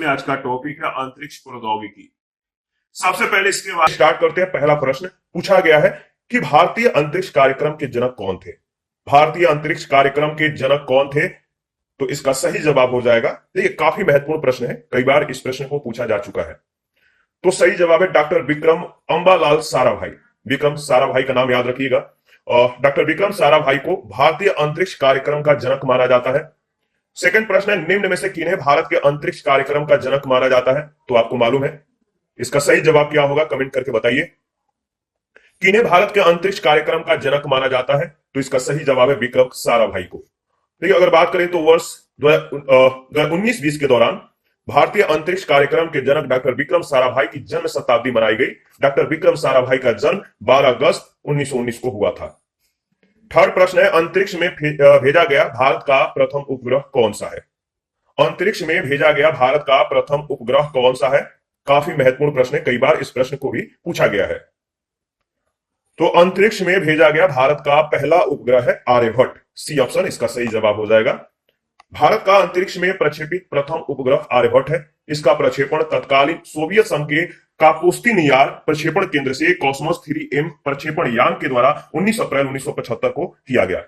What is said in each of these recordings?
में आज का टॉपिक है अंतरिक्ष प्रौद्योगिकी। सबसे पहले इसके बाद स्टार्ट करते हैं। पहला प्रश्न पूछा गया है कि भारतीय अंतरिक्ष कार्यक्रम के जनक कौन थे। भारतीय अंतरिक्ष कार्यक्रम के जनक कौन थे, तो इसका सही जवाब हो जाएगा। देखिए काफी महत्वपूर्ण प्रश्न है, कई बार इस प्रश्न को पूछा जा चुका है। तो सही जवाब है डॉक्टर विक्रम अंबालाल साराभाई। विक्रम साराभाई का नाम याद रखिएगा। और डॉक्टर विक्रम साराभाई को भारतीय अंतरिक्ष कार्यक्रम का जनक माना जाता है। सेकंड प्रश्न है, निम्न में से किन्हें भारत के अंतरिक्ष कार्यक्रम का जनक माना जाता है, तो आपको मालूम है। इसका सही जवाब क्या होगा, कमेंट करके बताइए। किन्हें भारत के अंतरिक्ष कार्यक्रम का जनक माना जाता है, तो इसका सही जवाब है विक्रम साराभाई को। देखिए अगर बात करें तो वर्ष 2019-20 के दौरान भारतीय अंतरिक्ष कार्यक्रम के जनक डॉक्टर विक्रम साराभाई की जन्म शताब्दी मनाई गई। डॉक्टर विक्रम साराभाई का जन्म 12 अगस्त 1919 को हुआ था। थर्ड प्रश्न है, अंतरिक्ष में भेजा गया भारत का प्रथम उपग्रह कौन सा है। अंतरिक्ष में भेजा गया भारत का प्रथम उपग्रह कौन सा है, काफी महत्वपूर्ण प्रश्न है, कई बार इस प्रश्न को भी पूछा गया है। तो अंतरिक्ष में भेजा गया भारत का पहला उपग्रह है आर्यभट्ट। सी ऑप्शन इसका सही जवाब हो जाएगा। भारत का अंतरिक्ष में प्रक्षेपित प्रथम उपग्रह आर्यभट्ट है। इसका प्रक्षेपण तत्कालीन सोवियत संघ के कापुस्तिनियार प्रक्षेपण केंद्र से कॉस्मोस 3M प्रक्षेपण यान के द्वारा 19 अप्रैल 1975 को किया गया।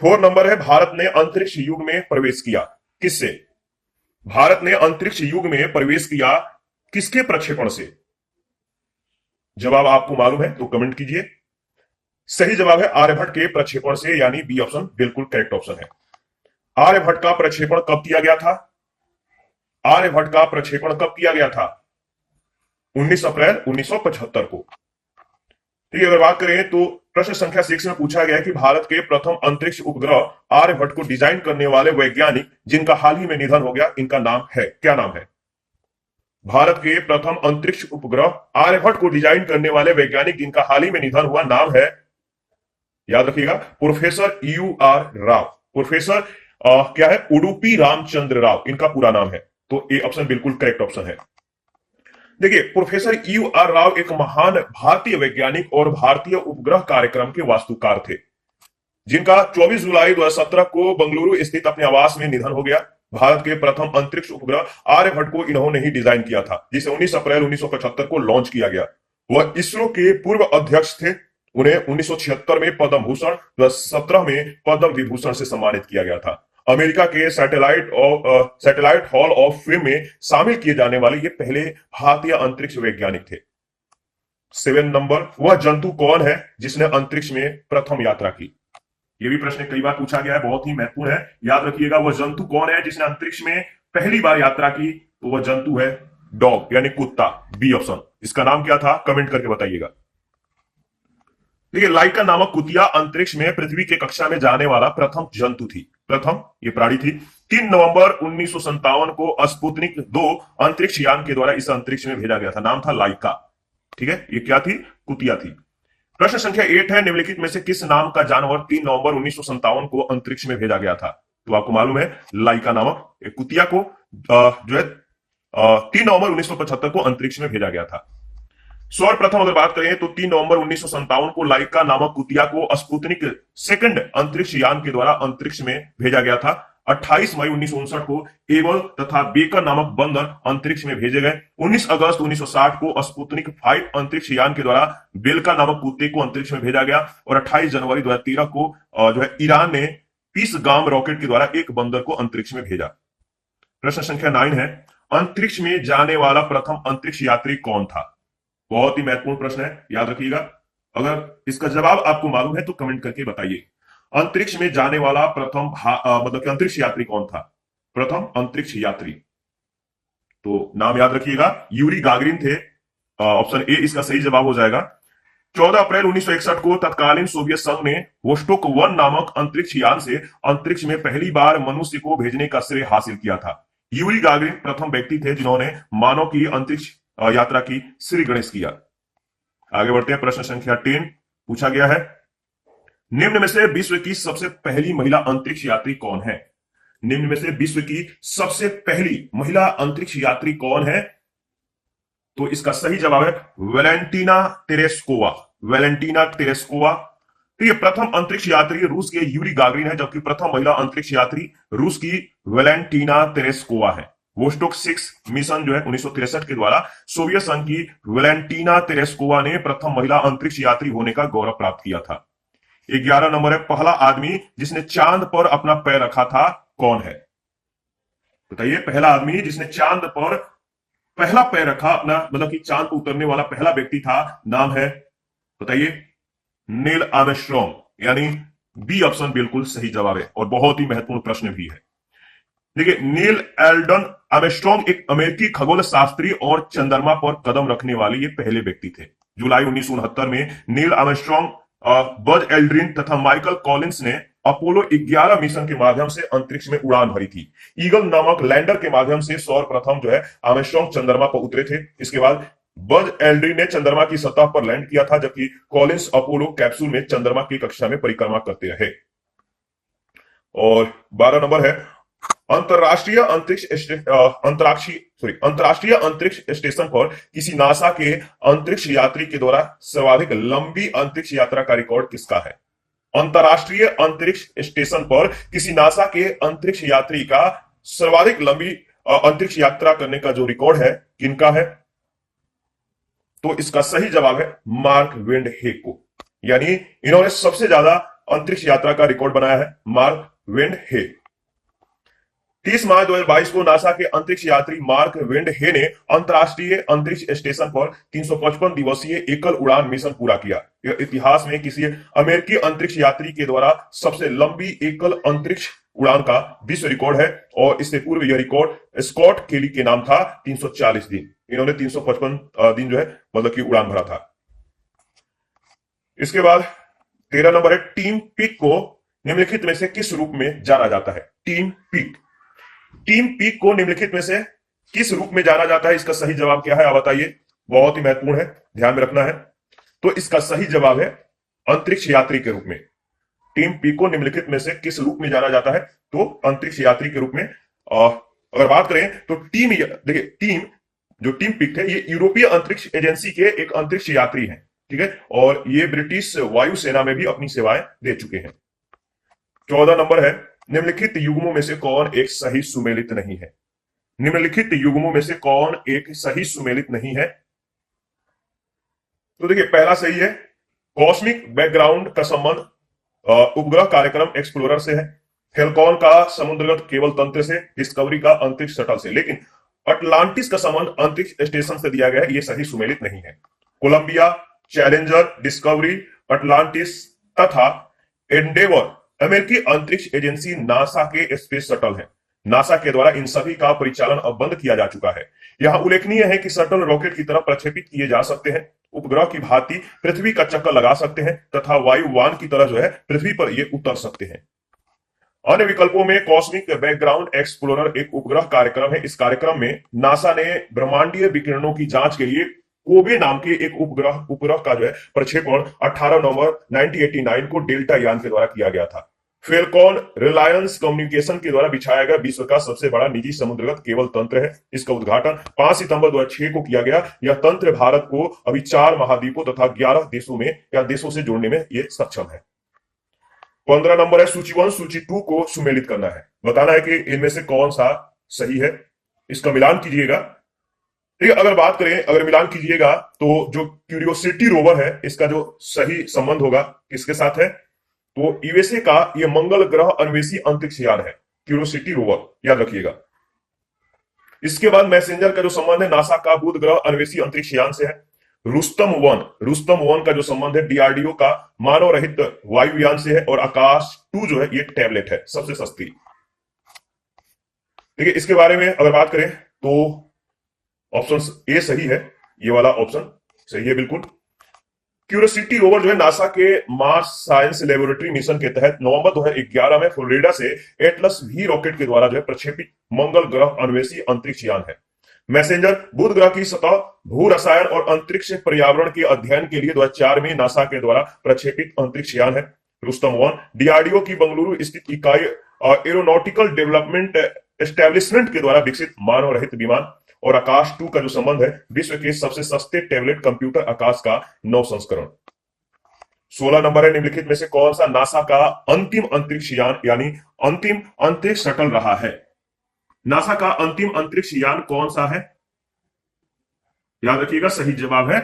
4 नंबर है, भारत ने अंतरिक्ष युग में प्रवेश किया किससे। भारत ने अंतरिक्ष युग में प्रवेश किया किसके प्रक्षेपण से। जवाब आपको मालूम है तो कमेंट कीजिए। सही जवाब है आर्यभट्ट के प्रक्षेपण से, यानी बी ऑप्शन बिल्कुल करेक्ट ऑप्शन है। आर्यभट्ट का प्रक्षेपण कब किया गया था। आर्यभट्ट का प्रक्षेपण कब किया गया था, 19 अप्रैल 1975 को। ठीक है, अगर बात करें तो प्रश्न संख्या 6 में पूछा गया है कि भारत के प्रथम अंतरिक्ष उपग्रह आर्यभट्ट को डिजाइन करने वाले वैज्ञानिक जिनका हाल ही में निधन हो गया, इनका नाम है, क्या नाम है। भारत के प्रथम अंतरिक्ष उपग्रह आर्यभट्ट को डिजाइन करने वाले वैज्ञानिक जिनका हाल ही में निधन हुआ, नाम है, याद रखिएगा, प्रोफेसर UR राव। प्रोफेसर क्या है, उडुपी रामचंद्र राव इनका पूरा नाम है। तो ए ऑप्शन बिल्कुल करेक्ट ऑप्शन है। देखिए प्रोफेसर UR राव एक महान भारतीय वैज्ञानिक और भारतीय उपग्रह कार्यक्रम के वास्तुकार थे, जिनका 24 जुलाई 2017 को बंगलुरु स्थित अपने आवास में निधन हो गया। भारत के प्रथम अंतरिक्ष उपग्रह आर्यभट्ट को इन्होंने ही डिजाइन किया था, जिसे 19 अप्रैल 1975 को लॉन्च किया गया। वह इसरो के पूर्व अध्यक्ष थे। उन्हें 1976 में पद्म भूषण, 2017 में पद्म विभूषण से सम्मानित किया गया था। अमेरिका के सैटेलाइट हॉल ऑफ फेम में शामिल किए जाने वाले ये पहले भारतीय अंतरिक्ष वैज्ञानिक थे। 7 नंबर, वह जंतु कौन है जिसने अंतरिक्ष में प्रथम यात्रा की। यह भी प्रश्न कई बार पूछा गया है, बहुत ही महत्वपूर्ण है, याद रखिएगा। वह जंतु कौन है जिसने अंतरिक्ष में पहली बार यात्रा की, तो वह जंतु है डॉग, यानी कुत्ता, बी ऑप्शन। इसका नाम क्या था, कमेंट करके बताइएगा। देखिए लाइका नामक कुतिया अंतरिक्ष में पृथ्वी के कक्षा में जाने वाला प्रथम जंतु थी, प्रथम ये प्राणी थी। 3 नवंबर 1957 को स्पुतनिक 2 अंतरिक्ष यान के द्वारा इस अंतरिक्ष में भेजा गया था, नाम था लाइका। ठीक है, ये क्या थी, कुतिया थी। प्रश्न संख्या 8 है, निम्नलिखित में से किस नाम का जानवर 3 नवंबर 1957 को अंतरिक्ष में भेजा गया था। तो आपको मालूम है लाइका नामक एक कुतिया को जो है 3 नवंबर 1975 को अंतरिक्ष में भेजा गया था। सर्वप्रथम अगर बात करें तो 3 नवंबर 1957 को लाइका नामक कुतिया को स्पुतनिक 2 अंतरिक्ष यान के द्वारा अंतरिक्ष में भेजा गया था। 28 मई 1959 को एबल तथा बेकर नामक बंदर अंतरिक्ष में भेजे गए। 19 अगस्त 1960 को स्पुतनिक 5 अंतरिक्ष यान के द्वारा बेलका नामक कुत्ते को अंतरिक्ष में भेजा गया। और 28 जनवरी 2013 को जो है ईरान ने पीसगाम रॉकेट के द्वारा एक बंदर को अंतरिक्ष में भेजा। प्रश्न संख्या 9 है, अंतरिक्ष में जाने वाला प्रथम अंतरिक्ष यात्री कौन था। बहुत ही महत्वपूर्ण प्रश्न है, याद रखिएगा। अगर इसका जवाब आपको मालूम है तो कमेंट करके बताइए। अंतरिक्ष में जाने वाला प्रथम मतलब कि अंतरिक्ष यात्री कौन था, प्रथम अंतरिक्ष यात्री। तो नाम याद रखिएगा, यूरी गागरिन थे। ऑप्शन ए इसका सही जवाब हो जाएगा। 14 अप्रैल 1961 को तत्कालीन सोवियत संघ ने वोस्टोक 1 नामक अंतरिक्ष यान से अंतरिक्ष में पहली बार मनुष्य को भेजने का श्रेय हासिल किया था। यूरी गागरिन प्रथम व्यक्ति थे जिन्होंने मानव की अंतरिक्ष यात्रा की श्री गणेश किया। आगे बढ़ते हैं, प्रश्न संख्या 10 पूछा गया है, निम्न में से विश्व की सबसे पहली महिला अंतरिक्ष यात्री कौन है। निम्न में से विश्व की सबसे पहली महिला अंतरिक्ष यात्री कौन है, तो इसका सही जवाब है वैलेंटीना तेरेस्कोवा। Valentina Tereshkova. तो ये प्रथम अंतरिक्ष यात्री रूस के यूरी गागरिन है, जबकि प्रथम महिला अंतरिक्ष यात्री रूस की वैलेंटीना तेरेस्कोवा है। वोस्टोक 6 मिशन जो है 1963 के द्वारा सोवियत संघ की वेलेंटीना तेरेस्कोवा ने प्रथम महिला अंतरिक्ष यात्री होने का गौरव प्राप्त किया था। 11 नंबर है, पहला आदमी जिसने चांद पर अपना पैर रखा था कौन है? बताइए, पहला आदमी जिसने चांद पर पहला पैर रखा अपना, मतलब कि चांद पर उतरने वाला पहला व्यक्ति था, नाम है, बताइए, नील आर्मस्ट्रॉन्ग। यानी बी ऑप्शन बिल्कुल सही जवाब है और बहुत ही महत्वपूर्ण प्रश्न भी है। देखिए, नील एल्डन आर्मस्ट्रॉन्ग एक अमेरिकी खगोल शास्त्री और चंद्रमा पर कदम रखने वाले ये पहले व्यक्ति थे। जुलाई 1969 में नील आर्मस्ट्रॉन्ग, बज एल्ड्रिन तथा माइकल कॉलिंस ने अपोलो 11 मिशन के माध्यम से अंतरिक्ष में उड़ान भरी थी। ईगल नामक लैंडर के माध्यम से सर्वप्रथम जो है आर्मस्ट्रॉन्ग चंद्रमा पर उतरे थे। इसके बाद बज एल्ड्रिन ने चंद्रमा की सतह पर लैंड किया था, जबकि कॉलिंस अपोलो कैप्सूल में चंद्रमा की कक्षा में परिक्रमा करते रहे। और 12 नंबर है, अंतरराष्ट्रीय अंतरिक्ष स्टेशन पर किसी नासा के अंतरिक्ष यात्री के द्वारा सर्वाधिक लंबी अंतरिक्ष यात्रा का रिकॉर्ड किसका है? अंतरराष्ट्रीय अंतरिक्ष स्टेशन पर किसी नासा के अंतरिक्ष यात्री का सर्वाधिक लंबी अंतरिक्ष यात्रा करने का जो रिकॉर्ड है, किनका है? तो इसका सही जवाब है मार्क वेंड हे को। यानी इन्होंने सबसे ज्यादा अंतरिक्ष यात्रा का रिकॉर्ड बनाया है, मार्क वेंड हे। 30 मार्च 2022 को नासा के अंतरिक्ष यात्री मार्क वेंड हे ने अंतरराष्ट्रीय अंतरिक्ष स्टेशन पर 355 दिवसीय एकल उड़ान मिशन पूरा किया। यह इतिहास में किसी अमेरिकी अंतरिक्ष यात्री के द्वारा सबसे लंबी एकल अंतरिक्ष उड़ान का विश्व रिकॉर्ड है और इससे पूर्व यह रिकॉर्ड स्कॉट केली के नाम था, 340 दिन। इन्होंने 355 दिन जो है मतलब कि उड़ान भरा था। इसके बाद 13 नंबर है, टीम पीक को निम्नलिखित में से किस रूप में जाना जाता है? टीम पीक को निम्नलिखित में से किस रूप में जाना जाता है? इसका सही जवाब क्या है, आप बताइए। बहुत ही महत्वपूर्ण है, ध्यान में रखना है। तो इसका सही जवाब है अंतरिक्ष यात्री के रूप में। टीम पीक को निम्नलिखित में से किस रूप में जाना जाता है? तो अंतरिक्ष यात्री के रूप में। अगर बात करें तो देखिए, जो टीम पीक थे ये यूरोपीय अंतरिक्ष एजेंसी के एक अंतरिक्ष यात्री हैं, ठीक है, और ये ब्रिटिश वायुसेना में भी अपनी सेवाएं दे चुके हैं। 14 नंबर है, निम्नलिखित युग्मों में से कौन एक सही सुमेलित नहीं है? निम्नलिखित युग्मों में से कौन एक सही सुमेलित नहीं है? तो देखिए, पहला सही है, कॉस्मिक बैकग्राउंड का संबंध उपग्रह कार्यक्रम एक्सप्लोरर से है, फेल्कॉन का समुद्रगत केबल तंत्र से, डिस्कवरी का अंतरिक्ष शटल से। लेकिन अटलांटिस का संबंध अंतरिक्ष स्टेशन से दिया गया है, यह सही सुमेलित नहीं है। कोलंबिया, चैलेंजर, डिस्कवरी, अटलांटिस तथा एंडेवर अमेरिकी अंतरिक्ष एजेंसी नासा के स्पेस शटल है। नासा के द्वारा इन सभी का परिचालन अब बंद किया जा चुका है। यहां उल्लेखनीय है कि शटल रॉकेट की तरह प्रक्षेपित किए जा सकते हैं, उपग्रह की भांति पृथ्वी का चक्कर लगा सकते हैं तथा वायुयान की तरह जो है पृथ्वी पर ये उतर सकते हैं। अन्य विकल्पों में कॉस्मिक बैकग्राउंड एक्सप्लोरर एक उपग्रह कार्यक्रम है। इस कार्यक्रम में नासा ने ब्रह्मांडीय विकिरणों की जांच के लिए कोबे नाम के एक उपग्रह का जो है प्रक्षेपण 18 नवंबर 1989 को डेल्टा यान के द्वारा किया गया था। फेल्कॉन रिलायंस कम्युनिकेशन के द्वारा बिछाया गया विश्व का सबसे बड़ा निजी समुद्रगत केबल तंत्र है। इसका उद्घाटन 5 सितंबर 2006 को किया गया। यह तंत्र भारत को अभी 4 महाद्वीपों तथा 11 देशों में या देशों से जोड़ने में यह सक्षम है। 15 नंबर है, सूची 1 सूची 2 को सुमेलित करना है। बताना है कि इनमें से कौन सा सही है, इसका मिलान कीजिएगा। ठीक है, अगर मिलान कीजिएगा तो जो क्यूरियोसिटी रोवर है इसका जो सही संबंध होगा किसके साथ है? तो यूएसए का यह मंगल ग्रह अन्वेषी अंतरिक्ष यान है, क्यूरियोसिटी रोवर, याद रखिएगा। इसके बाद मैसेंजर का जो संबंध है नासा का बुध ग्रह अन्वेषी अंतरिक्ष यान से है। रुस्तम 1 का जो संबंध है डीआरडीओ का मानव रहित वायुयान से है। और आकाश 2 जो है ये टैबलेट है, सबसे सस्ती। ठीक है, इसके बारे में अगर बात करें तो ऑप्शन ए सही है, ये वाला ऑप्शन सही है बिल्कुल। क्यूरियोसिटी रोवर जो है नासा के मार्स साइंस लेबोरेटरी मिशन के तहत नवंबर 2011 में फ्लोरिडा से एटलस वी रॉकेट के द्वारा जो है प्रक्षेपित मंगल ग्रह अन्वेषी अंतरिक्ष यान है। मैसेंजर बुध ग्रह की सतह, भू रसायन और अंतरिक्ष पर्यावरण के अध्ययन के लिए 2004 में नासा के द्वारा प्रक्षेपित अंतरिक्ष यान है। रुस्तम 1 डीआरडीओ की बंगलुरु स्थित इकाई एरोनॉटिकल डेवलपमेंट एस्टेब्लिशमेंट के द्वारा विकसित मानव रहित विमान। और आकाश 2 का जो संबंध है विश्व के सबसे सस्ते टैबलेट कंप्यूटर आकाश का 9 संस्करण। 16 नंबर है, निम्नलिखित में से कौन सा नासा का अंतिम अंतरिक्ष यान यानी अंतिम अंतरिक्ष शटल रहा है? नासा का अंतिम अंतरिक्ष यान कौन सा है? याद रखिएगा, सही जवाब है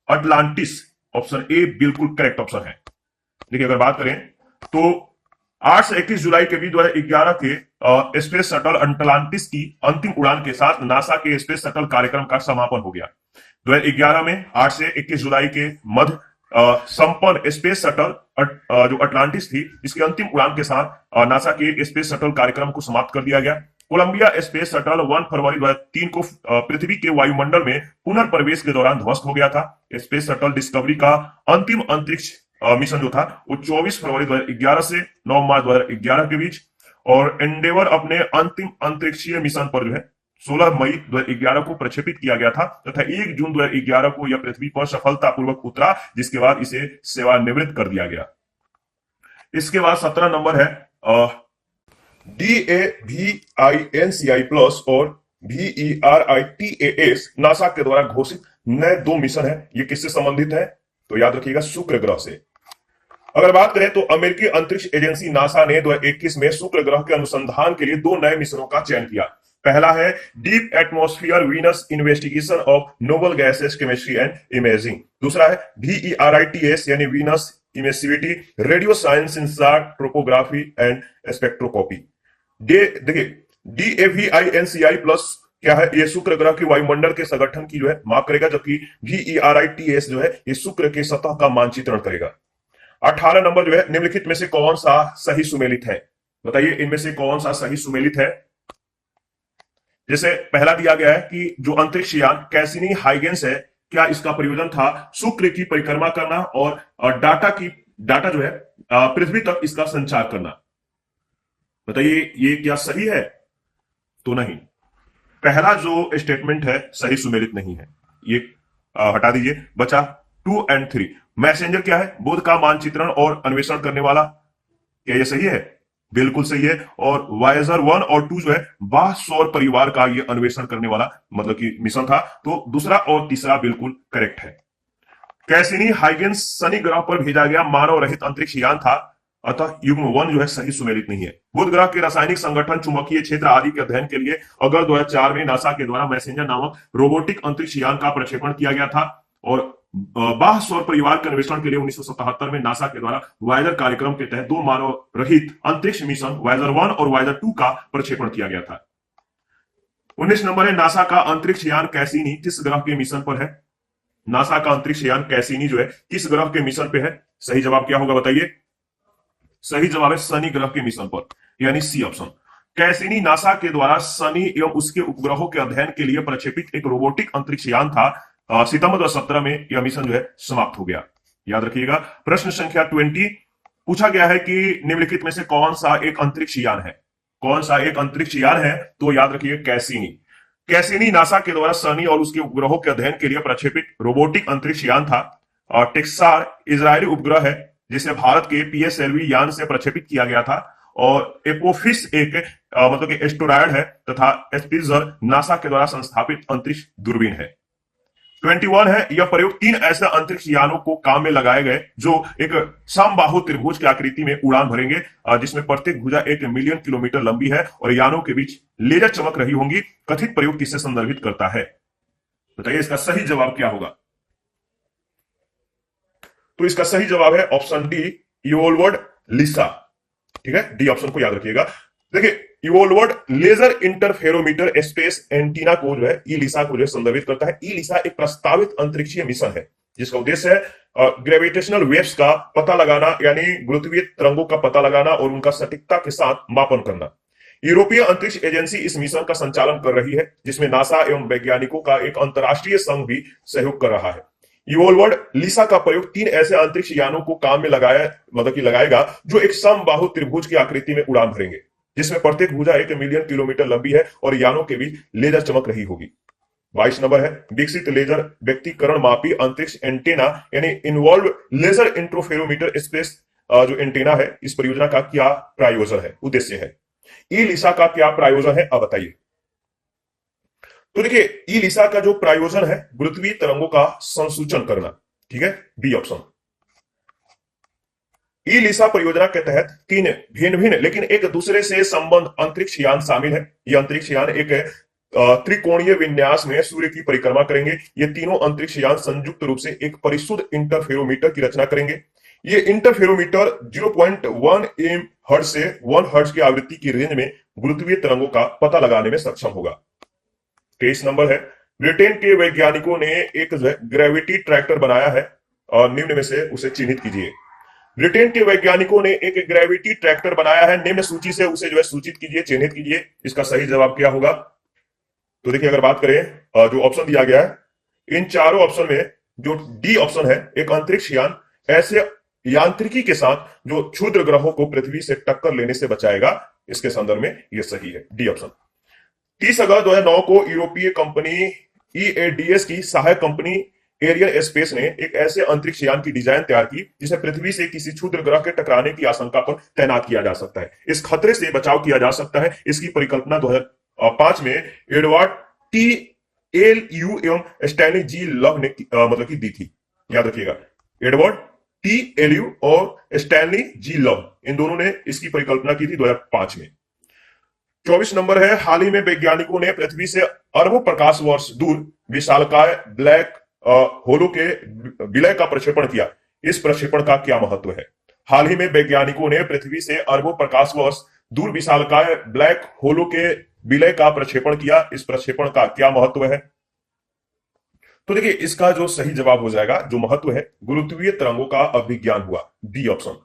अटलांटिस। ऑप्शन ए बिल्कुल करेक्ट ऑप्शन है। देखिए, अगर बात करें तो 8 से 21 जुलाई के बीच 2011 के स्पेस शटल अटलांटिस की अंतिम उड़ान के साथ नासा के स्पेस शटल कार्यक्रम का समापन हो गया। 2011 में 8 से 21 जुलाई के मध्य संपन्न स्पेस शटल जो अटलांटिस थी, इसकी अंतिम उड़ान के साथ नासा के स्पेस शटल कार्यक्रम को समाप्त कर दिया गया। कोलंबिया स्पेस शटल 1 फरवरी 2003 को पृथ्वी के वायुमंडल में पुनर्प्रवेश के दौरान ध्वस्त हो गया था। स्पेस शटल डिस्कवरी का अंतिम अंतरिक्ष मिशन जो था वो 24 फरवरी 2011 से 9 मार्च 2011 के बीच, और एंडेवर अपने अंतिम अंतरिक्षीय मिशन पर जो है 16 मई 2011 को प्रक्षेपित किया गया था तथा 1 जून 2011 को यह पृथ्वी पर सफलतापूर्वक उतरा, जिसके बाद इसे सेवानिवृत्त कर दिया गया। इसके बाद 17 नंबर है DAVINCI प्लस और VERITAS नासा के द्वारा घोषित नए 2 मिशन है। ये किससे संबंधित है? तो याद रखिएगा, शुक्र ग्रह से। अगर बात करें तो अमेरिकी अंतरिक्ष एजेंसी नासा ने 2021 में शुक्र ग्रह के अनुसंधान के लिए 2 नए मिशनों का चयन किया। पहला है deep atmosphere Venus investigation of noble gases chemistry and imaging. दूसरा है VERITAS यानी Venus emissivity radio science InSAR topography and spectroscopy. देखिए, DAVINCI प्लस क्या है? ये शुक्र ग्रह की वायुमंडल के संगठन की जो है माप करेगा, जबकि VERITAS जो है ये शुक्र के सतह का मानचित्रण करेगा। 18 नंबर जो है, निम्नलिखित में से कौन सा सही सुमेलित है? बताइए, इनमें से कौन सा सही सुमेलित है? जैसे पहला दिया गया है कि जो अंतरिक्ष यान कैसिनी हाइगेंस है, क्या इसका प्रयोजन था शुक्र की परिक्रमा करना और डाटा जो है पृथ्वी तक इसका संचार करना। बताइए, ये क्या सही है? तो नहीं, पहला जो स्टेटमेंट है सही सुमेलित नहीं है, ये हटा दीजिए। बचा 2 और 3। मैसेंजर क्या है? बुध का मानचित्रण और अन्वेषण करने वाला। क्या ये सही है? बिल्कुल सही है। और वायेजर 1 और 2 जो है बाह्य सौर परिवार का ये अन्वेषण करने वाला मतलब कि मिशन था। तो दूसरा और तीसरा बिल्कुल करेक्ट है। कैसिनी हाइगेंस शनि ग्रह पर भेजा गया मानव रहित अंतरिक्ष यान था, अतः युग्म 1 जो है सही सुमेलित नहीं है। बुध ग्रह के रासायनिक संगठन, चुंबकीय क्षेत्र आदि के अध्ययन के लिए अगस्त 2004 में नासा के द्वारा मैसेंजर नामक रोबोटिक अंतरिक्ष यान का प्रक्षेपण किया गया था। और बाह्य सौर परिवार के अन्वेषण के लिए 1977 में नासा के द्वारा वायेजर कार्यक्रम के तहत 2 मानव रहित अंतरिक्ष मिशन वायेजर 1 और वायेजर 2 का प्रक्षेपण किया गया था। 19 नंबर है, नासा का अंतरिक्ष यान कैसिनी किस ग्रह के मिशन पर है? नासा का अंतरिक्ष यान कैसिनी जो है किस ग्रह के मिशन पे है? सही जवाब क्या होगा बताइए? सही जवाब है शनि ग्रह के मिशन पर, यानी सी ऑप्शन। कैसिनी नासा के द्वारा शनि एवं उसके उपग्रहों के अध्ययन के लिए प्रक्षेपित एक रोबोटिक अंतरिक्ष यान था। सितंबर 2017 में यह मिशन जो है समाप्त हो गया। याद रखिएगा। प्रश्न संख्या 20 पूछा गया है कि निम्नलिखित में से कौन सा एक अंतरिक्ष यान है? कौन सा एक अंतरिक्ष यान है? तो याद रखिए कैसिनी। कैसिनी नासा के द्वारा शनि और उसके उपग्रहों के अध्ययन के लिए प्रक्षेपित रोबोटिक अंतरिक्ष यान था। टेक्सार इजरायली उपग्रह है जिसे भारत के PSLV यान से प्रक्षेपित किया गया था। और एपोफिस एक मतलब कि एस्टेरॉयड है तथा स्पिट्जर नासा के द्वारा संस्थापित अंतरिक्ष दूरबीन है। 21 है, यह प्रयोग 3 ऐसे अंतरिक्ष यानों को काम में लगाए गए जो एक समबाहु त्रिभुज की आकृति में उड़ान भरेंगे, जिसमें प्रत्येक भुजा 1 मिलियन किलोमीटर लंबी है और यानों के बीच लेजर चमक रही होंगी। कथित प्रयोग किससे संदर्भित करता है? बताइए, इसका सही जवाब क्या होगा? तो इसका सही जवाब है ऑप्शन डी, इवोल्वर्ड लिसा। ठीक है, डी ऑप्शन को याद रखिएगा। देखिए, इवोल्वर्ड लेजर इंटरफेरोमीटर स्पेस एंटीना को जो है ईलिसा को जो संदर्भित करता है। ईलिसा एक प्रस्तावित अंतरिक्षीय मिशन है जिसका उद्देश्य है ग्रेविटेशनल वेव्स का पता लगाना, यानी गुरुत्वीय तरंगों का पता लगाना और उनका सटीकता के साथ मापन करना। यूरोपीय अंतरिक्ष एजेंसी इस मिशन का संचालन कर रही है, जिसमें नासा एवं वैज्ञानिकों का एक अंतरराष्ट्रीय संघ भी सहयोग कर रहा है। इवोल्वर्ड लिसा का प्रयोग 3 ऐसे अंतरिक्ष यानों को काम में लगाएगा जो एक समबाहु त्रिभुज की आकृति में उड़ान भरेंगे, जिसमें प्रत्येक भुजा 1 मिलियन किलोमीटर लंबी है और यानों के बीच लेजर चमक रही होगी। 22 नंबर है, विकसित लेजर व्यक्तिकरण मापी अंतरिक्ष एंटेना यानी इन्वॉल्व लेजर इंटरफेरोमीटर स्पेस जो एंटेना है, इस परियोजना का क्या प्रायोजन है, उद्देश्य है? ई लिसा का क्या प्रायोजन है, अब बताइए। तो देखिए, ई लिसा का जो प्रायोजन है गुरुत्वीय तरंगों का संसूचन करना। ठीक है, बी ऑप्शन। लिसा परियोजना के तहत तीन भिन्न भिन्न लेकिन एक दूसरे से संबंध अंतरिक्ष यान शामिल है। ये अंतरिक्ष यान एक त्रिकोणीय विन्यास में सूर्य की परिक्रमा करेंगे। ये तीनों अंतरिक्ष यान संयुक्त रूप से एक परिशुद्ध इंटरफेरोमीटर की रचना करेंगे। ये इंटरफेरोमीटर 0.1 एम हर्ट्ज से 1 हर्ट्ज की आवृत्ति की रेंज में गुरुत्वीय तरंगों का पता लगाने में सक्षम होगा। 23 नंबर है, ब्रिटेन के वैज्ञानिकों ने एक ग्रेविटी ट्रैक्टर बनाया है और निम्न में से उसे चिन्हित कीजिए। ब्रिटेन के वैज्ञानिकों ने एक ग्रेविटी ट्रैक्टर बनाया है, निम्न सूची से उसे सूचित कीजिए, चिन्हित कीजिए। इसका सही जवाब क्या होगा? तो देखिए, अगर बात करें जो ऑप्शन दिया गया है, इन चारों ऑप्शन में जो डी ऑप्शन है, एक अंतरिक्ष यान ऐसे यांत्रिकी के साथ जो क्षुद्र ग्रहों को पृथ्वी से टक्कर लेने से बचाएगा, इसके संदर्भ में यह सही है, डी ऑप्शन। 30 अगस्त 2009 को यूरोपीय कंपनी EADS की सहायक कंपनी एरियल स्पेस ने एक ऐसे अंतरिक्ष यान की डिजाइन तैयार की जिसे पृथ्वी से किसी क्षुद्र ग्रह के टकराने की आशंका पर तैनात किया जा सकता है। इस खतरे से बचाव किया जा सकता है। इसकी परिकल्पना 2005 में एडवर्ड TLU एवं स्टैनली जी लव ने दी थी। याद रखिएगा, एडवर्ड TLU और स्टैनली जी लव, इन दोनों ने इसकी परिकल्पना की थी 2005 में। 24 नंबर है, हाल ही में वैज्ञानिकों ने पृथ्वी से अरबों प्रकाश वर्ष दूर विशालकाय ब्लैक होलो के विलय का प्रक्षेपण किया। इस प्रक्षेपण का क्या महत्व है? हाल ही में वैज्ञानिकों ने पृथ्वी से अरबों प्रकाश वर्ष दूर विशालकाय ब्लैक होलो के विलय का प्रक्षेपण किया। इस प्रक्षेपण का क्या महत्व है? तो देखिए, इसका जो सही जवाब हो जाएगा, जो महत्व है, गुरुत्वीय तरंगों का अभिज्ञान हुआ, डी ऑप्शन।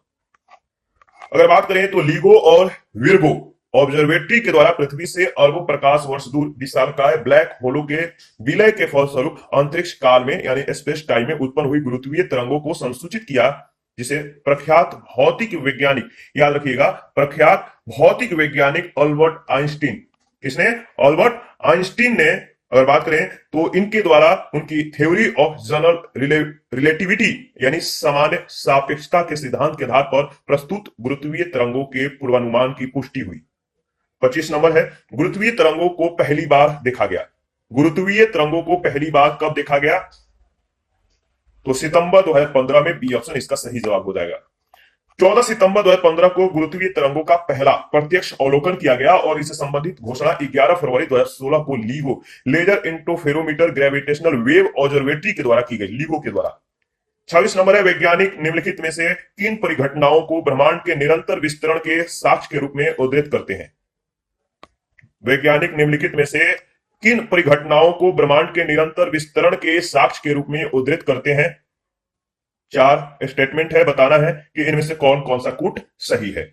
अगर बात करें तो लिगो और विर्गो ऑब्जर्वेटरी के द्वारा पृथ्वी से अरबों प्रकाश वर्ष दूर विशालकाय ब्लैक होलो के विलय के फलस्वरूप अंतरिक्ष काल में यानी स्पेस टाइम में उत्पन्न हुई गुरुत्वीय तरंगों को संसूचित किया, जिसे प्रख्यात भौतिक वैज्ञानिक, याद रखिएगा, प्रख्यात भौतिक वैज्ञानिक अल्बर्ट आइंस्टीन, किसने? अल्बर्ट आइंस्टीन ने, अगर बात करें तो इनके द्वारा उनकी थ्योरी ऑफ जनरल रिलेटिविटी यानी सामान्य सापेक्षता के सिद्धांत के आधार पर प्रस्तुत गुरुत्वीय तरंगों के पूर्वानुमान की पुष्टि हुई। 25 नंबर है, गुरुत्वीय तरंगों को पहली बार देखा गया। गुरुत्वीय तरंगों को पहली बार कब देखा गया? तो सितंबर 2015 में, बी ऑप्शन इसका सही जवाब हो जाएगा। 14 सितंबर 2015 को गुरुत्वीय तरंगों का पहला प्रत्यक्ष अवलोकन किया गया और इससे संबंधित घोषणा 11 फरवरी 2016 को LIGO laser interferometer gravitational wave observatory के द्वारा की गई, लीगो के द्वारा। 26 नंबर है, वैज्ञानिक निम्नलिखित में से किन परिघटनाओं को ब्रह्मांड के निरंतर विस्तरण के साक्ष्य के रूप में उद्धृत करते हैं? वैज्ञानिक निम्नलिखित में से किन परिघटनाओं को ब्रह्मांड के निरंतर विस्तरण के साक्ष्य के रूप में उद्धृत करते हैं? 4 स्टेटमेंट है, बताना है कि इनमें से कौन कौन सा कूट सही है।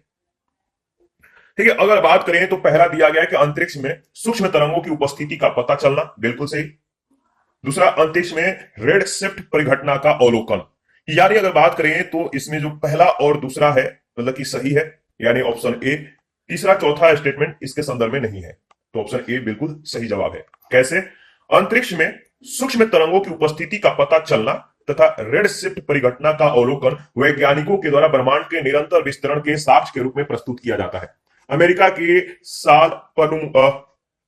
ठीक है, अगर बात करें तो पहला दिया गया कि अंतरिक्ष में सूक्ष्म तरंगों की उपस्थिति का पता चलना, बिल्कुल सही। दूसरा, अंतरिक्ष में रेड शिफ्ट परिघटना का अवलोकन, यानी अगर बात करें तो इसमें जो पहला और दूसरा है मतलब कि सही है, यानी ऑप्शन ए। तीसरा चौथा स्टेटमेंट इसके संदर्भ में नहीं है, तो ऑप्शन ए बिल्कुल सही जवाब है। कैसे? अंतरिक्ष में सूक्ष्म तरंगों की उपस्थिति का पता चलना तथा रेड शिफ्ट परिघटना का अवलोकन वैज्ञानिकों के द्वारा ब्रह्मांड के निरंतर विस्तरण के साक्ष्य के रूप में प्रस्तुत किया जाता है। अमेरिका के साल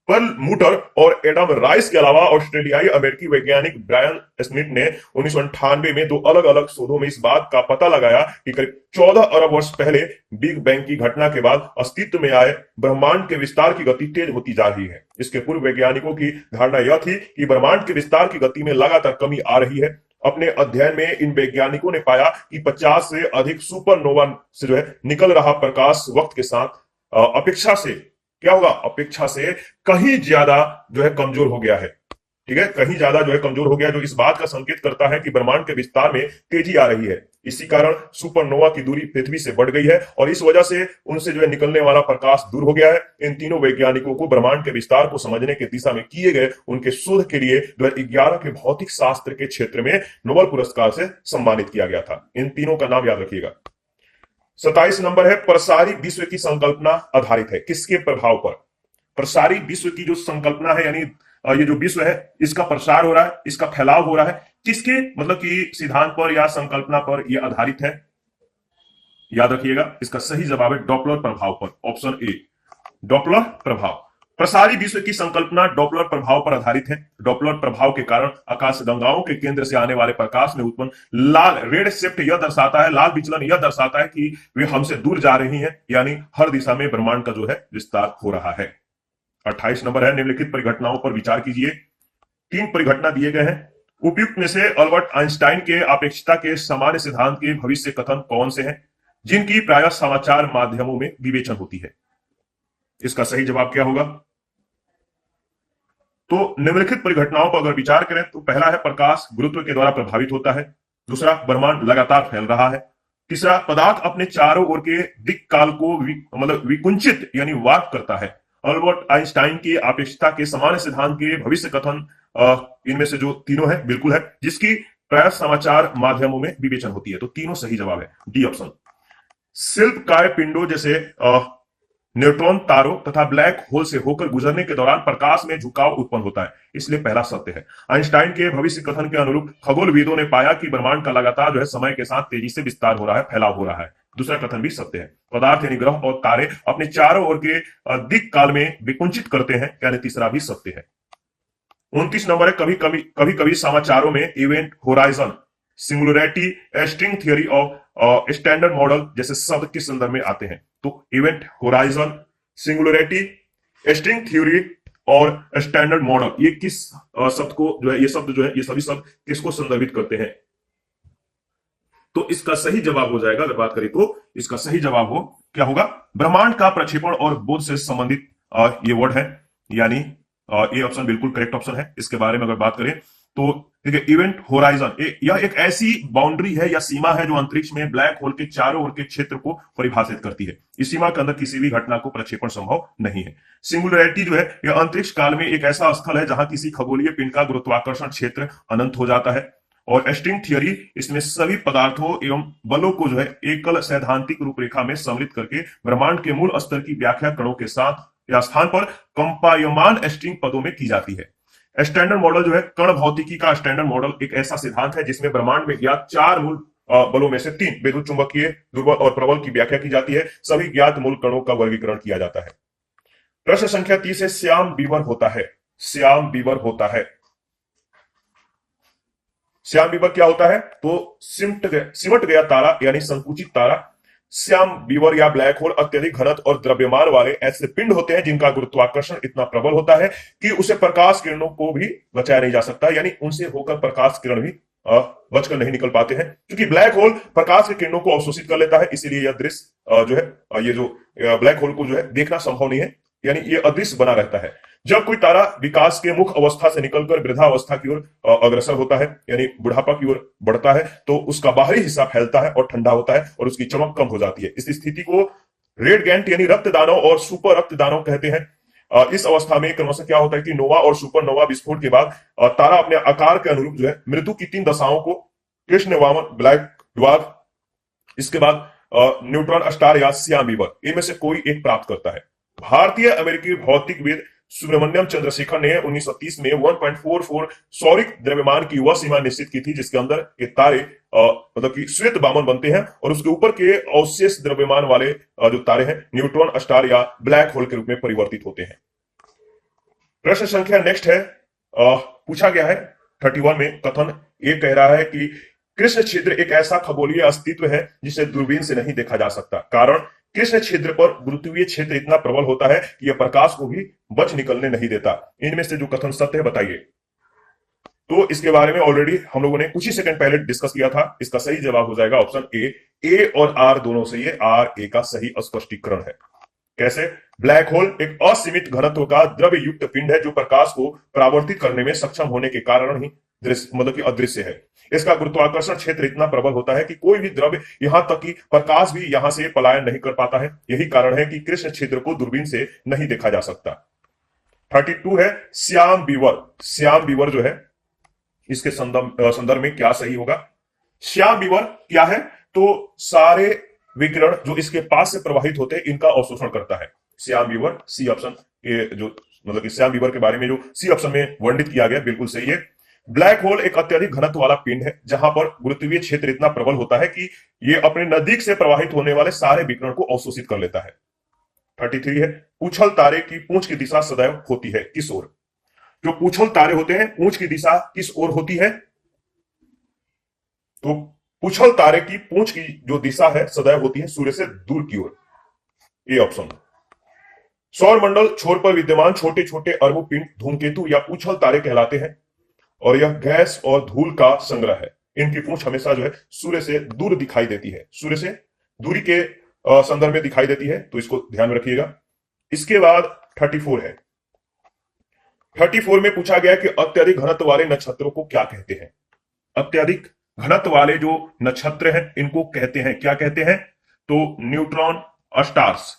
परलमुटर और एडम राइस के अलावा ऑस्ट्रेलियाई अमेरिकी वैज्ञानिक ब्रायन स्मिथ ने 1998 में 2 अलग अलग शोधों में इस बात का पता लगाया कि करीब 14 अरब वर्ष पहले बिग बैंग की घटना के बाद अस्तित्व में आए ब्रह्मांड के विस्तार की गति तेज होती जा रही है। इसके पूर्व वैज्ञानिकों की धारणा यह थी कि ब्रह्मांड के विस्तार की गति में लगातार कमी आ रही है। अपने अध्ययन में इन वैज्ञानिकों ने पाया कि 50 से अधिक सुपरनोवा से निकल रहा प्रकाश वक्त के साथ अपेक्षा से क्या होगा? अपेक्षा से कहीं ज्यादा कमजोर हो गया है। ठीक है, कहीं ज्यादा कमजोर हो गया, जो इस बात का संकेत करता है कि ब्रह्मांड के विस्तार में तेजी आ रही है। इसी कारण सुपरनोवा की दूरी पृथ्वी से बढ़ गई है और इस वजह से उनसे निकलने वाला प्रकाश दूर हो गया है। इन तीनों वैज्ञानिकों को ब्रह्मांड के विस्तार को समझने की दिशा में किए गए उनके शोध के लिए 2011 के भौतिक शास्त्र के क्षेत्र में नोबेल पुरस्कार से सम्मानित किया गया था। इन तीनों का नाम याद रखिएगा। 27 नंबर है, प्रसारी विश्व की संकल्पना आधारित है किसके प्रभाव पर? प्रसारी विश्व की जो संकल्पना है, यानी ये जो विश्व है इसका प्रसार हो रहा है, इसका फैलाव हो रहा है, किसके मतलब कि सिद्धांत पर या संकल्पना पर यह आधारित है? याद रखिएगा, इसका सही जवाब है डॉपलर प्रभाव पर, ऑप्शन ए, डॉपलर प्रभाव। प्रसारी विश्व की संकल्पना डॉपलर प्रभाव पर आधारित है। डॉपलर प्रभाव के कारण आकाशगंगाओं के केंद्र से आने वाले प्रकाश में उत्पन्न लाल रेड शिफ्ट यह दर्शाता है, लाल विचलन यह दर्शाता है कि वे हमसे दूर जा रही हैं, यानी हर दिशा में ब्रह्मांड का जो है विस्तार हो रहा है। 28 नंबर है, निम्नलिखित परिघटनाओं पर विचार कीजिए। 3 परिघटना दिए गए हैं। उपयुक्त में से अल्बर्ट आइंस्टाइन के अपेक्षता के सामान्य सिद्धांत के भविष्य कथन कौन से हैं जिनकी प्रायः समाचार माध्यमों में विवेचन होती है? इसका सही जवाब क्या होगा? तो निम्नलिखित परिघटनाओं पर अगर विचार करें तो पहला है प्रकाश गुरुत्व के द्वारा प्रभावित होता है। दूसरा, ब्रह्मांड लगातार फैल रहा है। तीसरा, पदार्थ अपने चारों ओर के दिक् काल को विकुंचित यानी वार्प करता है। अल्बर्ट आइंस्टाइन की अपेक्षता के सामान्य सिद्धांत के भविष्य कथन इनमें से जो तीनों है बिल्कुल है, जिसकी प्राय समाचार माध्यमों में विवेचन होती है। तो तीनों सही जवाब है, डी ऑप्शन। शिल्पकाय पिंडों जैसे न्यूट्रॉन तारों तथा ब्लैक होल से होकर गुजरने के दौरान प्रकाश में झुकाव उत्पन्न होता है, इसलिए पहला सत्य है। आइंस्टाइन के भविष्य कथन के अनुरूप खगोलविदों ने पाया कि ब्रह्मांड का लगातार जो है समय के साथ तेजी से विस्तार हो रहा है, फैलाव हो रहा है। दूसरा कथन भी सत्य है। पदार्थ यानी ग्रह और तारे अपने चारों ओर के दिक् काल में विकुंचित करते हैं, यानी तीसरा भी सत्य है। 29 नंबर है, कभी कभी समाचारों में event horizon, singularity, string theory और स्टैंडर्ड मॉडल जैसे शब्द किस संदर्भ में आते हैं? तो event horizon, singularity, string theory और स्टैंडर्ड मॉडल, ये किस शब्द को जो है, ये शब्द जो है, ये सभी शब्द किसको संदर्भित करते हैं? तो इसका सही जवाब हो जाएगा, अगर बात करें तो इसका सही जवाब हो क्या होगा? ब्रह्मांड का प्रक्षेपण और बोध से संबंधित ये वर्ड है, यानी ये ऑप्शन बिल्कुल करेक्ट ऑप्शन है। इसके बारे में अगर बात करें तो ठीक है, इवेंट होराइजन यह एक ऐसी बाउंड्री है या सीमा है जो अंतरिक्ष में ब्लैक होल के चारों ओर के क्षेत्र को परिभाषित करती है। इस सीमा के अंदर किसी भी घटना को प्रक्षेपण संभव नहीं है। सिंगुलरिटी जो है, यह अंतरिक्ष काल में एक ऐसा स्थल है जहां किसी खगोलीय पिंड का गुरुत्वाकर्षण क्षेत्र अनंत हो जाता है। और स्ट्रिंग थियरी, इसमें सभी पदार्थों एवं बलों को जो है एकल सैद्धांतिक रूपरेखा में सम्मिलित करके ब्रह्मांड के मूल स्तर की व्याख्या कणों के साथ या स्थान पर कंपायमान स्ट्रिंग पदों में की जाती है। स्टैंडर्ड मॉडल जो है, कण भौतिकी का स्टैंडर्ड मॉडल एक ऐसा सिद्धांत है जिसमें ब्रह्मांड में ज्ञात 4 मूल बलों में से 3 विद्युत चुंबकीय, दुर्बल और प्रबल की व्याख्या की जाती है। सभी ज्ञात मूल कणों का वर्गीकरण किया जाता है। प्रश्न संख्या 30 है, श्याम बीवर होता है। श्याम बीवर होता है। श्याम बीवर क्या होता है? तो सिमट गया तारा यानी संकुचित तारा। श्याम बीवर या ब्लैक होल अत्यधिक घनत्व और द्रव्यमान वाले ऐसे पिंड होते हैं जिनका गुरुत्वाकर्षण इतना प्रबल होता है कि उसे प्रकाश किरणों को भी बचाया नहीं जा सकता, यानी उनसे होकर प्रकाश किरण भी बचकर नहीं निकल पाते हैं। क्योंकि ब्लैक होल प्रकाश के किरणों को अवशोषित कर लेता है, इसीलिए यह दृश्य जो है, ये जो ब्लैक होल को जो है देखना संभव नहीं है, यानी ये अदृश्य बना रहता है। जब कोई तारा विकास के मुख्य अवस्था से निकलकर वृद्धावस्था की ओर अग्रसर होता है, यानी बुढ़ापा की ओर बढ़ता है, तो उसका बाहरी हिस्सा फैलता है और ठंडा होता है और उसकी चमक कम हो जाती है। इस स्थिति को रेड गैंट यानी रक्त दानव और सुपर रक्त दानव कहते हैं। इस अवस्था में क्रमशः क्या होता है कि नोवा और सुपरनोवा विस्फोट के बाद तारा अपने आकार के अनुरूप जो है मृत्यु की 3 दशाओं को, कृष्ण वामन, ब्लैक ड्वार्फ, इसके बाद न्यूट्रॉन स्टार या श्याम बीवर, इनमें से कोई एक प्राप्त करता है। भारतीय अमेरिकी भौतिकविद सुब्रमण्यम चंद्रशेखर ने 1930 में 1.44 सौरिक द्रव्यमान की वह सीमा निश्चित की थी जिसके अंदर के तारे मतलब कि श्वेत बामन बनते हैं और उसके ऊपर के अवशेष द्रव्यमान वाले जो तारे हैं न्यूट्रॉन स्टार या ब्लैक होल के रूप में परिवर्तित होते हैं। प्रश्न संख्या नेक्स्ट है, पूछा गया है 31 में, कथन ये कह रहा है कि कृष्ण छिद्र एक ऐसा खगोलीय अस्तित्व है जिसे दूरबीन से नहीं देखा जा सकता। कारण, कृष्ण छिद्र पर गुरुत्वीय क्षेत्र इतना प्रबल होता है कि यह प्रकाश को भी बच निकलने नहीं देता। इनमें से जो कथन सत्य है बताइए। तो इसके बारे में ऑलरेडी हम लोगों ने कुछ ही सेकंड पहले डिस्कस किया था। इसका सही जवाब हो जाएगा ऑप्शन ए और आर दोनों सही है। आर ए का सही स्पष्टीकरण है। कैसे? ब्लैक होल एक असीमित घनत्व का द्रव्य युक्त पिंड है जो प्रकाश को परावर्तित करने में सक्षम होने के कारण ही मतलब कि अदृश्य है। इसका गुरुत्वाकर्षण क्षेत्र इतना प्रबल होता है कि कोई भी द्रव्य, यहां तक कि प्रकाश भी यहां से पलायन नहीं कर पाता है। यही कारण है कि कृष्ण छिद्र को दूरबीन से नहीं देखा जा सकता। 32 है, श्याम बीवर। श्याम बीवर जो है, इसके संदर्भ में क्या सही होगा? श्याम बीवर क्या है? तो सारे विकिरण जो इसके पास से प्रवाहित होते हैं इनका अवशोषण करता है। श्याम बीवर, सी ऑप्शन, ये जो मतलब कि श्याम बीवर के बारे में जो सी ऑप्शन में वर्णित किया गया बिल्कुल सही है। ब्लैक होल एक अत्यधिक घनत्व वाला पिंड है जहां पर गुरुत्वीय क्षेत्र इतना प्रबल होता है कि यह अपने नजदीक से प्रवाहित होने वाले सारे विकिरण को अवशोषित कर लेता है। 33 है, पूछल तारे की पूंछ की दिशा सदैव होती है किस ओर? जो पूछल तारे होते हैं पूंछ की दिशा किस ओर होती है? तो पूछल तारे की पूंछ की जो दिशा है सदैव होती है सूर्य से दूर की ओर। ये ऑप्शन। सौर मंडल छोर पर विद्यमान छोटे छोटे अरबों पिंड धूमकेतु या पूछल तारे कहलाते हैं और यह गैस और धूल का संग्रह है। इनकी पूंछ हमेशा जो है सूर्य से दूर दिखाई देती है, सूर्य से दूरी के संदर्भ में दिखाई देती है, तो इसको ध्यान में रखिएगा। इसके बाद 34 है। 34 में पूछा गया कि अत्यधिक घनत्व वाले नक्षत्रों को क्या कहते हैं? अत्यधिक घनत्व वाले जो नक्षत्र हैं इनको कहते हैं, क्या कहते हैं? तो न्यूट्रॉन स्टार्स।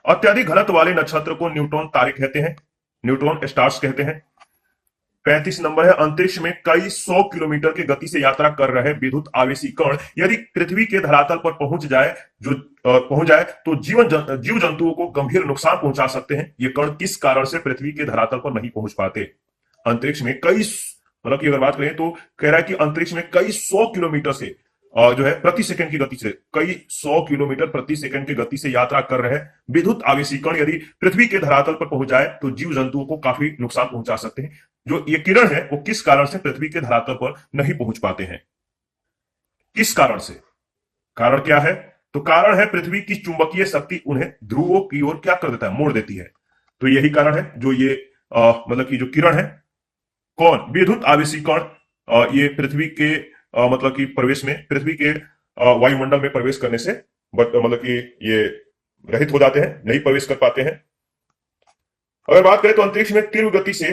अत्यधिक घनत्व वाले नक्षत्र को न्यूट्रॉन तारे कहते हैं, न्यूट्रॉन स्टार्स कहते हैं। 35 नंबर है। अंतरिक्ष में कई 100 किलोमीटर की गति से यात्रा कर रहे विद्युत आवेशी कण यदि पृथ्वी के धरातल पर पहुंच जाए तो जीव जंतुओं को गंभीर नुकसान पहुंचा सकते हैं। ये कण किस कारण से पृथ्वी के धरातल पर नहीं पहुंच पाते? अंतरिक्ष में कई, मतलब की अगर बात करें तो कह रहा है कि अंतरिक्ष में कई 100 किलोमीटर से जो है प्रति सेकंड की गति से, कई 100 किलोमीटर प्रति सेकंड की गति से यात्रा कर रहे विद्युत आवेशी कण यदि पृथ्वी के धरातल पर पहुंच जाए तो जीव जंतुओं को काफी नुकसान पहुंचा सकते हैं। जो ये किरण है वो किस कारण से पृथ्वी के धरातल पर नहीं पहुंच पाते हैं? किस कारण से? कारण क्या है? तो कारण है पृथ्वी की चुंबकीय शक्ति उन्हें ध्रुवों की ओर क्या कर देता है? मोड़ देती है। तो यही कारण है जो ये मतलब की जो किरण है, कौन? विद्युत आवेशी कण ये पृथ्वी के मतलब कि प्रवेश में, पृथ्वी के वायुमंडल में प्रवेश करने से मतलब कि ये रहित हो जाते हैं, नहीं प्रवेश कर पाते हैं। अगर बात करें तो अंतरिक्ष में तीव्र गति से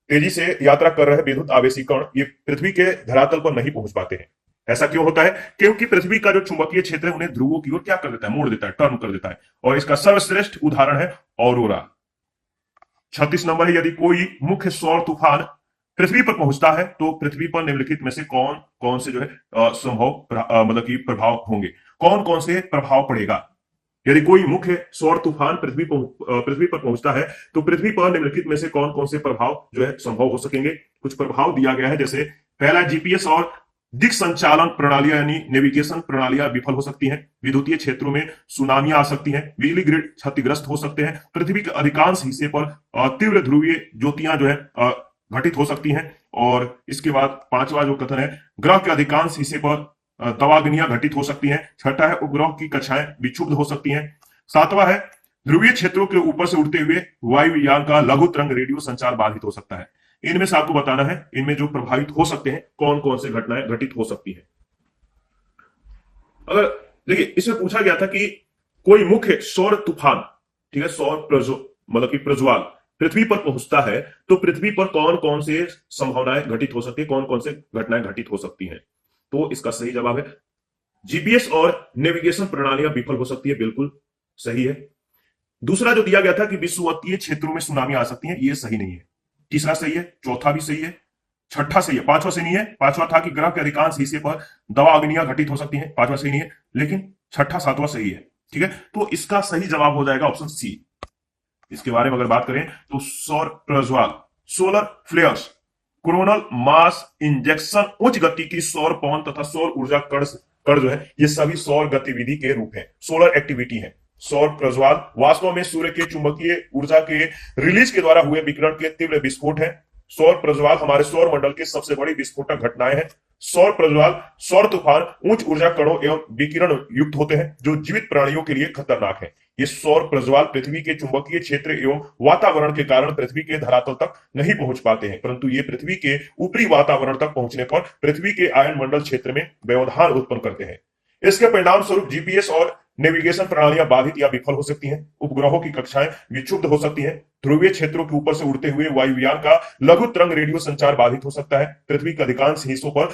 तेजी से यात्रा कर रहे विद्युत आवेशी कण ये पृथ्वी के धरातल पर नहीं पहुंच पाते हैं। ऐसा क्यों होता है? क्योंकि पृथ्वी का जो चुंबकीय क्षेत्र है उन्हें ध्रुवों की ओर क्या कर देता है? मोड़ देता है, टर्न कर देता है। और इसका सर्वश्रेष्ठ उदाहरण है ऑरोरा। 36 नंबर है। यदि कोई मुख्य सौर तूफान पृथ्वी पर पहुंचता है तो पृथ्वी पर निम्नलिखित में से कौन कौन से जो है संभव मतलब कि प्रभाव होंगे? कौन कौन से प्रभाव पड़ेगा? यदि कोई मुख्य सौर तूफान पृथ्वी पर पहुंचता है तो पृथ्वी पर निम्नलिखित में से कौन कौन से प्रभाव जो है संभव हो सकेंगे? कुछ प्रभाव दिया गया है, जैसे पहला, जीपीएस और दिक संचालन प्रणालियां यानी नेविगेशन प्रणालियां विफल हो सकती हैं। विद्युतीय क्षेत्रों में सुनामियां आ सकती हैं। बिजली ग्रिड क्षतिग्रस्त हो सकते हैं। पृथ्वी के अधिकांश हिस्से पर तीव्र ध्रुवीय ज्योतियां जो है घटित हो सकती हैं। और इसके बाद पांचवा जो कथन है, ग्रह के अधिकांश हिस्से पर तवाग्नियां घटित हो सकती हैं। छठा है, उपग्रह की कक्षाएं विक्षुब्ध हो सकती हैं। सातवां है, ध्रुवीय क्षेत्रों के ऊपर से उड़ते हुए वायुयान का लघु तरंग रेडियो संचार बाधित हो सकता है। इनमें से आपको बताना है इनमें जो प्रभावित हो सकते हैं कौन कौन से घटनाएं घटित हो सकती हैं। अगर देखिए इसमें पूछा गया था कि कोई मुख्य सौर तूफान, ठीक है, सौर मतलब कि प्रज्वाल पृथ्वी पर पहुंचता है तो पृथ्वी पर कौन कौन से संभावनाएं घटित हो सकती है, कौन कौन से घटनाएं घटित हो सकती हैं? तो इसका सही जवाब है जीपीएस और नेविगेशन प्रणालियां विफल हो सकती है, बिल्कुल सही है। दूसरा जो दिया गया था कि विषुवतीय क्षेत्रों में सुनामी आ सकती है, ये सही नहीं है। तीसरा सही है, चौथा भी सही है, छठा सही है, पांचवा सही नहीं है। पांचवा था कि ग्रह के अधिकांश हिस्से पर दवा अग्नियां घटित हो सकती हैं, पांचवा सही नहीं है, लेकिन छठा सातवां सही है। ठीक है, तो इसका सही जवाब हो जाएगा ऑप्शन सी। इसके बारे में अगर बात करें तो सौर प्रज्वाल, solar flares, coronal mass injection, उच्च गति की सौर पवन तथा सौर ऊर्जा कण जो है ये सभी सौर गतिविधि के रूप हैं, सोलर एक्टिविटी है। सौर प्रज्वाल वास्तव में सूर्य के चुंबकीय ऊर्जा के रिलीज के द्वारा हुए विकिरण के तीव्र विस्फोट है। सौर प्रज्वाल हमारे सौर मंडल की सबसे बड़ी विस्फोटक घटनाएं हैं। सौर प्रज्वाल, सौर तूफान उच्च ऊर्जा कणों एवं विकिरण युक्त होते हैं जो जीवित प्राणियों के लिए खतरनाक है। ये सौर प्रज्वाल पृथ्वी के चुंबकीय क्षेत्र एवं वातावरण के कारण पृथ्वी के धरातल तक नहीं पहुंच पाते हैं, परंतु ये पृथ्वी के ऊपरी वातावरण तक पहुंचने पर पृथ्वी के आयन मंडल क्षेत्र में व्यवधान उत्पन्न करते हैं। इसके परिणाम स्वरूप जीपीएस और नेविगेशन प्रणालियां बाधित या विफल हो सकती हैं। उपग्रहों की कक्षाएं विक्षुब्ध हो सकती हैं। ध्रुवीय क्षेत्रों के ऊपर से उड़ते हुए वायुयान का लघु तरंग रेडियो संचार बाधित हो सकता है। पृथ्वी के अधिकांश हिस्सों पर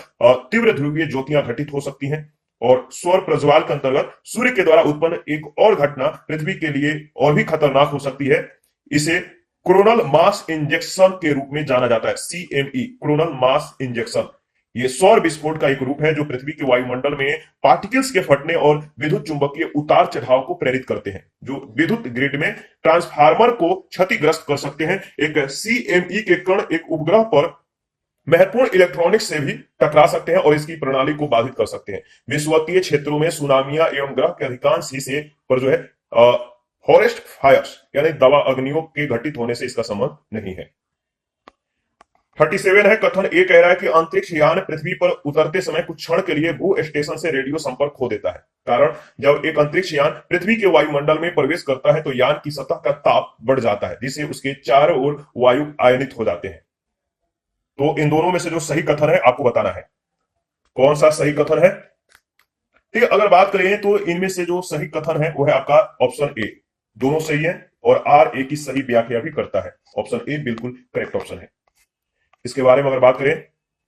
तीव्र ध्रुवीय ज्योतियां घटित हो सकती हैं। और सौर प्रज्वाल के अंतर्गत सूर्य के द्वारा उत्पन्न एक और घटना पृथ्वी के लिए और भी खतरनाक हो सकती है। इसे कोरोनल मास इंजेक्शन के रूप में जाना जाता है, CME, कोरोनल मास इंजेक्शन। ये सौर विस्फोट का एक रूप है जो पृथ्वी के वायुमंडल में पार्टिकल्स के फटने और विद्युत चुंबकीय उतार चढ़ाव को प्रेरित करते हैं, जो विद्युत ग्रिड में ट्रांसफार्मर को क्षतिग्रस्त कर सकते हैं। एक CME के कण एक उपग्रह पर महत्वपूर्ण इलेक्ट्रॉनिक्स से भी टकरा सकते हैं और इसकी प्रणाली को बाधित कर सकते हैं। विषुवतीय क्षेत्रों में सुनामियां एवं ग्रह के अधिकांश हिस्से पर जो है फॉरेस्ट फायर्स यानी दवा अग्नियों के घटित होने से इसका संबंध नहीं है। 37 है, कथन ए कह रहा है कि अंतरिक्ष यान पृथ्वी पर उतरते समय कुछ क्षण के लिए भू स्टेशन से रेडियो संपर्क खो देता है। कारण, जब एक अंतरिक्ष यान पृथ्वी के वायुमंडल में प्रवेश करता है तो यान की सतह का ताप बढ़ जाता है, जिससे उसके चारों ओर वायु आयनित हो जाते हैं। तो इन दोनों में से जो सही कथन है आपको बताना है, कौन सा सही कथन है। ठीक है, अगर बात करें तो इनमें से जो सही कथन है वो है आपका ऑप्शन ए, दोनों सही है और आर ए की सही व्याख्या भी करता है। ऑप्शन ए बिल्कुल करेक्ट ऑप्शन है। इसके बारे में अगर बात करें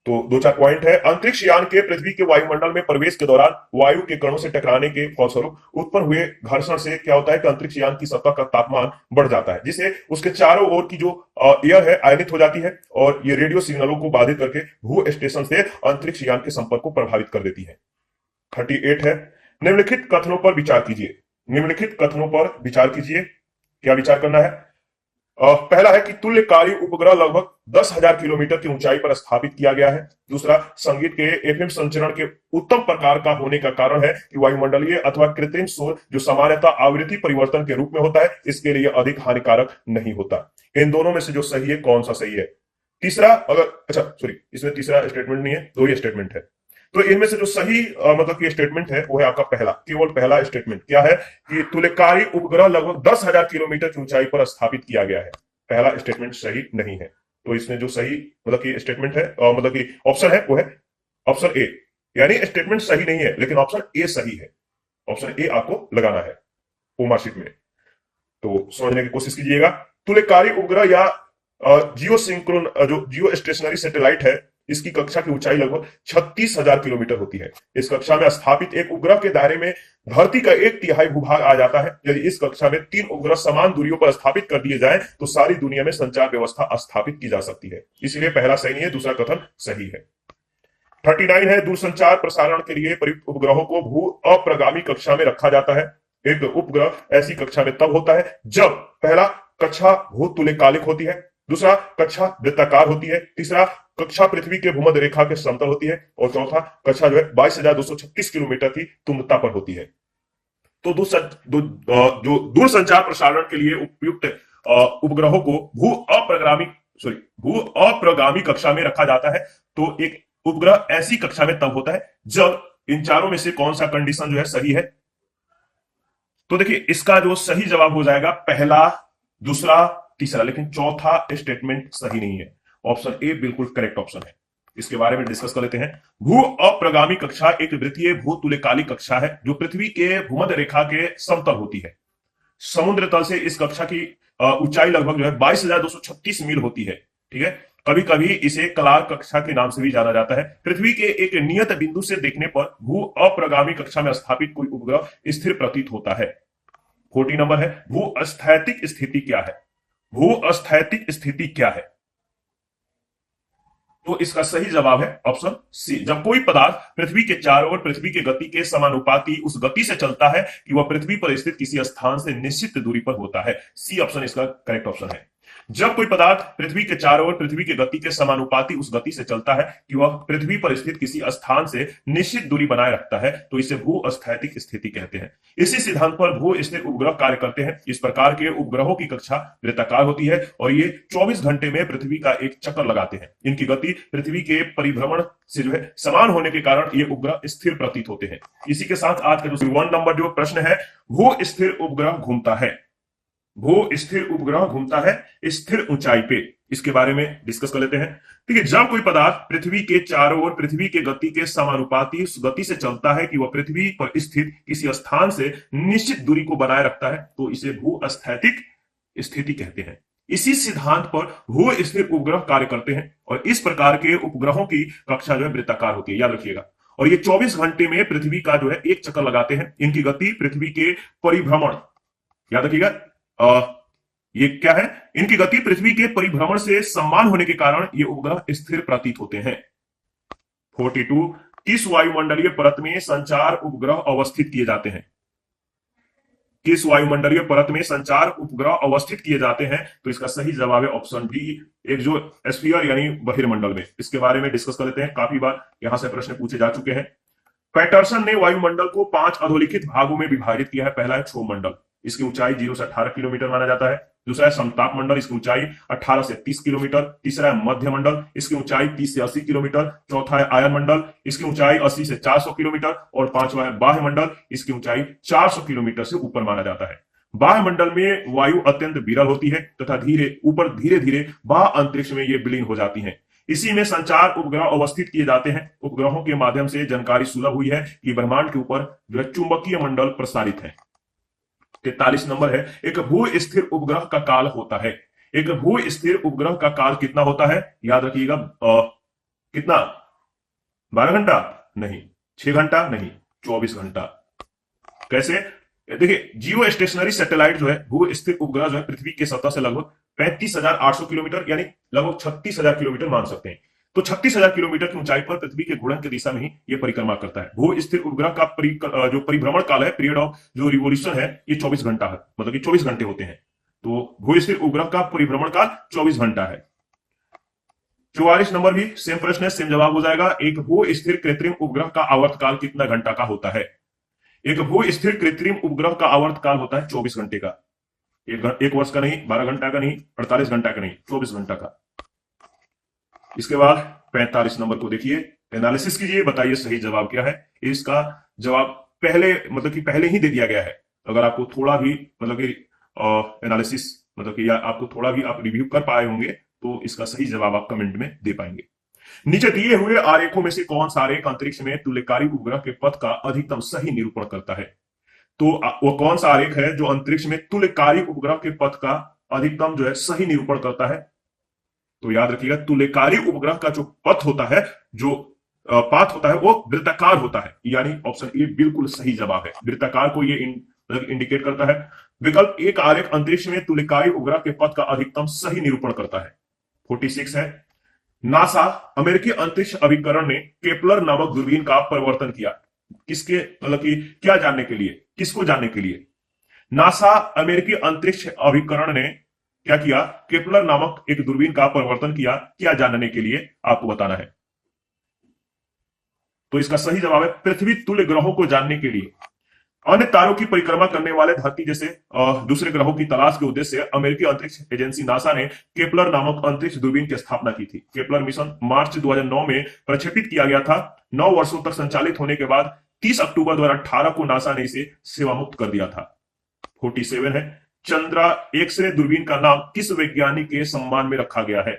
तो दो चार पॉइंट है। अंतरिक्ष यान के पृथ्वी के वायुमंडल में प्रवेश के दौरान वायु के कणों से टकराने के फलस्वरूप उत्पन्न हुए घर्षण से क्या होता है कि अंतरिक्ष यान की सतह का तापमान बढ़ जाता है, जिससे उसके चारों ओर की जो एयर है आयनित हो जाती है और ये रेडियो सिग्नलों को बाधित करके भू स्टेशन से अंतरिक्ष यान के संपर्क को प्रभावित कर देती है। 38 है, निम्नलिखित कथनों पर विचार कीजिए। निम्नलिखित कथनों पर विचार कीजिए, क्या विचार करना है। पहला है कि तुल्यकारी उपग्रह लगभग 10,000 किलोमीटर की ऊंचाई पर स्थापित किया गया है। दूसरा, संगीत के एफएम संचरण के उत्तम प्रकार का होने का कारण है कि वायुमंडलीय अथवा कृत्रिम शोर जो सामान्यतः आवृत्ति परिवर्तन के रूप में होता है, इसके लिए अधिक हानिकारक नहीं होता। इन दोनों में से जो सही है, कौन सा सही है। तीसरा, इसमें तीसरा स्टेटमेंट नहीं है, दो ही स्टेटमेंट है। तो इनमें से जो सही मतलब कि स्टेटमेंट है वो है आपका पहला, केवल पहला स्टेटमेंट। क्या है कि तुल्यकारी उपग्रह लगभग 10,000 किलोमीटर की ऊंचाई पर स्थापित किया गया है। पहला स्टेटमेंट सही नहीं है। तो इसमें जो सही मतलब कि स्टेटमेंट है मतलब कि ऑप्शन है वो है ऑप्शन ए, यानी स्टेटमेंट सही नहीं है लेकिन ऑप्शन ए सही है। ऑप्शन ए आपको लगाना है ओ मार्कशीट में, तो समझने की कोशिश कीजिएगा। तुल्यकारी उपग्रह या जियो स्टेशनरी सैटेलाइट है, इसकी कक्षा की ऊंचाई लगभग 36,000 किलोमीटर होती है। इस कक्षा में स्थापित एक उपग्रह के दायरे में धरती का 1/3 भूभाग आ जाता है। यदि इस कक्षा में 3 उपग्रह समान दूरियों पर स्थापित कर दिए जाएं तो सारी दुनिया में संचार व्यवस्था स्थापित की जा सकती है। इसलिए पहला सही नहीं है, दूसरा कथन सही है। 39 है, दूरसंचार प्रसारण के लिए प्रयुक्त उपग्रहों को भू अप्रगामी कक्षा में रखा जाता है। एक उपग्रह ऐसी कक्षा में तब होता है जब पहला, कक्षा भू तुल्यकालिक होती है, दूसरा, कक्षा वृत्ताकार होती है, तीसरा, कक्षा पृथ्वी के भूमध्य रेखा के समतल होती है और चौथा, कक्षा जो है 22,236 किलोमीटर की तुंगता पर होती है। तो जो दूरसंचार प्रसारण के लिए उपयुक्त उपग्रहों को भू अप्रगामी कक्षा में रखा जाता है। तो एक उपग्रह ऐसी कक्षा में तब होता है जब इन चारों में से कौन सा कंडीशन जो है सही है। तो देखिए इसका जो सही जवाब हो जाएगा पहला, दूसरा, तीसरा, लेकिन चौथा स्टेटमेंट सही नहीं है। ऑप्शन ए बिल्कुल करेक्ट ऑप्शन है। इसके बारे में डिस्कस कर लेते हैं। भू अप्रगामी कक्षा एक वृत्तीय भू तुल्यकालिक कक्षा है जो पृथ्वी के भूमध्य रेखा के समतल होती है। समुद्र तल से इस कक्षा की ऊंचाई लगभग जो है 22,236 मील होती है। ठीक है, कभी कभी इसे कलार कक्षा के नाम से भी जाना जाता है। पृथ्वी के एक नियत बिंदु से देखने पर भू अप्रगामी कक्षा में स्थापित कोई उपग्रह स्थिर प्रतीत होता है। 40 नंबर है, भू अस्थैतिक स्थिति क्या है। भू अस्थैतिक स्थिति क्या है, तो इसका सही जवाब है ऑप्शन सी। जब कोई पदार्थ पृथ्वी के चारों ओर पृथ्वी के गति के समानुपाती उस गति से चलता है कि वह पृथ्वी पर स्थित किसी स्थान से निश्चित दूरी पर होता है। सी ऑप्शन इसका करेक्ट ऑप्शन है। जब कोई पदार्थ पृथ्वी के चारों ओर पृथ्वी की गति के समानुपाती उस गति से चलता है कि वह पृथ्वी पर स्थित किसी स्थान से निश्चित दूरी बनाए रखता है तो इसे भू अस्थैतिक स्थिति कहते हैं। इसी सिद्धांत पर भू स्थिर उपग्रह कार्य करते हैं। इस प्रकार के उपग्रहों की कक्षा वृत्ताकार होती है और ये 24 घंटे में पृथ्वी का एक चक्कर लगाते हैं। इनकी गति पृथ्वी के परिभ्रमण से जो है समान होने के कारण ये उपग्रह स्थिर प्रतीत होते हैं। इसी के साथ आज का जो 1 नंबर जो प्रश्न है, भू स्थिर उपग्रह घूमता है। भू स्थिर उपग्रह घूमता है स्थिर ऊंचाई पे, इसके बारे में डिस्कस कर लेते हैं। ठीक है, जब कोई पदार्थ पृथ्वी के चारों ओर पृथ्वी के गति के समानुपाती उस गति से चलता है कि वह पृथ्वी पर स्थित किसी स्थान से निश्चित दूरी को बनाए रखता है तो इसे भू अस्थैतिक स्थिति कहते हैं। इसी सिद्धांत पर भू स्थिर उपग्रह कार्य करते हैं और इस प्रकार के उपग्रहों की कक्षा जो है वृत्ताकार होती है, याद रखिएगा। और ये 24 घंटे में पृथ्वी का जो है एक चक्कर लगाते हैं। इनकी गति पृथ्वी के परिभ्रमण, याद रखिएगा ये क्या है, इनकी गति पृथ्वी के परिभ्रमण से समान होने के कारण ये उपग्रह स्थिर प्रतीत होते हैं। 42, किस वायुमंडलीय परत में संचार उपग्रह अवस्थित किए जाते हैं। किस वायुमंडलीय परत में संचार उपग्रह अवस्थित किए जाते हैं, तो इसका सही जवाब है ऑप्शन डी, एक जो एस्फीयर यानी बहिर्मंडल में। इसके बारे में डिस्कस कर लेते हैं, काफी बार यहां से प्रश्न पूछे जा चुके हैं। पैटरसन ने वायुमंडल को 5 अधोलिखित भागों में विभाजित किया है। पहला है क्षोभमंडल, इसकी ऊंचाई 0 से 18 किलोमीटर माना जाता है। दूसरा है समताप मंडल, इसकी ऊंचाई 18 से 30 किलोमीटर। तीसरा है मध्य मंडल, इसकी ऊंचाई 30 से 80 किलोमीटर। चौथा है आयन मंडल, इसकी ऊंचाई 80 से 400 किलोमीटर। और पांचवा है बाह्य मंडल, इसकी ऊंचाई 400 किलोमीटर से ऊपर माना जाता है। बाह्य मंडल में वायु अत्यंत विरल होती है तथा धीरे धीरे बाह्य अंतरिक्ष में ये विलीन हो जाती है। इसी में संचार उपग्रह अवस्थित किए जाते हैं। उपग्रहों के माध्यम से जानकारी सुलभ हुई है कि ब्रह्मांड के ऊपर जो है चुंबकीय मंडल प्रसारित है। 43 नंबर है, एक भू स्थिर उपग्रह का काल होता है। एक भू स्थिर उपग्रह का काल कितना होता है? याद रखिएगा, कितना? 12 घंटा नहीं, 6 घंटा नहीं, 24 घंटा। कैसे? देखिए, जियो स्टेशनरी सैटेलाइट जो है, भू स्थिर उपग्रह जो है, पृथ्वी की सतह से लगभग 35,800 किलोमीटर यानी लगभग 36,000 किलोमीटर मान सकते हैं। तो 36,000 किलोमीटर की ऊंचाई पर पृथ्वी के घूर्णन की दिशा में ही यह परिक्रमा करता है। भू स्थिर उपग्रह का जो परिभ्रमण काल है, पीरियड ऑफ जो रिवोल्यूशन है, ये 24 घंटा है, मतलब कि 24 घंटे होते हैं। तो भू स्थिर उपग्रह का परिभ्रमण काल 24 घंटा है। 44 नंबर भी सेम प्रश्न है, सेम जवाब हो जाएगा। एक भू स्थिर कृत्रिम उपग्रह का आवर्त काल कितना घंटा का होता है? एक भू स्थिर कृत्रिम उपग्रह का आवर्त काल होता है 24 घंटे का। एक वर्ष का नहीं, 12 घंटा का नहीं, 48 घंटा का नहीं, 24 घंटा का। इसके बाद 45 नंबर को देखिए, एनालिसिस कीजिए, बताइए सही जवाब क्या है। इसका जवाब पहले मतलब कि पहले ही दे दिया गया है। अगर आपको थोड़ा भी मतलब कि एनालिसिस मतलब कि या आपको थोड़ा भी आप रिव्यू कर पाए होंगे तो इसका सही जवाब आप कमेंट में दे पाएंगे। नीचे दिए हुए आरेखों में से कौन सा आरेख अंतरिक्ष में तुल्यकारी उपग्रह के पथ का अधिकतम सही निरूपण करता है? तो वो कौन सा आरेख है जो अंतरिक्ष में तुल्यकारी उपग्रह के पथ का अधिकतम जो है सही निरूपण करता है? तो याद रखिएगा, तुल्यकारी उपग्रह का जो पथ होता है, जो पाथ होता है, वो वृत्ताकार होता है। यानी ऑप्शन ए बिल्कुल सही जवाब है। वृत्ताकार को ये इंडिकेट करता है। विकल्प एक आरेख अंतरिक्ष में तुल्यकारी उपग्रह के पथ का अधिकतम सही निरूपण करता है। 46 है, नासा अमेरिकी अंतरिक्ष अभिकरण ने केपलर नामक दूरबीन का परिवर्तन किया। किसके मतलब कि क्या जानने के लिए, किसको जानने के लिए? नासा अमेरिकी अंतरिक्ष अभिकरण ने क्या किया? केपलर नामक एक दूरबीन का परिवर्तन किया। क्या जानने के लिए? आपको बताना है। तो इसका सही जवाब है पृथ्वी तुल्य ग्रहों को जानने के लिए। अन्य तारों की परिक्रमा करने वाले धरती जैसे दूसरे ग्रहों की तलाश के उद्देश्य से अमेरिकी अंतरिक्ष एजेंसी नासा ने केपलर नामक अंतरिक्ष दूरबीन की स्थापना की थी। केपलर मिशन मार्च 2009 में प्रक्षेपित किया गया था। 9 वर्षों तक संचालित होने के बाद 30 अक्टूबर 2018 को नासा ने इसे सेवामुक्त कर दिया था। 47 है, चंद्रा एक्सरे दूरबीन का नाम किस वैज्ञानिक के सम्मान में रखा गया है?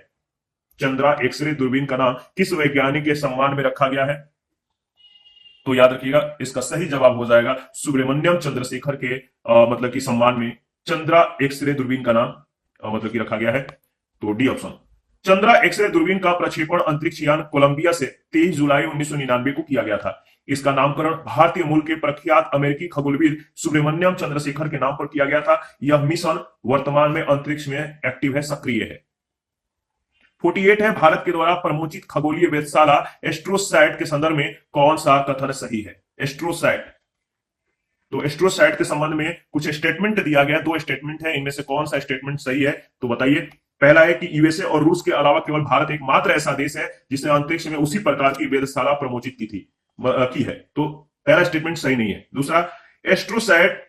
चंद्रा एक्सरे दूरबीन का नाम किस वैज्ञानिक के सम्मान में रखा गया है? तो याद रखिएगा, इसका सही जवाब हो जाएगा सुब्रमण्यम चंद्रशेखर के मतलब कि सम्मान में चंद्रा एक्सरे दूरबीन का नाम मतलब कि रखा गया है। तो डी ऑप्शन। चंद्रा एक्सरे दूरबीन का प्रक्षेपण अंतरिक्ष यान कोलंबिया से 23 जुलाई 1999 को किया गया था। इसका नामकरण भारतीय मूल के प्रख्यात अमेरिकी खगोलविद सुब्रमण्यम चंद्रशेखर के नाम पर किया गया था। यह मिशन वर्तमान में अंतरिक्ष में एक्टिव है, सक्रिय है। 48 है, भारत के द्वारा प्रमोचित खगोलीय वेधशाला एस्ट्रोसैट के संदर्भ में कौन सा कथन सही है? एस्ट्रोसैट। तो एस्ट्रोसैट के संबंध में कुछ स्टेटमेंट दिया गया, 2 स्टेटमेंट है, इनमें से कौन सा स्टेटमेंट सही है? तो बताइए। पहला है कि यूएसए और रूस के अलावा केवल भारत एकमात्र ऐसा देश है जिसने अंतरिक्ष में उसी प्रकार की वेधशाला प्रमोचित की है। तो पहला स्टेटमेंट सही नहीं है। दूसरा, एस्ट्रोसैट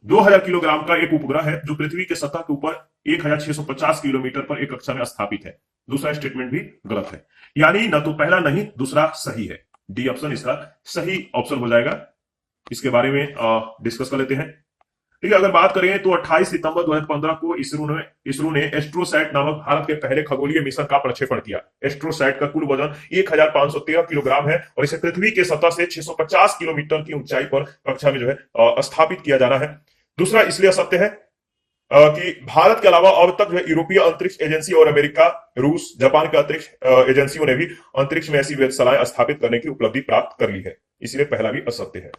2000 किलोग्राम का एक उपग्रह है जो पृथ्वी के सतह के ऊपर 1650 किलोमीटर पर एक कक्षा में स्थापित है। दूसरा स्टेटमेंट भी गलत है। यानी न तो पहला नहीं दूसरा सही है। डी ऑप्शन इसका सही ऑप्शन हो जाएगा। इसके बारे में डिस्कस कर लेते हैं। ठीक है, अगर बात करें तो 28 सितंबर 2015 को इसरो ने एस्ट्रोसैट नामक भारत के पहले खगोलीय मिशन का प्रक्षेपण किया। एस्ट्रोसैट का कुल वजन 1513 किलोग्राम है और इसे पृथ्वी के सतह से 650 किलोमीटर की ऊंचाई पर कक्षा में जो है स्थापित किया जाना है। दूसरा इसलिए सत्य है कि भारत के अलावा अब तक जो है यूरोपीय अंतरिक्ष एजेंसी और अमेरिका, रूस, जापान के अंतरिक्ष एजेंसियों ने भी अंतरिक्ष में ऐसी वेधशालाएं स्थापित करने की उपलब्धि प्राप्त कर ली है। इसलिए पहला भी असत्य है।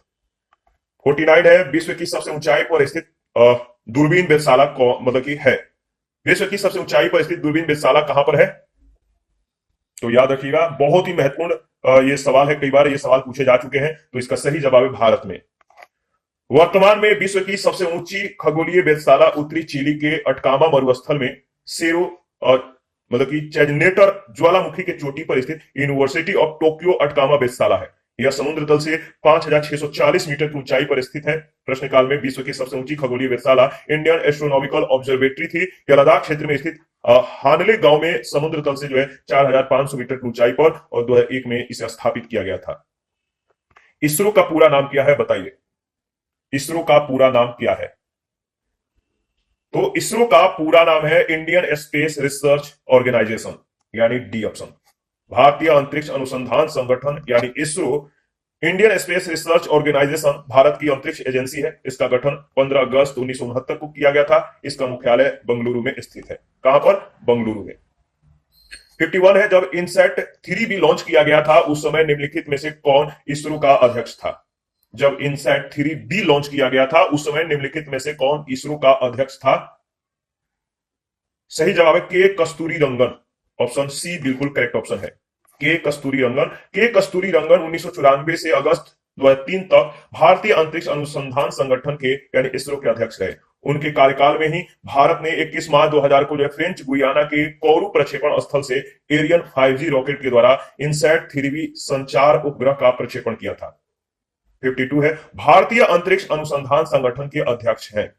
49 है, विश्व की सबसे ऊंचाई पर स्थित दूरबीन वेधशाला मतलब की है। विश्व की सबसे ऊंचाई पर स्थित दूरबीन वेधशाला कहां पर है? तो याद रखिएगा, बहुत ही महत्वपूर्ण ये सवाल है, कई बार ये सवाल पूछे जा चुके हैं। तो इसका सही जवाब है भारत में। वर्तमान में विश्व की सबसे ऊंची खगोलीय वेधशाला उत्तरी चिली के अटकामा मरुस्थल में सेरो और मतलब कि चैजनेटर ज्वालामुखी के चोटी पर स्थित यूनिवर्सिटी ऑफ टोक्यो अटकामा वेधशाला है। यह समुद्र तल से 5,640 मीटर की ऊंचाई पर स्थित है। प्रश्नकाल में विश्व की सबसे ऊंची खगोलीय वेधशाला इंडियन एस्ट्रोनॉमिकल ऑब्जर्वेटरी थी। यह लद्दाख क्षेत्र में स्थित हानले गांव में समुद्र तल से 4,500 मीटर की ऊंचाई पर और 2001 में इसे स्थापित किया गया था। इसरो का पूरा नाम क्या है, बताइए। इसरो का पूरा नाम क्या है? तो इसरो का पूरा नाम है इंडियन स्पेस रिसर्च ऑर्गेनाइजेशन, यानी डी ऑप्शन। भारतीय अंतरिक्ष अनुसंधान संगठन यानी ISRO Indian space research organisation Bharat की अंतरिक्ष एजेंसी है। इसका गठन 15 अगस्त 1969 को किया गया था। इसका मुख्यालय बेंगलुरु में स्थित है। कहां पर? बेंगलुरु में। 51 है, जब इनसैट 3B लॉन्च किया गया था उस समय निम्नलिखित में से कौन इसरो का अध्यक्ष था? जब इनसैट 3B लॉन्च किया गया था उस समय निम्नलिखित में से कौन इसरो का अध्यक्ष था? सही जवाब है के कस्तूरी रंगन। ऑप्शन सी बिल्कुल करेक्ट ऑप्शन है, के कस्तूरी रंगन। के कस्तूरी रंगन 1994 से अगस्त 2003 तक भारतीय अंतरिक्ष अनुसंधान संगठन के यानी इसरो के अध्यक्ष रहे। उनके कार्यकाल में ही भारत ने 21 मार्च 2000 को फ्रेंच गुयाना के कोरू प्रक्षेपण स्थल से एरियन 5G रॉकेट के द्वारा इनसैट 3B संचार उपग्रह का प्रक्षेपण किया था। 52 है, भारतीय अंतरिक्ष अनुसंधान संगठन के अध्यक्ष हैं।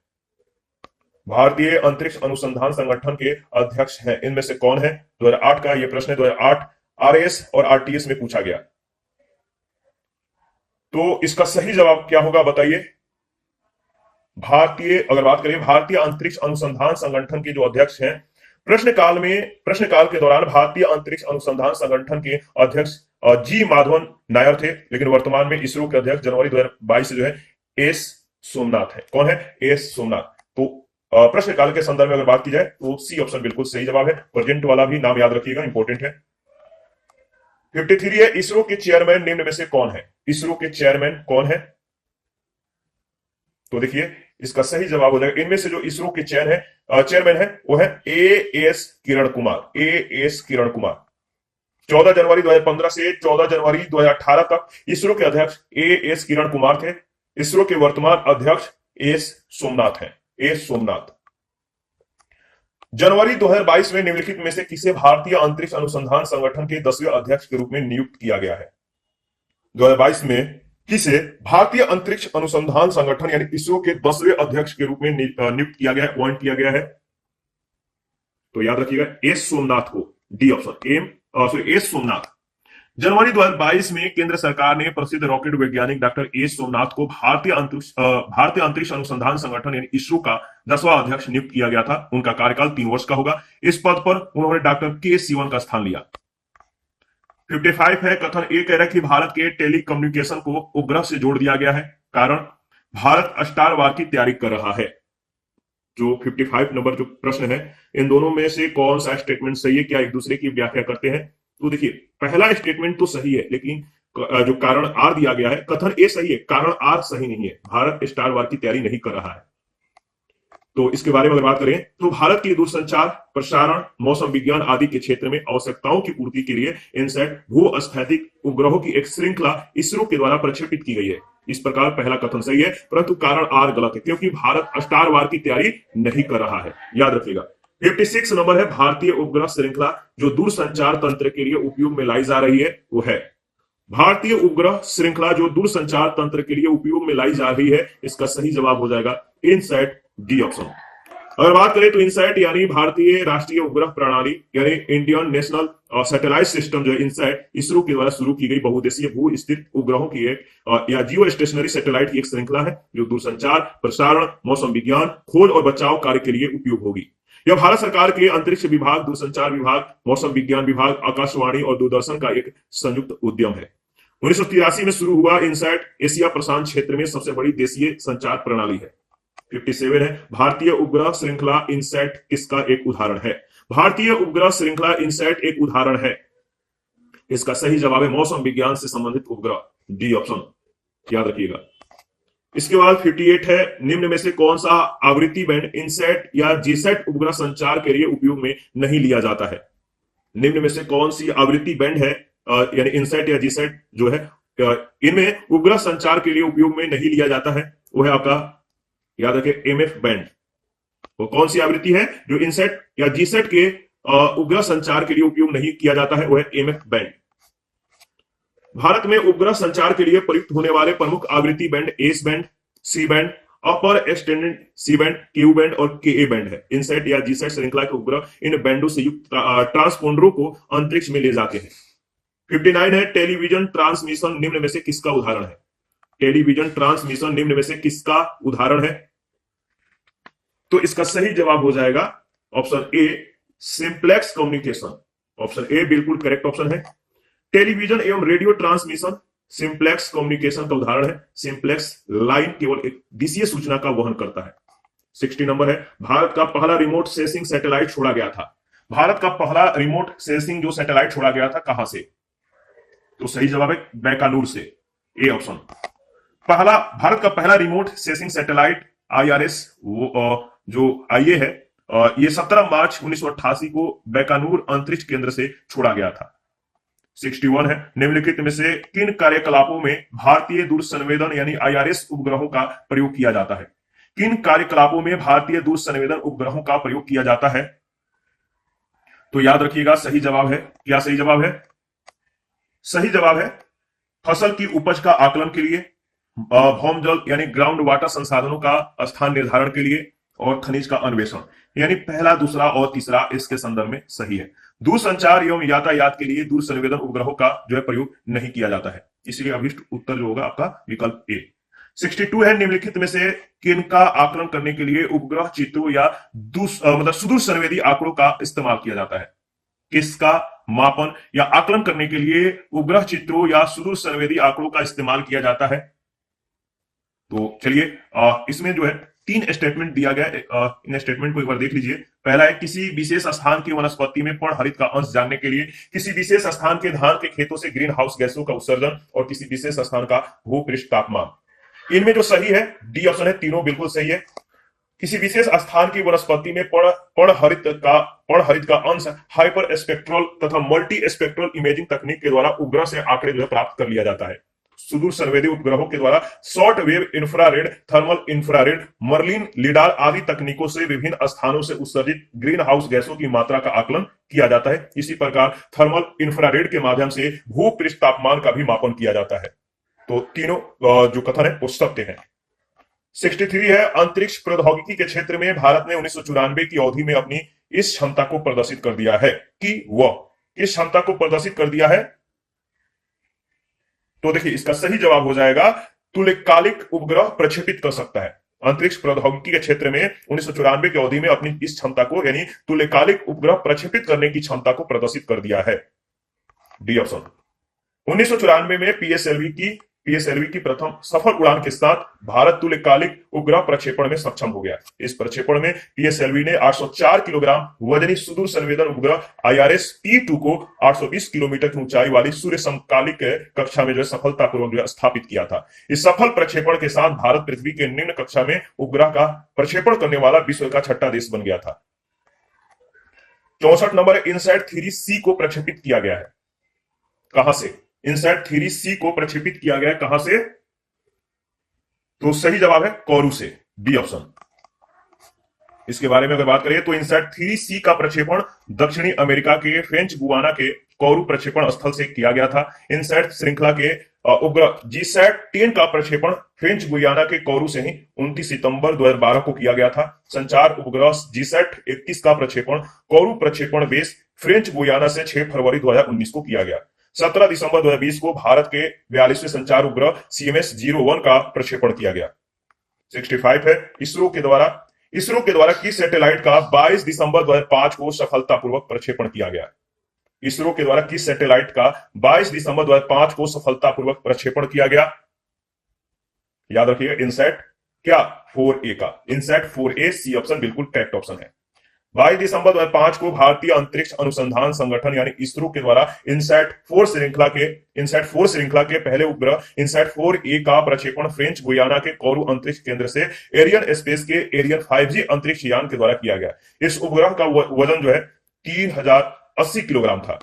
भारतीय अंतरिक्ष अनुसंधान संगठन के अध्यक्ष हैं, इनमें से कौन है? 2008 का यह प्रश्न है। 2008 RAS और RTS में पूछा गया। तो इसका सही जवाब क्या होगा, बताइए। अगर बात करें भारतीय अंतरिक्ष अनुसंधान संगठन के जो अध्यक्ष हैं, प्रश्नकाल के दौरान भारतीय अंतरिक्ष अनुसंधान संगठन के अध्यक्ष जी माधवन नायर थे, लेकिन वर्तमान में इसरो के अध्यक्ष जनवरी 2022 से एस सोमनाथ है। कौन है? एस सोमनाथ। तो प्रश्नकाल के संदर्भ में अगर बात की जाए तो सी ऑप्शन बिल्कुल सही जवाब है। प्रेजेंट वाला भी नाम याद रखिएगा, इंपॉर्टेंट है। 53 है, इसरो के चेयरमैन निम्न में से कौन है? इसरो के चेयरमैन कौन है? तो देखिए इसका सही जवाब हो जाएगा, इनमें से जो इसरो के चेयरमैन है वो है एएस किरण कुमार। एएस किरण कुमार 14 जनवरी 2015 से 14 जनवरी 2018 तक इसरो के अध्यक्ष एएस किरण कुमार थे। इसरो के वर्तमान अध्यक्ष एस सोमनाथ हैं। एस सोमनाथ। जनवरी 2022 में निम्नलिखित में से किसे भारतीय अंतरिक्ष अनुसंधान संगठन के 10वें अध्यक्ष के रूप में नियुक्त किया गया है? 2022 में किसे भारतीय अंतरिक्ष अनुसंधान संगठन यानी इसरो के 10वें अध्यक्ष के रूप में नियुक्त किया गया है, अपॉइंट किया गया है? तो याद रखिएगा एस सोमनाथ को, डी ऑप्शन। एस सोमनाथ। जनवरी 2022 में केंद्र सरकार ने प्रसिद्ध रॉकेट वैज्ञानिक डॉक्टर एस सोमनाथ को भारतीय अंतरिक्ष अनुसंधान संगठन यानी इसरो का 10वां अध्यक्ष नियुक्त किया गया था। उनका कार्यकाल 3 वर्ष का होगा। इस पद पर उन्होंने डॉक्टर के सिवन का स्थान लिया। 55 है, कथन ये कह रहा है कि भारत के टेलीकम्युनिकेशन को उपग्रह से जोड़ दिया गया है। कारण, भारत स्टार वार की तैयारी कर रहा है। जो 55 नंबर जो प्रश्न है, इन दोनों में से कौन सा स्टेटमेंट सही है? क्या एक दूसरे की व्याख्या करते हैं? तो देखिए पहला स्टेटमेंट तो सही है, लेकिन जो कारण आर दिया गया है, कथन ए सही है, कारण आर सही नहीं है। भारत स्टार वार की तैयारी नहीं कर रहा है। तो इसके बारे में अगर बात करें तो भारत की दूरसंचार, प्रसारण, मौसम विज्ञान आदि के क्षेत्र में आवश्यकताओं की पूर्ति के लिए इनसैट भू-स्थैतिक उपग्रहों की एक श्रृंखला इसरो के द्वारा प्रक्षेपित की गई है। इस प्रकार पहला कथन सही है, परंतु कारण आर गलत है, क्योंकि भारत स्टार वार की तैयारी नहीं कर रहा है। याद रखिएगा। 56 नंबर है, भारतीय उपग्रह श्रृंखला जो दूरसंचार तंत्र के लिए उपयोग में लाई जा रही है वो है। भारतीय उपग्रह श्रृंखला जो दूरसंचार तंत्र के लिए उपयोग में लाई जा रही है, इसका सही जवाब हो जाएगा इनसैट, डी ऑप्शन। अगर बात करें तो इनसैट यानी भारतीय राष्ट्रीय उपग्रह प्रणाली यानी इंडियन नेशनल सैटेलाइट सिस्टम जो है इनसैट, इसरो के द्वारा शुरू की गई बहुउद्देशीय भू स्थित उपग्रहों की एक या जियो स्टेशनरी सैटेलाइट की एक श्रृंखला है जो दूरसंचार, प्रसारण, मौसम विज्ञान, खोज और बचाव कार्य के लिए उपयोग होगी। यह भारत सरकार के अंतरिक्ष विभाग, दूरसंचार विभाग, मौसम विज्ञान विभाग, आकाशवाणी और दूरदर्शन का एक संयुक्त उद्यम है। 1983 में शुरू हुआ इनसैट एशिया प्रशांत क्षेत्र में सबसे बड़ी देशीय संचार प्रणाली है। 57 है, भारतीय उपग्रह श्रृंखला इनसैट किसका एक उदाहरण है? भारतीय उपग्रह श्रृंखला इनसैट एक उदाहरण है। इसका सही जवाब है मौसम विज्ञान से संबंधित उपग्रह, डी ऑप्शन। याद रखिएगा। इसके बाद 58 है, निम्न में से कौन सा आवृत्ति बैंड इनसैट या जीसैट उपग्रह संचार के लिए उपयोग में नहीं लिया जाता है? निम्न में से कौन सी आवृत्ति बैंड है यानी इनसैट या जीसैट जो है इनमें उपग्रह संचार के लिए उपयोग में नहीं लिया जाता है? वो है आपका, याद रखें, एमएफ बैंड। वो कौन सी आवृत्ति है जो इनसैट या जीसैट के उपग्रह संचार के लिए उपयोग नहीं किया जाता है? वो है एमएफ बैंड। भारत में उपग्रह संचार के लिए प्रयुक्त होने वाले प्रमुख आवृत्ति band S band, C band, upper extended C band, Q band और के ए बैंड है। इनसेट या जीसैट श्रृंखला के उपग्रह इन बैंडों से युक्त ट्रांसपोंडरों को अंतरिक्ष में ले जाते हैं। 59 है टेलीविजन ट्रांसमिशन निम्न में से किसका उदाहरण है? टेलीविजन ट्रांसमिशन निम्न में से किसका उदाहरण है? तो इसका सही जवाब हो जाएगा option A, simplex communication. Option A बिल्कुल करेक्ट ऑप्शन है। टेलीविजन एवं रेडियो ट्रांसमिशन सिंप्लेक्स कम्युनिकेशन का उदाहरण है। सिंप्लेक्स लाइन केवल एक दिशीय सूचना का वहन करता है। 60 नंबर है, भारत का पहला रिमोट सेंसिंग सैटेलाइट छोड़ा गया था। भारत का पहला रिमोट सेंसिंग जो सैटेलाइट छोड़ा गया था कहां से? तो सही जवाब है बैकानूर से, ए ऑप्शन। पहला भारत का पहला रिमोट सेंसिंग सैटेलाइट आईआरएस जो आईए है, ये 17 मार्च 1988 को बैकानूर अंतरिक्ष केंद्र से छोड़ा गया था। 61 है, निम्नलिखित में से किन कार्यकलापों में भारतीय दूरसंवेदन यानी आईआरएस उपग्रहों का प्रयोग किया जाता है? किन कार्यकलापों में भारतीय दूरसंवेदन उपग्रहों का प्रयोग किया जाता है? तो याद रखिएगा सही जवाब है, क्या सही जवाब है? सही जवाब है फसल की उपज का आकलन के लिए, भौम जल यानी ग्राउंड वाटर संसाधनों का स्थान निर्धारण के लिए और खनिज का अन्वेषण, यानी पहला, दूसरा और तीसरा इसके संदर्भ में सही है। दूरसंचार एवं यातायात के लिए दूर संवेदन उपग्रहों का जो है प्रयोग नहीं किया जाता है, इसलिए अभिष्ट उत्तर जो होगा आपका विकल्प ए। 62 है, निम्नलिखित में से किनका आकलन करने के लिए उपग्रह चित्रों या मतलब सुदूर संवेदी आंकड़ों का इस्तेमाल किया जाता है? किसका मापन या आकलन करने के लिए उपग्रह चित्रों या सुदूर संवेदी आंकड़ों का इस्तेमाल किया जाता है? तो चलिए इसमें जो है 3 स्टेटमेंट दिया गया है, इन स्टेटमेंट को एक बार देख लीजिए। पहला है, किसी विशेष स्थान की वनस्पति में पर्णहरित का अंश जानने के लिए किसी विशेष स्थान के धान के खेतों से ग्रीन हाउस गैसों का उत्सर्जन और किसी विशेष स्थान का भूपृष्ठ तापमान। इनमें जो सही है डी ऑप्शन है, तीनों बिल्कुल सही है। किसी विशेष स्थान की वनस्पति में पर्णहरित का अंश हाइपर स्पेक्ट्रल तथा मल्टी स्पेक्ट्रल इमेजिंग तकनीक के द्वारा उपग्रह से आंकड़े जो है प्राप्त कर लिया जाता है। सुदूर संवेदी उपग्रहों के द्वारा short wave infrared, thermal infrared, Merlin, lidar आदि तकनीकों से विभिन्न स्थानों से उत्सर्जित ग्रीन हाउस गैसों की मात्रा का आकलन किया जाता है। इसी प्रकार थर्मल इंफ्रारेड के माध्यम से भूपृष्ठ तापमान का भी मापन किया जाता है। तो तीनों जो कथन है वो सत्य है। 63 है, अंतरिक्ष प्रौद्योगिकी के क्षेत्र में भारत ने 1994 की अवधि में अपनी इस क्षमता को प्रदर्शित कर दिया है कि वह इस क्षमता को प्रदर्शित कर दिया है। तो देखिए इसका सही जवाब हो जाएगा तुल्यकालिक उपग्रह प्रक्षेपित कर सकता है। अंतरिक्ष प्रौद्योगिकी के क्षेत्र में 1994 की अवधि में अपनी इस क्षमता को यानी तुल्यकालिक उपग्रह प्रक्षेपित करने की क्षमता को प्रदर्शित कर दिया है, डी ऑप्शन। 1994 में पीएसएलवी की प्रथम सफल उड़ान के साथ भारत तुल्यकालिक उपग्रह प्रक्षेपण में सक्षम हो गया। इस प्रक्षेपण में पीएसएलवी ने 804 किलोग्राम वजनी सुदूर संवेदन उपग्रह आईआरएस T2 को 820 किलोमीटर की ऊंचाई वाली सूर्य समकालिक कक्षा में जो है सफलतापूर्वक जो है स्थापित किया था। इस सफल प्रक्षेपण के साथ भारत पृथ्वी के निम्न कक्षा में उपग्रह का प्रक्षेपण करने वाला विश्व का 6ठा देश बन गया था। 64 नंबर, इनसैट 3C को प्रक्षेपित किया गया है, कहां से? इनसैट 3C को प्रक्षेपित किया गया कहां से? तो सही जवाब है कोरू से, बी ऑप्शन। इसके बारे में अगर बात करें तो इनसैट 3C का प्रक्षेपण दक्षिणी अमेरिका के फ्रेंच गुयाना के कोरू प्रक्षेपण स्थल से किया गया था। इनसैट श्रृंखला के उपग्रह जीसैट 10 का प्रक्षेपण फ्रेंच गुयाना के कोरू से ही 29 सितंबर 2012 को किया गया था। संचार उपग्रह जीसैट 21 का प्रक्षेपण कोरू प्रक्षेपण बेस फ्रेंच गुयाना से 6 फरवरी 2019 को किया गया। 17 दिसंबर 2020 को भारत के 42वें संचार उपग्रह CMS-01 का प्रक्षेपण किया गया। 65 है, इसरो के द्वारा किस सैटेलाइट का 22 दिसंबर 2005 को सफलतापूर्वक प्रक्षेपण किया गया? इसरो के द्वारा किस सैटेलाइट का 22 दिसंबर 2005 को सफलतापूर्वक प्रक्षेपण किया गया? याद रखिएगा इनसैट क्या 4A का, इनसैट 4A, सी ऑप्शन बिल्कुल करेक्ट ऑप्शन है। 22 दिसंबर 2005 को भारतीय अंतरिक्ष अनुसंधान संगठन यानी इसरो के द्वारा इनसैट 4 श्रृंखला के पहले उपग्रह इनसैट 4A का प्रक्षेपण फ्रेंच गुयाना के कोरू अंतरिक्ष केंद्र से एरियन स्पेस के एरियन 5G अंतरिक्ष यान के द्वारा किया गया। इस उपग्रह का वजन जो है 3080 किलोग्राम था।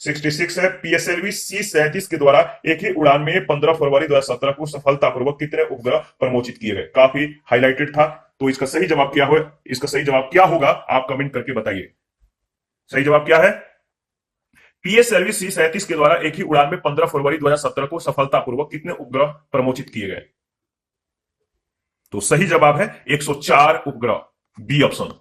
66 है, पीएसएलवी C37 के द्वारा एक ही उड़ान में 15 फरवरी 2017 को सफलतापूर्वक कितने उपग्रह प्रमोचित किए गए? काफी हाईलाइटेड था। तो इसका सही जवाब क्या हो, इसका सही जवाब क्या होगा आप कमेंट करके बताइए। सही जवाब क्या है? पीएस सर्विस C-37 के द्वारा एक ही उड़ान में 15 फरवरी 2017 को सफलतापूर्वक कितने उपग्रह प्रमोचित किए गए? तो सही जवाब है 104 उपग्रह, बी ऑप्शन।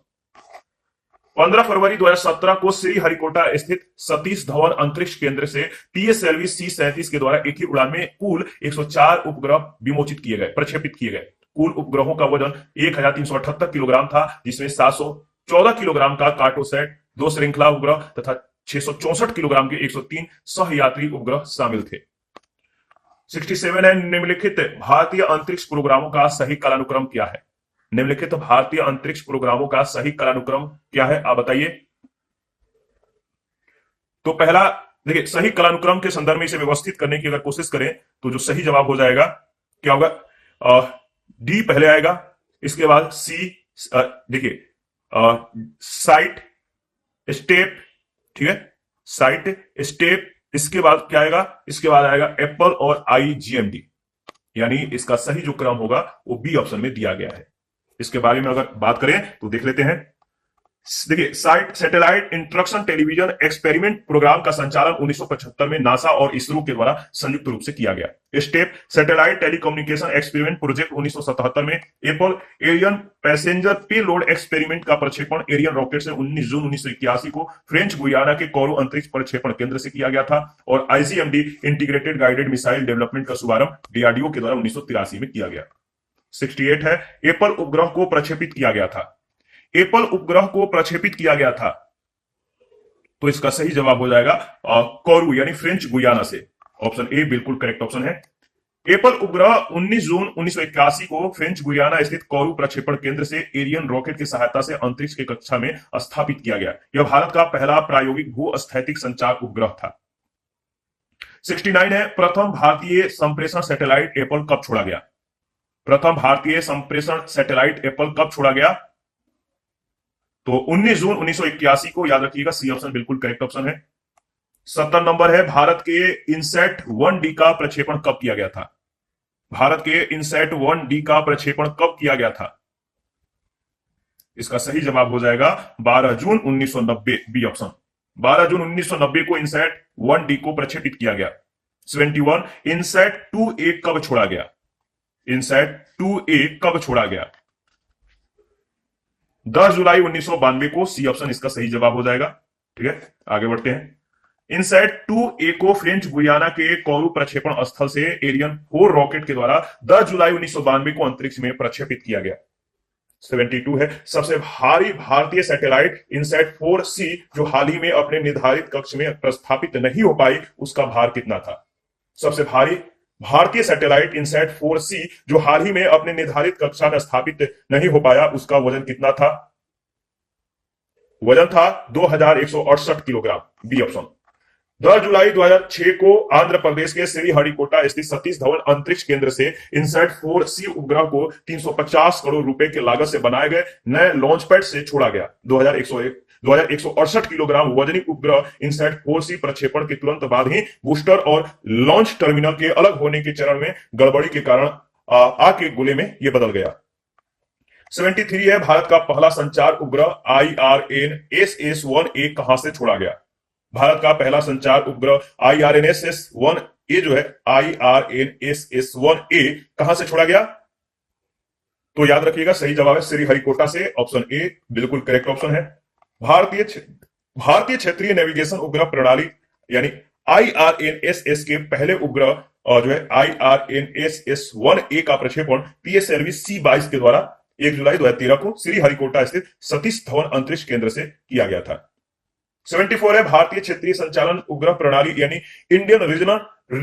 15 फरवरी 2017 को श्रीहरिकोटा स्थित सतीश धवन अंतरिक्ष केंद्र से पीएसएलवी C-37 के द्वारा एक ही उड़ान में कुल 104 उपग्रह विमोचित किए गए, प्रक्षेपित किए गए। कुल उपग्रहों का वजन 1378 किलोग्राम था, जिसमें 714 किलोग्राम का कार्टोसैट, 2 श्रृंखला उपग्रह तथा 664 किलोग्राम के 103 सहयात्री उपग्रह शामिल थे। 67 है, निम्नलिखित भारतीय अंतरिक्ष प्रोग्रामों का सही कालानुक्रम क्या है? निम्नलिखित भारतीय अंतरिक्ष प्रोग्रामों का सही कालानुक्रम क्या है, आप बताइए। तो पहला देखिए, सही कालानुक्रम के संदर्भ में इसे व्यवस्थित करने की अगर कोशिश करें तो जो सही जवाब हो जाएगा क्या होगा? डी पहले आएगा, इसके बाद सी, देखिए साइट स्टेप, ठीक है, साइट स्टेप, इसके बाद क्या आएगा? इसके बाद आएगा एप्पल और IGMD, यानी इसका सही जो क्रम होगा वो बी ऑप्शन में दिया गया है। इसके बारे में अगर बात करें तो देख लेते हैं। देखिए, SITE satellite instruction television experiment program का संचालन 1975 में नासा और इसरो के द्वारा संयुक्त रूप से किया गया। STEP satellite telecommunication experiment project 1977 में। APPLE Ariane passenger payload experiment का प्रक्षेपण एरियन रॉकेट से 19 जून 1981 को फ्रेंच गुयाना के कोरू अंतरिक्ष प्रक्षेपण केंद्र से किया गया था। और IGMD integrated guided missile development का शुभारंभ DRDO के द्वारा 1983 में किया गया। 68 है, एप्पल उपग्रह को प्रक्षेपित किया गया था। एप्पल उपग्रह को प्रक्षेपित किया गया था, तो इसका सही जवाब हो जाएगा कोरू यानी फ्रेंच गुयाना से। ऑप्शन ए बिल्कुल करेक्ट ऑप्शन है। एप्पल उपग्रह 19 जून 1981 को फ्रेंच गुयाना स्थित कोरू प्रक्षेपण केंद्र से एरियन रॉकेट की सहायता से अंतरिक्ष की कक्षा में स्थापित किया गया। यह भारत का पहला प्रायोगिक भू-स्थैतिक संचार उपग्रह था। 69 है, प्रथम भारतीय संप्रेषण सैटेलाइट एप्पल कब छोड़ा गया? प्रथम भारतीय संप्रेषण सैटेलाइट एप्पल कब छोड़ा गया? तो 19 जून 1981 को, याद रखिएगा, सी ऑप्शन बिल्कुल करेक्ट ऑप्शन है। 70 नंबर है, भारत के इनसैट 1D का प्रक्षेपण कब किया गया था? भारत के इनसैट 1D का प्रक्षेपण कब किया गया था? इसका सही जवाब हो जाएगा 12 जून 1990, बी ऑप्शन। 12 जून 1990 को इनसैट 1D को प्रक्षेपित किया गया। 71 इनसैट 2A कब छोड़ा गया? इनसैट 2A कब छोड़ा गया? 10 जुलाई 1992 को, सी ऑप्शन इसका सही जवाब हो जाएगा। ठीक है, आगे बढ़ते हैं। इनसैट 2A को फ्रेंच गुयाना के कोरू प्रक्षेपण स्थल से एरियन 4 रॉकेट के द्वारा 10 जुलाई 1992 को अंतरिक्ष में प्रक्षेपित किया गया। 72 है, सबसे भारी भारतीय सैटेलाइट इनसैट 4C जो हाल ही में अपने निर्धारित कक्ष में प्रस्थापित नहीं हो पाई, उसका भार कितना था? सबसे भारी भारतीय सैटेलाइट इनसैट 4C जो हाल ही में अपने निर्धारित कक्षा में स्थापित नहीं हो पाया, उसका वजन कितना था? वजन था 2168 किलोग्राम, बी ऑप्शन। 10 जुलाई 2006 को आंध्र प्रदेश के श्रीहरिकोटा स्थित सतीश धवन अंतरिक्ष केंद्र से इनसैट 4C उपग्रह को 350 करोड़ रुपए की लागत से बनाए गए नए लॉन्च पैड से छोड़ा गया। 2168 किलोग्राम वजनी उपग्रह इनसैट 4C प्रक्षेपण के तुरंत बाद ही बूस्टर और लॉन्च टर्मिनल के अलग होने के चरण में गड़बड़ी के कारण आके गोले में यह बदल गया। 73 है, भारत का पहला संचार उपग्रह IRNSS-1A कहां से छोड़ा गया? भारत का पहला संचार उपग्रह IRNSS-1A जो है, IRNSS-1A कहां से छोड़ा गया? तो याद रखिएगा, सही जवाब है श्रीहरिकोटा से। ऑप्शन ए बिल्कुल करेक्ट ऑप्शन है। भारतीय क्षेत्रीय नेविगेशन उपग्रह प्रणाली यानी IRNSS के पहले उपग्रह जो है IRNSS-1A का प्रक्षेपण PSLV C-22 के द्वारा 1 जुलाई 2013 को श्रीहरिकोटा स्थित सतीश धवन अंतरिक्ष केंद्र से किया गया था। 74 है, भारतीय क्षेत्रीय संचालन उपग्रह प्रणाली यानी Indian regional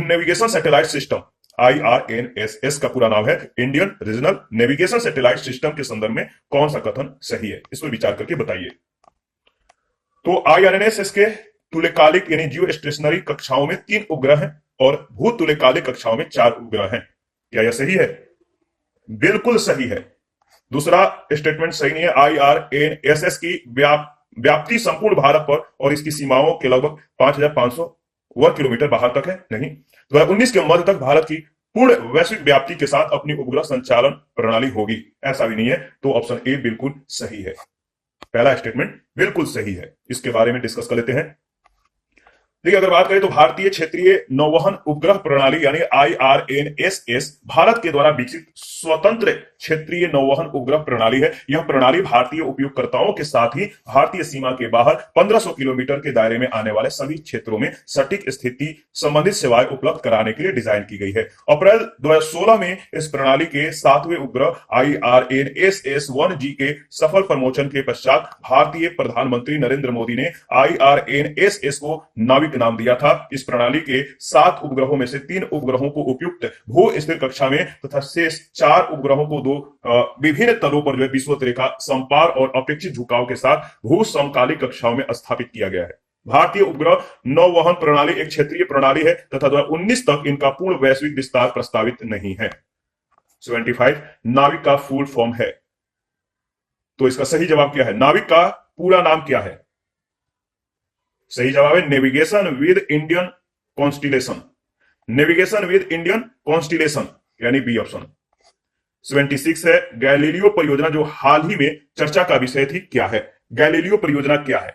navigation satellite system, IRNSS का पूरा नाम है Indian regional navigation satellite system के संदर्भ में कौन सा कथन सही है? इस पर विचार करके बताइए। तो IRNSS के तुल्यकालिक यानी जियो स्टेशनरी कक्षाओं में 3 उपग्रह हैं और भूतुल्यकालिक कक्षाओं में 4 उपग्रह हैं। क्या यह सही है? बिल्कुल सही है। दूसरा स्टेटमेंट सही नहीं है। IRNSS की व्याप्ति संपूर्ण भारत पर और इसकी सीमाओं के लगभग 5500 वर्ग किलोमीटर बाहर तक है। नहीं, 2019 के मध्य तक भारत की पूर्ण वैश्विक व्याप्ति के साथ अपनी उपग्रह संचालन प्रणाली होगी, ऐसा भी नहीं है। तो ऑप्शन ए बिल्कुल सही है, पहला स्टेटमेंट बिल्कुल सही है। इसके बारे में डिस्कस कर लेते हैं। देखिए, अगर बात करें तो भारतीय क्षेत्रीय नौवहन उपग्रह प्रणाली यानी IRNSS भारत के द्वारा विकसित स्वतंत्र क्षेत्रीय नौवहन उपग्रह प्रणाली है। यह प्रणाली भारतीय उपयोगकर्ताओं के साथ ही भारतीय सीमा के बाहर 1500 किलोमीटर के दायरे में आने वाले सभी क्षेत्रों में सटीक स्थिति संबंधित सेवाएं उपलब्ध कराने के लिए डिजाइन की गई है। अप्रैल 2016 में इस प्रणाली के 7वें उपग्रह IRNSS-1G के सफल प्रमोशन के पश्चात भारतीय प्रधानमंत्री नरेंद्र मोदी ने IRNSS को नाविक नाम दिया था। इस प्रणाली के 7 उपग्रहों में से 3 उपग्रहों को उपयुक्त भू स्थिर कक्षा में तथा शेष 4 उपग्रहों को 2 विभिन्न तलों पर जो है विषुवत रेखा समपार और अपेक्षित झुकाव के साथ भू समकालिक कक्षाओं में स्थापित किया गया है। भारतीय उपग्रह नौवहन प्रणाली एक क्षेत्रीय प्रणाली है तथा 2019 तक इनका पूर्ण वैश्विक विस्तार प्रस्तावित नहीं है। 75 नाविक का फुल फॉर्म है, तो इसका सही जवाब क्या है? नाविक का पूरा नाम क्या है? सही जवाब है navigation with Indian constellation. Navigation with Indian constellation यानी बी ऑप्शन। 76 है गैलीलियो परियोजना जो हाल ही में चर्चा का विषय थी, क्या है? गैलीलियो परियोजना क्या है?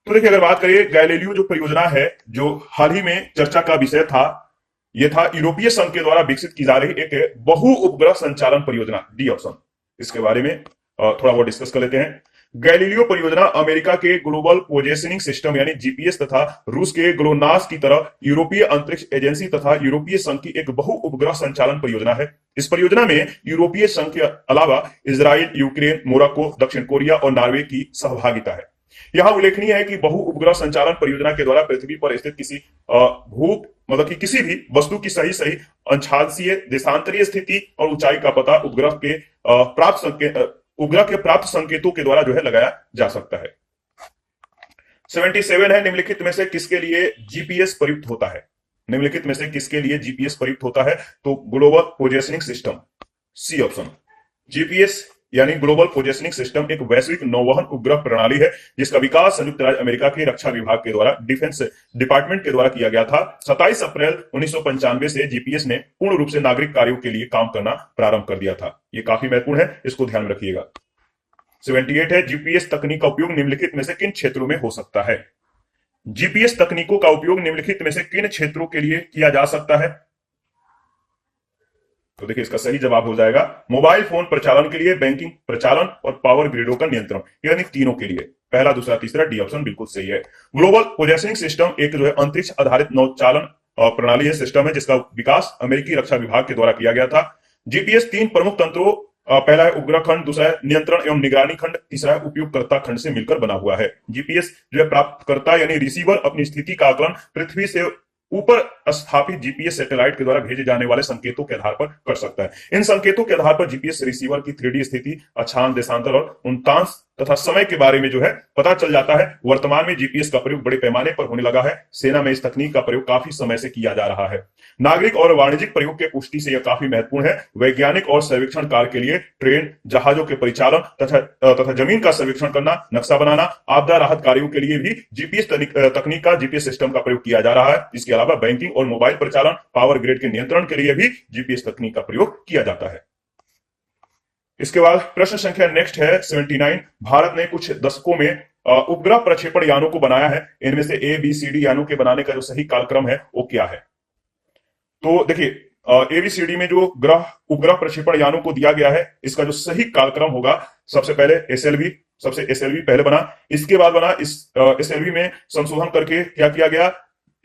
तो देखिए, अगर बात करिए गैलीलियो जो परियोजना है जो हाल ही में चर्चा का विषय था, यह था यूरोपीय संघ के द्वारा विकसित की जा रही एक बहु उपग्रह संचालन परियोजना, डी ऑप्शन। इसके बारे में थोड़ा बहुत डिस्कस कर लेते हैं। गैलीलियो परियोजना अमेरिका के ग्लोबल पोजिशनिंग सिस्टम यानी जीपीएस तथा रूस के ग्लोनास की तरह यूरोपीय अंतरिक्ष एजेंसी तथा यूरोपीय संघ की एक बहु उपग्रह संचालन परियोजना है। इस परियोजना में यूरोपीय संघ के अलावा इजराइल, यूक्रेन, मोरक्को, दक्षिण कोरिया और नॉर्वे की सहभागिता है। यहां उल्लेखनीय है कि बहु उपग्रह संचालन परियोजना के द्वारा पृथ्वी पर स्थित किसी भू मतलब कि किसी भी वस्तु की सही अंशांशीय देशांतरीय स्थिति और ऊंचाई का पता उपग्रह के प्राप्त संकेतों के द्वारा जो है लगाया जा सकता है। 77 है निम्नलिखित में से किसके लिए जीपीएस प्रयुक्त होता है? निम्नलिखित में से किसके लिए जीपीएस प्रयुक्त होता है? तो global positioning system, C option. GPS यानी ग्लोबल पोजिशनिंग सिस्टम एक वैश्विक नौवहन उपग्रह प्रणाली है जिसका विकास संयुक्त राज्य अमेरिका के रक्षा विभाग के द्वारा डिफेंस डिपार्टमेंट के द्वारा किया गया था। 27 अप्रैल 1995 से जीपीएस ने पूर्ण रूप से नागरिक कार्यों के लिए काम करना प्रारंभ कर दिया था। यह काफी महत्वपूर्ण है, इसको ध्यान में रखिएगा। 78 है जीपीएस तकनीक का उपयोग निम्नलिखित में से किन क्षेत्रों में हो सकता है? जीपीएस तकनीकों का उपयोग निम्नलिखित में से किन क्षेत्रों के लिए किया जा सकता है? तो देखिए, इसका सही जवाब हो जाएगा मोबाइल फोन प्रचालन के लिए, बैंकिंग प्रचालन और पावर ग्रिडों का नियंत्रण, यानी तीनों के लिए। पहला, दूसरा, तीसरा, डी ऑप्शन बिल्कुल सही है। ग्लोबल पोजिशनिंग सिस्टम एक जो है अंतरिक्ष आधारित नौचालन प्रणाली है, सिस्टम है जिसका विकास अमेरिकी रक्षा विभाग के द्वारा किया गया था। जीपीएस 3 प्रमुख तंत्रों, पहला है उपग्रह खंड, दूसरा है नियंत्रण एवं निगरानी खंड, तीसरा है उपयोगकर्ता खंड से मिलकर बना हुआ है। जीपीएस जो है प्राप्तकर्ता यानी रिसीवर अपनी स्थिति का आकलन पृथ्वी से ऊपर स्थापित जीपीएस सैटेलाइट के द्वारा भेजे जाने वाले संकेतों के आधार पर कर सकता है। इन संकेतों के आधार पर जीपीएस रिसीवर की 3D स्थिति, अक्षांश, देशांतर और उन्तांश तथा समय के बारे में जो है पता चल जाता है। वर्तमान में जीपीएस का प्रयोग बड़े पैमाने पर होने लगा है। सेना में इस तकनीक का प्रयोग काफी समय से किया जा रहा है। नागरिक और वाणिज्यिक प्रयोग के पुष्टि से यह काफी महत्वपूर्ण है। वैज्ञानिक और सर्वेक्षण कार्य के लिए ट्रेन, जहाजों के परिचालन तथा जमीन का सर्वेक्षण करना, नक्शा बनाना, आपदा राहत कार्यों के लिए भी जीपीएस तकनीक का, जीपीएस सिस्टम का प्रयोग किया जा रहा है। इसके अलावा बैंकिंग और मोबाइल प्रचालन, पावर ग्रिड के नियंत्रण के लिए भी जीपीएस तकनीक का प्रयोग किया जाता है। इसके बाद प्रश्न संख्या नेक्स्ट है 79। भारत ने कुछ दशकों में उपग्रह प्रक्षेपण यानों को बनाया है। इनमें से ABCD यानों के बनाने का जो सही कालक्रम है वो क्या है? तो देखिए, ABCD में जो उपग्रह प्रक्षेपण यानों को दिया गया है, इसका जो सही कालक्रम होगा, सबसे पहले SLV पहले बना, इसके बाद बना इस SLV में संशोधन करके क्या किया गया,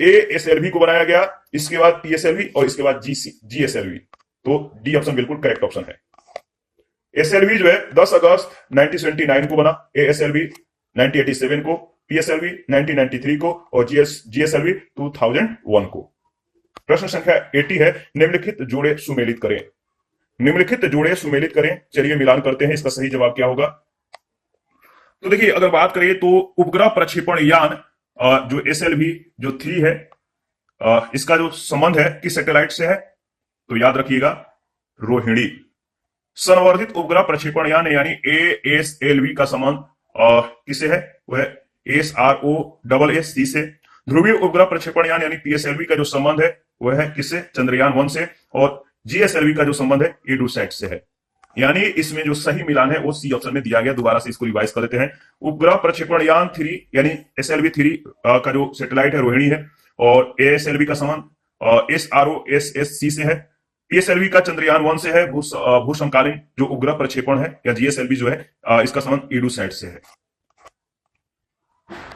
ASLV को बनाया गया, इसके बाद PSLV और इसके बाद GSLV। तो डी ऑप्शन बिल्कुल करेक्ट ऑप्शन है। SLV जो है 10 अगस्त 1979 को बना, ASLV 1987 को, PSLV 1993 को और GSLV 2001 को। प्रश्न संख्या 80 है निम्नलिखित जोड़े सुमेलित करें। निम्नलिखित जोड़े सुमेलित करें। चलिए मिलान करते हैं, इसका सही जवाब क्या होगा। तो देखिए, अगर बात करें तो उपग्रह प्रक्षेपण यान जो SLV जो 3 है, इसका जो संबंध है किस सैटेलाइट से है? तो याद रखिएगा रोहिणी। संवर्धित उपग्रह प्रक्षेपण यान यानी ASLV का संबंध किसे है? वह SROSSC से। ध्रुवीय उपग्रह प्रक्षेपण यान यानी PSLV का जो संबंध है वह है किससे? चंद्रयान 1 से। और GSLV का जो संबंध है EDUSAT से है। यानी इसमें जो सही मिलान है वो सी ऑप्शन में दिया गया। दोबारा से इसको रिवाइज कर देते हैं। उपग्रह प्रक्षेपण यान 3 यानी SLV-3 का जो सैटेलाइट है रोहिणी है, और ASLV का संबंध SROSSC से है। PSLV का चंद्रयान 1 से है, भू समकालीन जो उपग्रह प्रक्षेपण है या GSLV जो है इसका संबंध EDUSAT से है।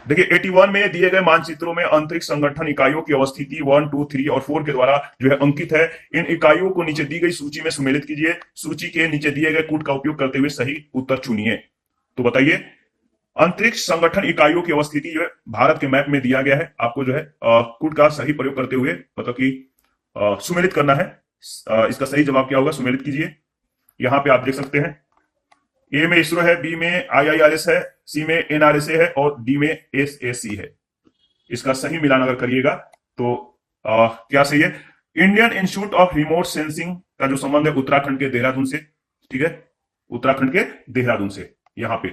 देखिए 81 में दिए गए मानचित्रों में अंतरिक्ष संगठन इकाइयों की अवस्थिति 1, 2, 3 और 4 के द्वारा जो है अंकित है। इन इकाइयों को नीचे दी गई सूची में सम्मिलित कीजिए। सूची के नीचे दिए गए कूट का उपयोग करते हुए सही उत्तर चुनिए। तो बताइए, अंतरिक्ष संगठन इकाइयों की अवस्थिति जो है भारत के मैप में दिया गया है। आपको जो है कूट का सही प्रयोग करते हुए मतलब कि सुमेलित करना है। इसका सही जवाब क्या होगा, सुमेलित कीजिए। यहां पे आप देख सकते हैं, ए में इसरो है, बी में IIRS है, सी में NRSA है और डी में SAC है। इसका सही मिलान अगर करिएगा तो क्या सही है? Indian institute of remote sensing का जो संबंध है उत्तराखंड के देहरादून से, ठीक है, उत्तराखंड के देहरादून से, यहां पे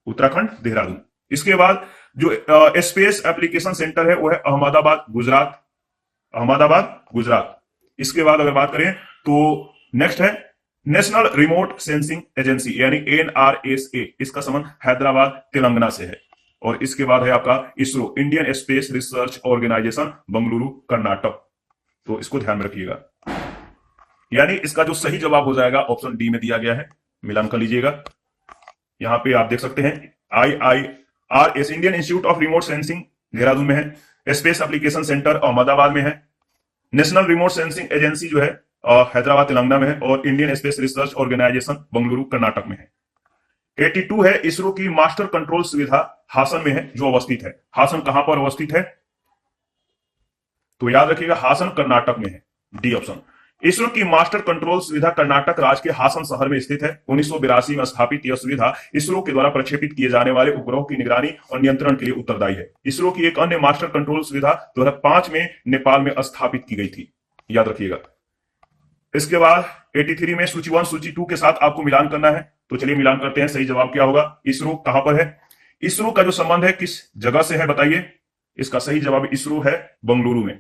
उत्तराखंड देहरादून। इसके बाद जो स्पेस एप्लीकेशन सेंटर है वो है अहमदाबाद गुजरात, अहमदाबाद गुजरात। इसके बाद अगर बात करें तो नेक्स्ट है नेशनल रिमोट सेंसिंग एजेंसी यानी NRSA, इसका संबंध हैदराबाद तेलंगाना से है। और इसके बाद है आपका ISRO, Indian space research organisation, Bengaluru Karnataka. तो इसको ध्यान में रखिएगा। यानी इसका जो सही जवाब हो जाएगा ऑप्शन डी में दिया गया है। मिलान कर लीजिएगा। यहां पे आप देख सकते हैं IIRS Indian institute of remote sensing Dehradun में है, स्पेस एप्लीकेशन सेंटर अहमदाबाद में है, नेशनल रिमोट सेंसिंग एजेंसी जो है हैदराबाद तेलंगाना में है, और Indian space research organisation Bengaluru Karnataka में है। 82 है इसरो की मास्टर कंट्रोल सुविधा हासन में है जो अवस्थित है। हासन कहां पर अवस्थित है? तो याद रखिएगा हासन कर्नाटक में है, डी ऑप्शन। इसरो की मास्टर कंट्रोल सुविधा कर्नाटक राज्य के हासन शहर में स्थित है। 1982 में स्थापित यह सुविधा इसरो के द्वारा प्रक्षेपित किए जाने वाले उपग्रहों की निगरानी और नियंत्रण के लिए उत्तरदायी है। इसरो की एक अन्य मास्टर कंट्रोल सुविधा 2005 में नेपाल में स्थापित की गई थी, याद रखिएगा। इसके बाद 83 में सूची 1 सूची 2 के साथ आपको मिलान करना है। तो चलिए मिलान करते हैं। सही जवाब क्या होगा? इसरो कहां पर है? इसरो का जो संबंध है किस जगह से है बताइए। इसका सही जवाब इसरो है बेंगलुरु में।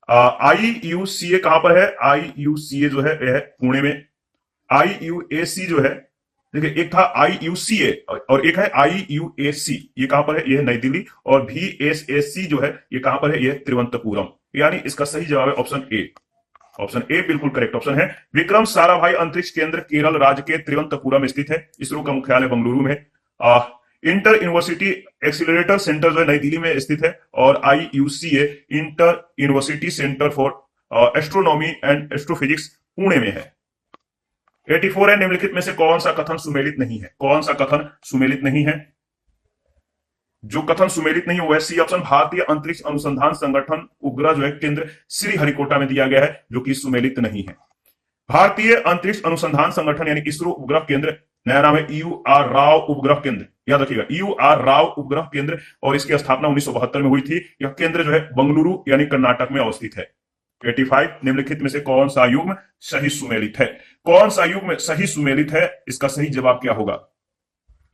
IUCA कहां पर है? IUCA जो है यह है पुणे में। IUAC जो है, देखिए एक था IUCA और एक है IUAC, ये कहां पर है? ये है नई दिल्ली। और VSAC जो है ये कहां पर है? ये त्रिवंतपुरम। यानी इसका सही जवाब है ऑप्शन ए। ऑप्शन ए बिल्कुल करेक्ट ऑप्शन है। विक्रम साराभाई अंतरिक्ष केंद्र केरल राज्य के त्रिवंतपुरम में स्थित है। इसरो का मुख्यालय बेंगलुरु में है। इंटर यूनिवर्सिटी एक्सीलरेटर सेंटर जो है नई दिल्ली में स्थित है। और IUCA inter university centre for astronomy and astrophysics Pune में है। 84 है निम्नलिखित में से कौन सा कथन सुमेलित नहीं है? कौन सा कथन सुमेलित नहीं है? जो कथन सुमेलित नहीं हुआ है सी ऑप्शन, भारतीय अंतरिक्ष अनुसंधान संगठन उपग्रह जो है केंद्र श्रीहरिकोटा में दिया गया है, जो कि सुमेलित नहीं है। भारतीय अंतरिक्ष अनुसंधान संगठन यानी इसरो उपग्रह केंद्र, नया नाम है EUR राव उपग्रह केंद्र, याद रखिएगा EUR राव उपग्रह केंद्र, और इसकी स्थापना 1972 में हुई थी। यह केंद्र जो है बेंगलुरु यानी कर्नाटक में अवस्थित है। 85 निम्नलिखित में से कौन सा युग्म सही सुमेलित है? कौन सा युग्म सही सुमेलित है? इसका सही जवाब क्या होगा?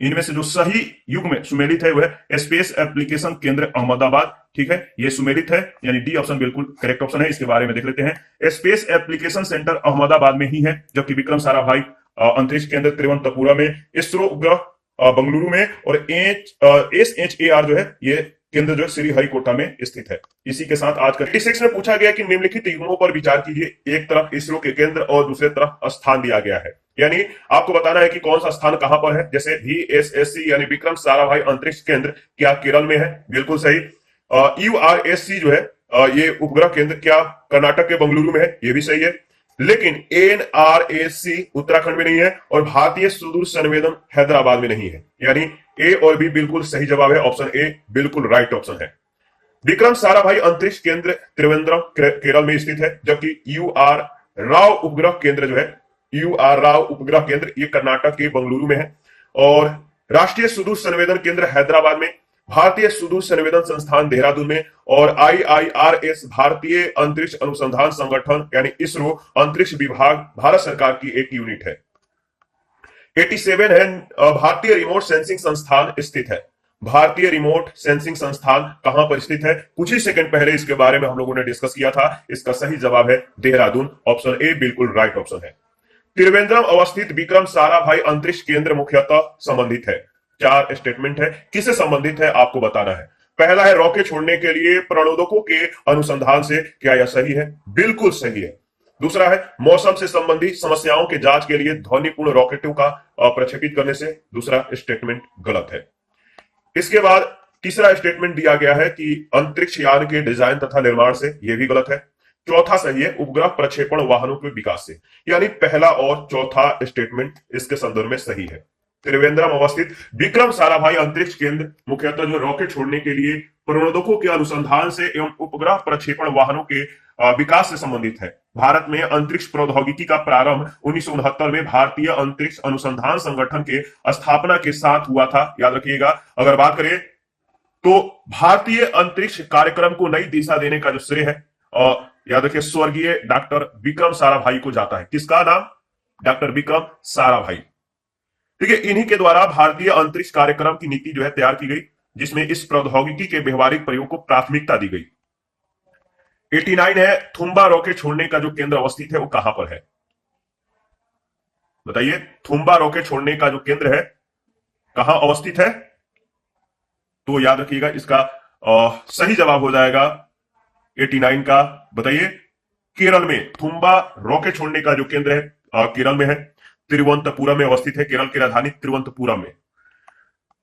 इनमें से जो सही युग्म सुमेलित है वह स्पेस एप्लीकेशन केंद्र अहमदाबाद, ठीक है, ये सुमेलित है, यानी डी ऑप्शन बिल्कुल करेक्ट ऑप्शन है। इसके बारे में देख लेते हैं। स्पेस एप्लीकेशन सेंटर अहमदाबाद में ही है, जबकि विक्रम साराभाई अंतरिक्ष केंद्र त्रिवंतपुरम में, इसरो उपग्रह बेंगलुरु में, और SHAR जो है ये केंद्र जो श्रीहरिकोटा में स्थित है। इसी के साथ आज का 86 में पूछा गया कि निम्नलिखित युग्मों पर विचार कीजिए। एक तरफ इसरो के केंद्र और दूसरे तरफ स्थान दिया गया है, यानी आपको बताना है कि कौन सा स्थान कहां पर है। जैसे VSSC यानी विक्रम साराभाई अंतरिक्ष केंद्र क्या केरल में है? बिल्कुल सही। URSC जो है ये उपग्रह केंद्र क्या कर्नाटक के बेंगलुरु में है? ये भी सही है। लेकिन NRSC उत्तराखंड में नहीं है, और भारतीय सुदूर संवेदन हैदराबाद में नहीं है। यानी ए और बी बिल्कुल सही जवाब है। ऑप्शन ए बिल्कुल राइट ऑप्शन है। विक्रम साराभाई अंतरिक्ष केंद्र त्रिवेंद्रम केरल में स्थित है, जबकि UR राव उपग्रह केंद्र जो है UR राव उपग्रह केंद्र ये कर्नाटक के बेंगलुरु में है। और राष्ट्रीय सुदूर संवेदन केंद्र हैदराबाद में, भारतीय सुदूर संवेदन संस्थान देहरादून में, और IIRS भारतीय अंतरिक्ष अनुसंधान संगठन यानी इसरो अंतरिक्ष विभाग भारत सरकार की एक यूनिट है। 87 है भारतीय रिमोट सेंसिंग संस्थान स्थित है। भारतीय रिमोट सेंसिंग संस्थान कहां पर स्थित है? कुछ ही सेकंड पहले इसके बारे में हम लोगों ने डिस्कस किया था। इसका सही जवाब है देहरादून। ऑप्शन ए बिल्कुल राइट ऑप्शन है। त्रिवेंद्रम अवस्थित विक्रम साराभाई अंतरिक्ष केंद्र मुख्यतः संबंधित है। 4 स्टेटमेंट है, किससे संबंधित है आपको बताना है। पहला है रॉकेट छोड़ने के लिए प्रणोदकों के अनुसंधान से, क्या यह सही है? बिल्कुल सही है। दूसरा है मौसम से संबंधित समस्याओं के जांच के लिए ध्वनिपूर्ण रॉकेटों का प्रक्षेपित करने से, दूसरा स्टेटमेंट गलत है। इसके बाद तीसरा स्टेटमेंट दिया गया है कि अंतरिक्ष यान के डिजाइन तथा निर्माण से, यह भी गलत है। चौथा सही है उपग्रह प्रक्षेपण वाहनों के विकास से, यानी पहला और चौथा स्टेटमेंट इसके संदर्भ में सही है। त्रिवेंद्रम अवस्थित विक्रम साराभाई अंतरिक्ष केंद्र मुख्यतः जो रॉकेट छोड़ने के लिए प्रणोदकों के अनुसंधान से एवं उपग्रह प्रक्षेपण वाहनों के विकास से संबंधित है। भारत में अंतरिक्ष प्रौद्योगिकी का प्रारंभ 1969 में भारतीय अंतरिक्ष अनुसंधान संगठन के स्थापना के साथ हुआ था, याद रखिएगा। अगर बात करें तो भारतीय अंतरिक्ष कार्यक्रम को नई दिशा देने का जो श्रेय है, और याद रखिए, स्वर्गीय डॉक्टर विक्रम साराभाई को जाता है। किसका नाम? डॉक्टर विक्रम साराभाई। ठीक है, इन्हीं के द्वारा भारतीय अंतरिक्ष कार्यक्रम की नीति जो है तैयार की गई, जिसमें इस प्रौद्योगिकी के व्यवहारिक प्रयोग को प्राथमिकता दी गई। 89 है थुम्बा रॉकेट छोड़ने का जो केंद्र अवस्थित है वो कहां पर है? बताइए, थुम्बा रॉकेट छोड़ने का जो केंद्र है कहां अवस्थित है? तो याद रखिएगा, इसका सही जवाब हो जाएगा 89 का। बताइए, केरल में थुम्बा रॉकेट छोड़ने का जो केंद्र है केरल में है, तिरुवनंतपुरम में अवस्थित है। केरल की राजधानी तिरुवनंतपुरम में।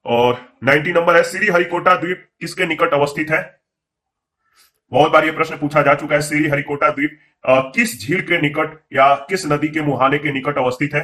और 90 नंबर है श्रीहरिकोटा द्वीप किसके निकट अवस्थित है? बहुत बार यह प्रश्न पूछा जा चुका है। श्रीहरिकोटा द्वीप किस झील के निकट या किस नदी के मुहाने के निकट अवस्थित है?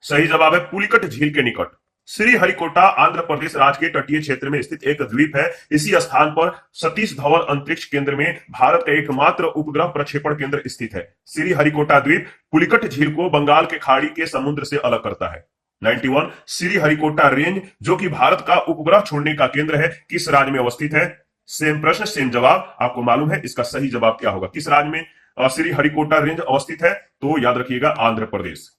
सही जवाब है पुलिकट झील के निकट। श्रीहरिकोटा आंध्र प्रदेश राज्य के तटीय क्षेत्र में स्थित एक द्वीप है। इसी स्थान पर सतीश धवन अंतरिक्ष केंद्र में भारत का एकमात्र उपग्रह प्रक्षेपण केंद्र स्थित है। श्रीहरिकोटा द्वीप पुलिकट झील को बंगाल के खाड़ी के समुद्र से अलग करता है। 91 श्रीहरिकोटा रेंज जो कि भारत का उपग्रह छोड़ने का केंद्र है, किस राज्य में अवस्थित है? सेम प्रश्न सेम जवाब। आपको मालूम है इसका सही जवाब क्या होगा? किस राज्य में श्रीहरिकोटा रेंज अवस्थित है? तो याद रखिएगा आंध्र प्रदेश।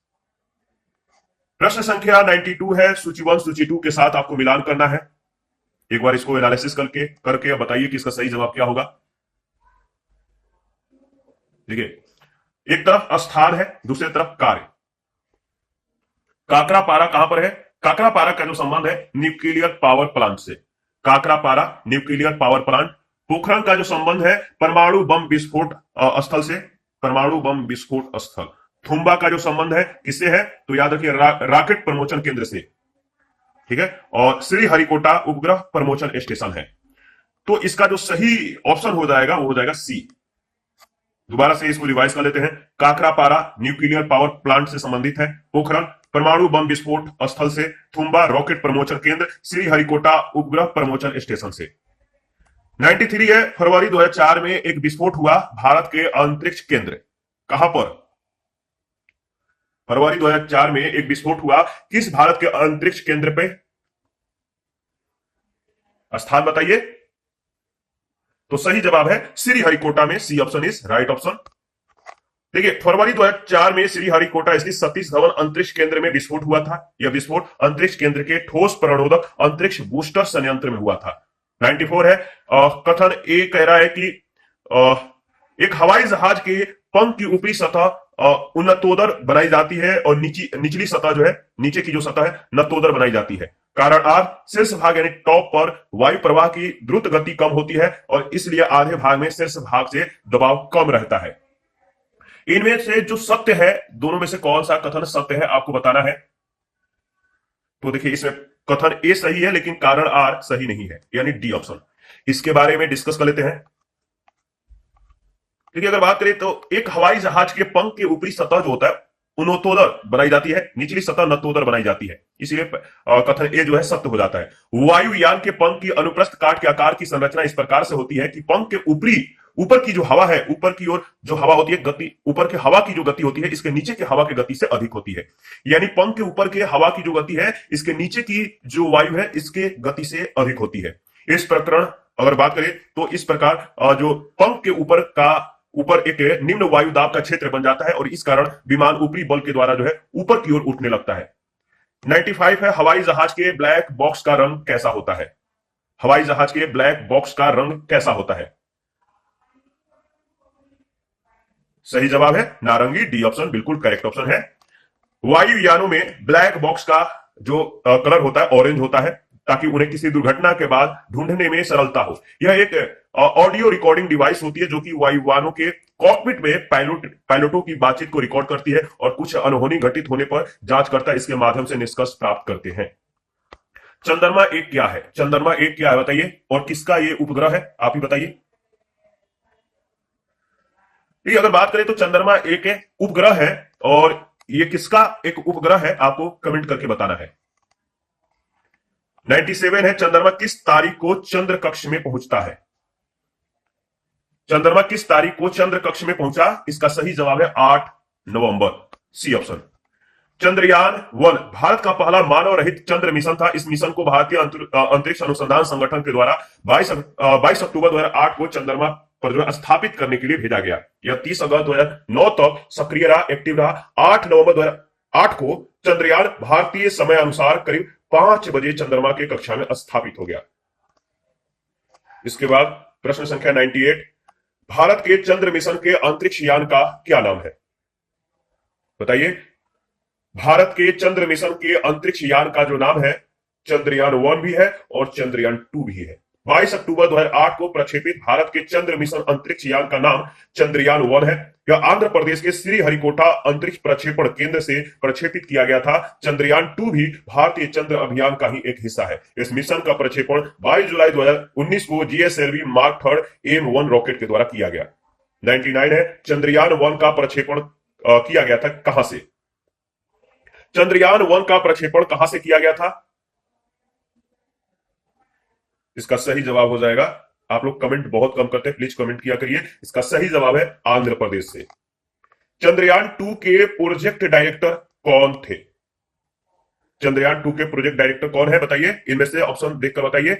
प्रश्न संख्या 92 है सूची 1 सूची 2 के साथ आपको मिलान करना है। एक बार इसको एनालिसिस करके बताइए कि इसका सही जवाब क्या होगा। देखिए, एक तरफ स्थान है, दूसरी तरफ कार्य। काकरापारा कहां पर है? काकरापारा का जो संबंध है न्यूक्लियर पावर प्लांट से। Kakrapar nuclear power plant. Pokhran का जो संबंध है परमाणु बम विस्फोट स्थल से, परमाणु बम विस्फोट स्थल। थुम्बा का जो संबंध है किससे है? तो याद रखिए रॉकेट प्रमोचन केंद्र से। ठीक है, और श्रीहरिकोटा उपग्रह प्रमोचन स्टेशन है। तो इसका जो सही ऑप्शन हो जाएगा वो हो जाएगा सी। दोबारा से इसको रिवाइज कर लेते हैं। काकरापारा न्यूक्लियर पावर प्लांट से संबंधित है। पोखरण परमाणु बम विस्फोट स्थल से। थुम्बा रॉकेट प्रमोचन केंद्र। श्रीहरिकोटा उपग्रह प्रमोचन स्टेशन से। 93 है फरवरी 2004 में एक विस्फोट हुआ भारत के अंतरिक्ष केंद्र। कहां पर? फरवरी 2004 में एक विस्फोट हुआ किस भारत के अंतरिक्ष केंद्र पे? स्थान बताइए। तो सही जवाब है श्रीहरिकोटा में। C option is right option. देखिए, फरवरी 2004 में श्रीहरिकोटा स्थित सतीश धवन अंतरिक्ष केंद्र में विस्फोट हुआ था। यह विस्फोट अंतरिक्ष केंद्र के ठोस प्रणोदक अंतरिक्ष बूस्टर संयंत्र में हुआ था। 94 है कथन ए कह रहा है कि एक हवाई जहाज के पंख की ऊपरी सतह उन्नतोदर बनाई जाती है और निचली सतह जो है, नीचे की जो सतह है नतोदर बनाई जाती है। कारण आर शीर्ष भाग यानी टॉप पर वायु प्रवाह की द्रुत गति कम होती है और इसलिए आधे भाग में शीर्ष भाग से दबाव कम रहता है। इनमें से जो सत्य है, दोनों में से कौन सा कथन सत्य है आपको बताना है। तो देखिए, इसमें कथन ए सही है लेकिन कारण आर सही नहीं है, यानी डी ऑप्शन। इसके बारे में डिस्कस कर लेते हैं। क्योंकि अगर बात करें तो एक हवाई जहाज के पंख के ऊपरी सतह जो होता है उन्नतोदर बनाई जाती है, निचली सतह नतोदर बनाई जाती है। इसीलिए कथन ए जो है सत्य हो जाता है। वायुयान के पंख की अनुप्रस्थ काट के आकार की संरचना इस प्रकार से होती है कि पंख के ऊपर की जो हवा है, ऊपर की ओर जो हवा होती है, गति ऊपर के हवा की जो गति होती है इसके नीचे की हवा की गति से अधिक होती है। यानी पंख के ऊपर के हवा की जो गति है इसके नीचे की जो वायु है इसके गति से अधिक होती है। इस प्रकरण अगर बात करें तो इस प्रकार जो पंख के ऊपर एक निम्न वायु दाब का क्षेत्र बन जाता है और इस कारण विमान ऊपरी बल के द्वारा जो है ऊपर की ओर उठने लगता है। 95 है हवाई जहाज के ब्लैक बॉक्स का रंग कैसा होता है? हवाई जहाज के ब्लैक बॉक्स का रंग कैसा होता है? सही जवाब है नारंगी, डी ऑप्शन बिल्कुल करेक्ट ऑप्शन है। वायुयानों में ब्लैक बॉक्स का जो कलर होता है ऑरेंज होता है, ताकि उन्हें किसी दुर्घटना के बाद ढूंढने में सरलता हो। यह एक ऑडियो रिकॉर्डिंग डिवाइस होती है जो कि वायुयानों के कॉकपिट में पायलटों की बातचीत को रिकॉर्ड करती है और कुछ अनहोनी घटित होने पर जांचकर्ता इसके माध्यम से निष्कर्ष प्राप्त करते हैं। चंद्रमा एक क्या है? चंद्रमा एक क्या है बताइए, और किसका ये उपग्रह है, आप ही बताइए। ठीक, अगर बात करें तो चंद्रमा एक उपग्रह है, और ये किसका एक उपग्रह है आपको कमेंट करके बताना है। 97 है, चंद्रमा किस तारीख को चंद्र कक्ष में पहुंचता है? चंद्रमा किस तारीख को चंद्र कक्ष में पहुंचा? इसका सही जवाब है 8 नवंबर, सी ऑप्शन। चंद्रयान 1 भारत का पहला मानव रहित चंद्र मिशन था। इस मिशन को भारतीय अंतरिक्ष अनुसंधान संगठन के द्वारा 22 अक्टूबर 2008 को चंद्रमा पर जो स्थापित करने के लिए भेजा गया। यह 30 अगस्त 2009 तक सक्रिय रहा, एक्टिव रहा। 8 नवंबर 2008 को चंद्रयान भारतीय समय अनुसार करीब 5 बजे चंद्रमा के कक्षा में स्थापित हो गया। इसके बाद प्रश्न संख्या 98, भारत के चंद्र मिशन के अंतरिक्ष यान का क्या नाम है? बताइए। भारत के चंद्र मिशन के अंतरिक्ष यान का जो नाम है, चंद्रयान 1 भी है और चंद्रयान 2 भी है। 22 अक्टूबर 2008 को प्रक्षेपित भारत के चंद्र मिशन अंतरिक्ष यान का नाम चंद्रयान 1 है। यह आंध्र प्रदेश के श्रीहरिकोटा अंतरिक्ष प्रक्षेपण केंद्र से प्रक्षेपित किया गया था। चंद्रयान 2 भी भारतीय चंद्र अभियान का ही एक हिस्सा है। इस मिशन का प्रक्षेपण 22 जुलाई 2019 को जीएसएलवी मार्क 3 एम1 रॉकेट के द्वारा किया गया। 99 है, चंद्रयान 1 का प्रक्षेपण किया गया था कहां से? चंद्रयान 1 का प्रक्षेपण कहां से किया गया था? इसका सही जवाब हो जाएगा, आप लोग कमेंट बहुत कम करते हैं, प्लीज कमेंट किया करिए। इसका सही जवाब है आंध्र प्रदेश से। चंद्रयान 2 के प्रोजेक्ट डायरेक्टर कौन थे? चंद्रयान 2 के प्रोजेक्ट डायरेक्टर कौन है बताइए, इनमें से ऑप्शन देखकर बताइए।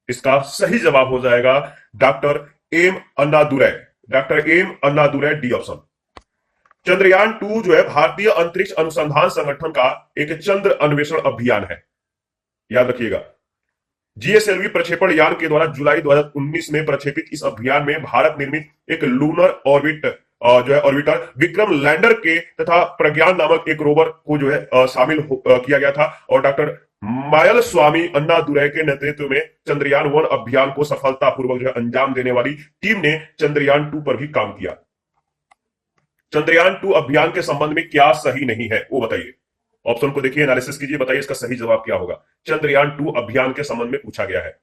इसका सही जवाब हो जाएगा doctor M Annadurai, doctor M Annadurai, D option. Chandrayaan 2 जो है भारतीय अंतरिक्ष अनुसंधान संगठन का एक चंद्र अन्वेषण अभियान है, याद रखिएगा। जीएसएलवी प्रक्षेपण यान के द्वारा जुलाई 2019 में प्रक्षेपित इस अभियान में भारत निर्मित एक लूनर ऑर्बिटर विक्रम लैंडर के तथा प्रज्ञान नामक एक रोवर को जो है शामिल किया गया था, और डॉक्टर मायल स्वामी अन्नादुरै के नेतृत्व में चंद्रयान 1 अभियान को सफलतापूर्वक जो है अंजाम देने वाली टीम ने चंद्रयान 2 पर भी काम किया। चंद्रयान 2 अभियान के संबंध में क्या सही नहीं है वो बताइए। ऑप्शन को देखिए, एनालिसिस कीजिए, बताइए इसका सही जवाब क्या होगा। चंद्रयान 2 अभियान के संबंध में पूछा गया है।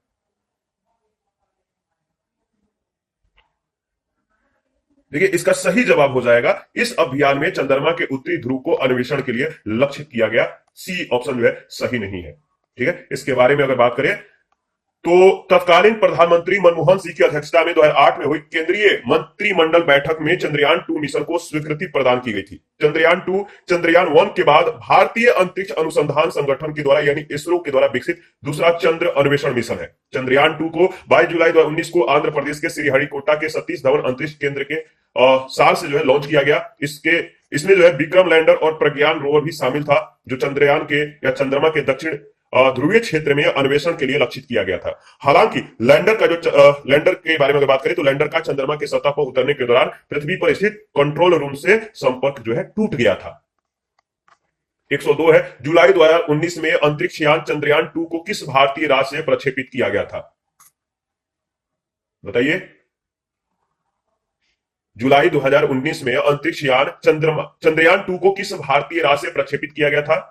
देखिए, इसका सही जवाब हो जाएगा, इस अभियान में चंद्रमा के उत्तरी ध्रुव को अन्वेषण के लिए लक्ष्य किया गया। सी ऑप्शन जो है सही नहीं है। ठीक है, इसके बारे में अगर बात करें तो तत्कालीन प्रधानमंत्री मनमोहन सिंह की अध्यक्षता में 2008 में हुई केंद्रीय मंत्रिमंडल बैठक में चंद्रयान 2 मिशन को स्वीकृति प्रदान की गई थी। चंद्रयान 2 चंद्रयान 1 के बाद भारतीय अंतरिक्ष अनुसंधान संगठन के द्वारा यानी इसरो के द्वारा विकसित दूसरा चंद्र अन्वेषण मिशन है। चंद्रयान 2 को 22 जुलाई 2019 को आंध्र प्रदेश के श्रीहरिकोटा के सतीश धवन अंतरिक्ष केंद्र के सार से जो है लॉन्च किया गया। इसमें जो है विक्रम लैंडर और प्रज्ञान रोवर भी शामिल था, जो चंद्रयान के या चंद्रमा के दक्षिण ध्रुवीय क्षेत्र में अन्वेषण के लिए लक्षित किया गया था। हालांकि लैंडर का लैंडर के बारे में अगर बात करें तो लैंडर का चंद्रमा की सतह पर उतरने के दौरान पृथ्वी पर स्थित कंट्रोल रूम से संपर्क जो है टूट गया था। 102 है, जुलाई 2019 में अंतरिक्ष यान चंद्रयान 2 को किस भारतीय राज्य से प्रक्षेपित किया गया था? बताइए। जुलाई 2019 में अंतरिक्ष यान चंद्रयान 2 को किस भारतीय राज्य से प्रक्षेपित किया गया था?